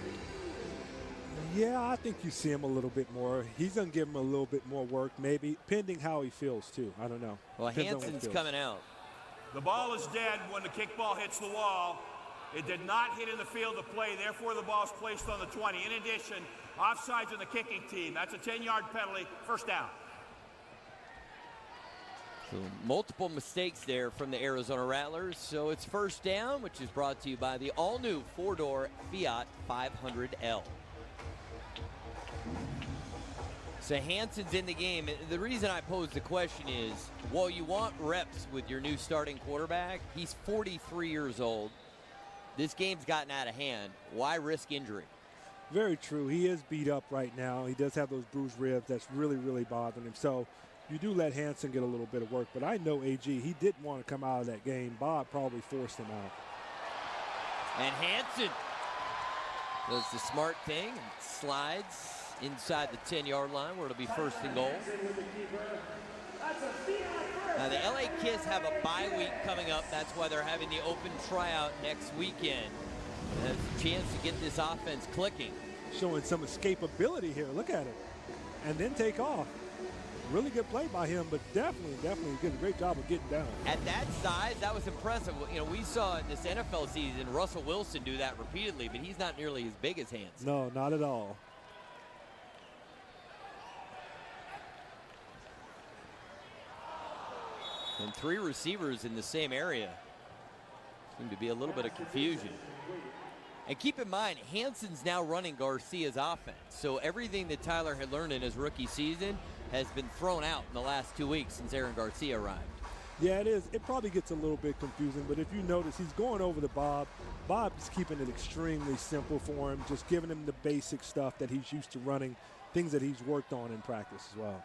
Speaker 4: Yeah, I think you see him a little bit more. He's going to give him a little bit more work, maybe, pending how he feels, too. I don't know.
Speaker 2: Well, Hanson's coming out.
Speaker 5: The ball is dead when the kickball hits the wall. It did not hit in the field of play, therefore the ball is placed on the 20. In addition, offsides on the kicking team. That's a 10-yard penalty, first down.
Speaker 2: So multiple mistakes there from the Arizona Rattlers. So it's first down, which is brought to you by the all-new four-door Fiat 500L. So Hanson's in the game. The reason I pose the question is, while you want reps with your new starting quarterback, he's 43 years old. This game's gotten out of hand. Why risk injury?
Speaker 4: Very true. He is beat up right now. He does have those bruised ribs. That's really, really bothering him. So you do let Hanson get a little bit of work. But I know AG, he didn't want to come out of that game. Bob probably forced him out.
Speaker 2: And Hanson does the smart thing and slides inside the 10-yard line where it'll be first and goal. Now the LA Kiss have a bye week coming up. That's why they're having the open tryout next weekend. There's a chance to get this offense clicking.
Speaker 4: Showing some escapability here. Look at it. And then take off. Really good play by him, but definitely did a great job of getting down.
Speaker 2: At that size, that was impressive. You know, we saw in this NFL season Russell Wilson do that repeatedly, but he's not nearly as big as Hanson.
Speaker 4: No, not at all.
Speaker 2: And three receivers in the same area. Seemed to be a little bit of confusion. And keep in mind, Hanson's now running Garcia's offense. So everything that Tyler had learned in his rookie season has been thrown out in the last 2 weeks since Aaron Garcia arrived.
Speaker 4: Yeah, it is. It probably gets a little bit confusing, but if you notice, he's going over to Bob. Bob is keeping it extremely simple for him, just giving him the basic stuff that he's used to running, things that he's worked on in practice as well.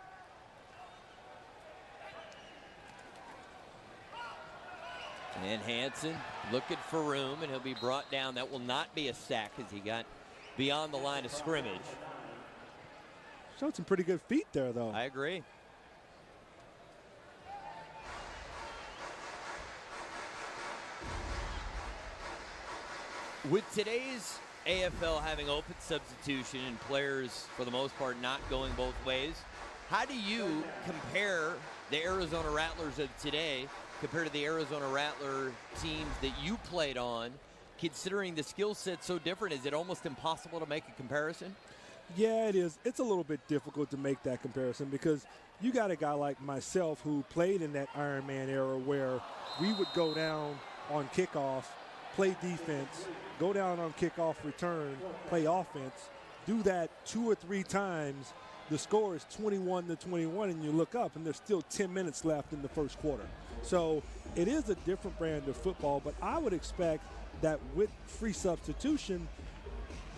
Speaker 2: And Hanson looking for room, and he'll be brought down. That will not be a sack as he got beyond the line of scrimmage.
Speaker 4: Showed some pretty good feet there, though.
Speaker 2: I agree. With today's AFL having open substitution and players, for the most part, not going both ways, how do you compare the Arizona Rattlers of today compared to the Arizona Rattler teams that you played on, considering the skill set so different? Is it almost impossible to make a comparison?
Speaker 4: Yeah, it is. It's a little bit difficult to make that comparison because you got a guy like myself who played in that Iron Man era where we would go down on kickoff, play defense, go down on kickoff return, play offense, do that 2 or 3 times. The score is 21-21, and you look up, and there's still 10 minutes left in the first quarter. So it is a different brand of football, but I would expect that with free substitution,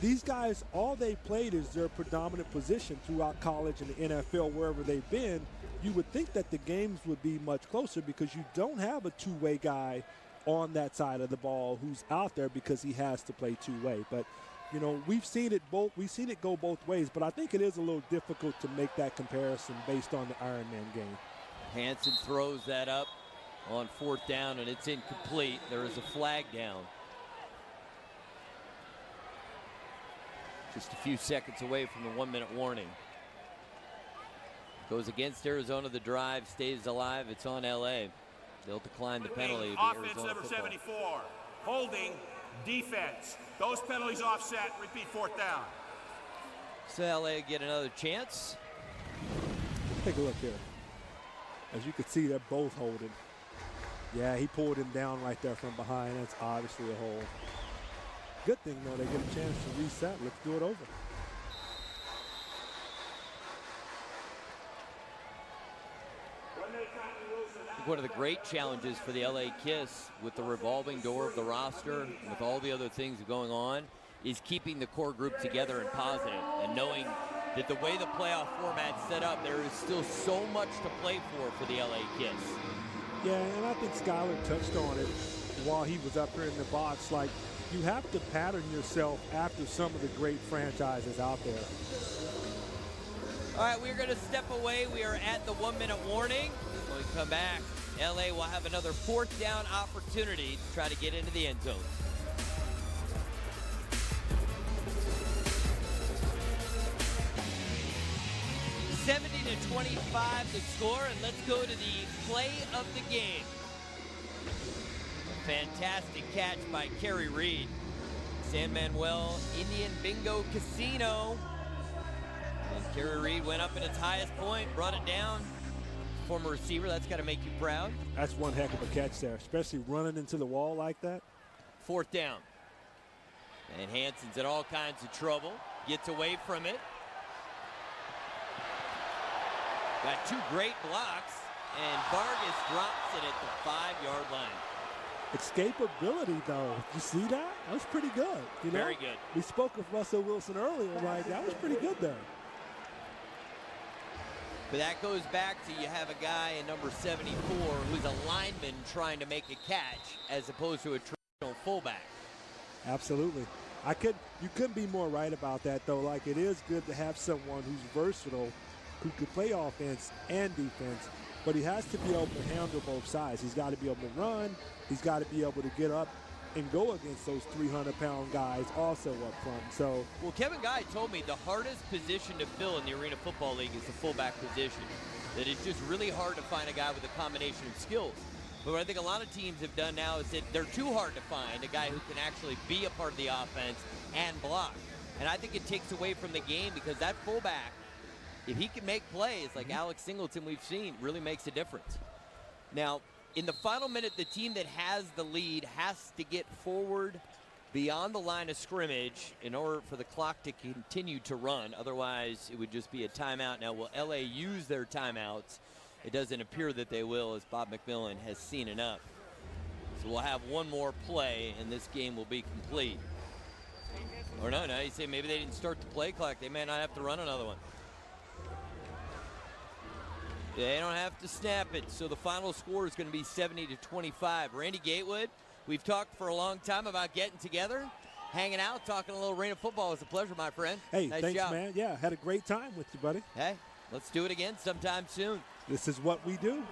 Speaker 4: these guys, all they played is their predominant position throughout college and the NFL, wherever they've been. You would think that the games would be much closer because you don't have a two-way guy on that side of the ball who's out there because he has to play two-way. But you know, we've seen it go both ways, but I think it is a little difficult to make that comparison based on the Iron Man game.
Speaker 2: Hanson throws that up on 4th down, and it's incomplete. There is a flag down. Just a few seconds away from the 1-minute warning. Goes against Arizona. The drive stays alive. It's on LA. They'll decline the penalty.
Speaker 5: Offense number 74. Holding, defense. Those penalties offset. Repeat 4th down.
Speaker 2: So LA get another chance.
Speaker 4: Take a look here. As you can see, they're both holding. Yeah, he pulled him down right there from behind. That's obviously a hold. Good thing, though, they get a chance to reset. Let's do it over.
Speaker 2: One of the great challenges for the LA Kiss with the revolving door of the roster, and with all the other things going on, is keeping the core group together and positive, and knowing that the way the playoff format's set up, there is still so much to play for the LA Kiss.
Speaker 4: Yeah, and I think Skyler touched on it while he was up here in the box. Like, you have to pattern yourself after some of the great franchises out there.
Speaker 2: All right, we're going to step away. We are at the 1-minute warning. When we come back, LA will have another 4th down opportunity to try to get into the end zone. 70-25 the score, and let's go to the play of the game. A fantastic catch by Kerry Reed. San Manuel Indian Bingo Casino. And Kerry Reed went up at its highest point, brought it down. Former receiver, that's got to make you proud.
Speaker 4: That's one heck of a catch there, especially running into the wall like that.
Speaker 2: 4th down. And Hanson's in all kinds of trouble. Gets away from it. Got 2 great blocks, and Vargas drops it at the 5-yard line.
Speaker 4: Escapability, though. You see that? That was pretty good. You know?
Speaker 2: Very good.
Speaker 4: We spoke of Russell Wilson earlier, right? That was pretty good there.
Speaker 2: But that goes back to you have a guy in number 74 who's a lineman trying to make a catch as opposed to a traditional fullback.
Speaker 4: Absolutely. You couldn't be more right about that, though. Like, it is good to have someone who's versatile, who could play offense and defense, but he has to be able to handle both sides. He's got to be able to run. He's got to be able to get up and go against those 300-pound guys also up front. So,
Speaker 2: well, Kevin Guy told me the hardest position to fill in the Arena Football League is the fullback position. That it's just really hard to find a guy with a combination of skills. But what I think a lot of teams have done now is that they're too hard to find a guy who can actually be a part of the offense and block. And I think it takes away from the game because that fullback, if he can make plays like Alex Singleton we've seen, really makes a difference. Now, in the final minute, the team that has the lead has to get forward beyond the line of scrimmage in order for the clock to continue to run. Otherwise, it would just be a timeout. Now, will LA use their timeouts? It doesn't appear that they will, as Bob McMillan has seen enough. So we'll have one more play, and this game will be complete. Or no, you say maybe they didn't start the play clock. They may not have to run another one. They don't have to snap it, so the final score is going to be 70-25. Randy Gatewood, we've talked for a long time about getting together, hanging out, talking a little Arena football. It's a pleasure, my friend.
Speaker 4: Hey,
Speaker 2: nice
Speaker 4: thanks,
Speaker 2: job.
Speaker 4: man. Yeah, had a great time with you, buddy.
Speaker 2: Hey, let's do it again sometime soon.
Speaker 4: This is what we do.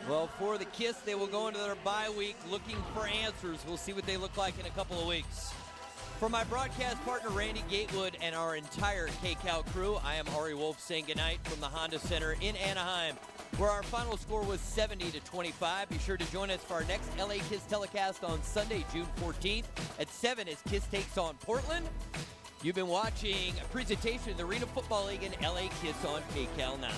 Speaker 2: Well, for the Kiss, they will go into their bye week looking for answers. We'll see what they look like in a couple of weeks. For my broadcast partner, Randy Gatewood, and our entire KCAL crew, I am Ari Wolf saying goodnight from the Honda Center in Anaheim, where our final score was 70-25. Be sure to join us for our next LA Kiss telecast on Sunday, June 14th at 7 as Kiss takes on Portland. You've been watching a presentation of the Arena Football League and LA Kiss on KCAL 9.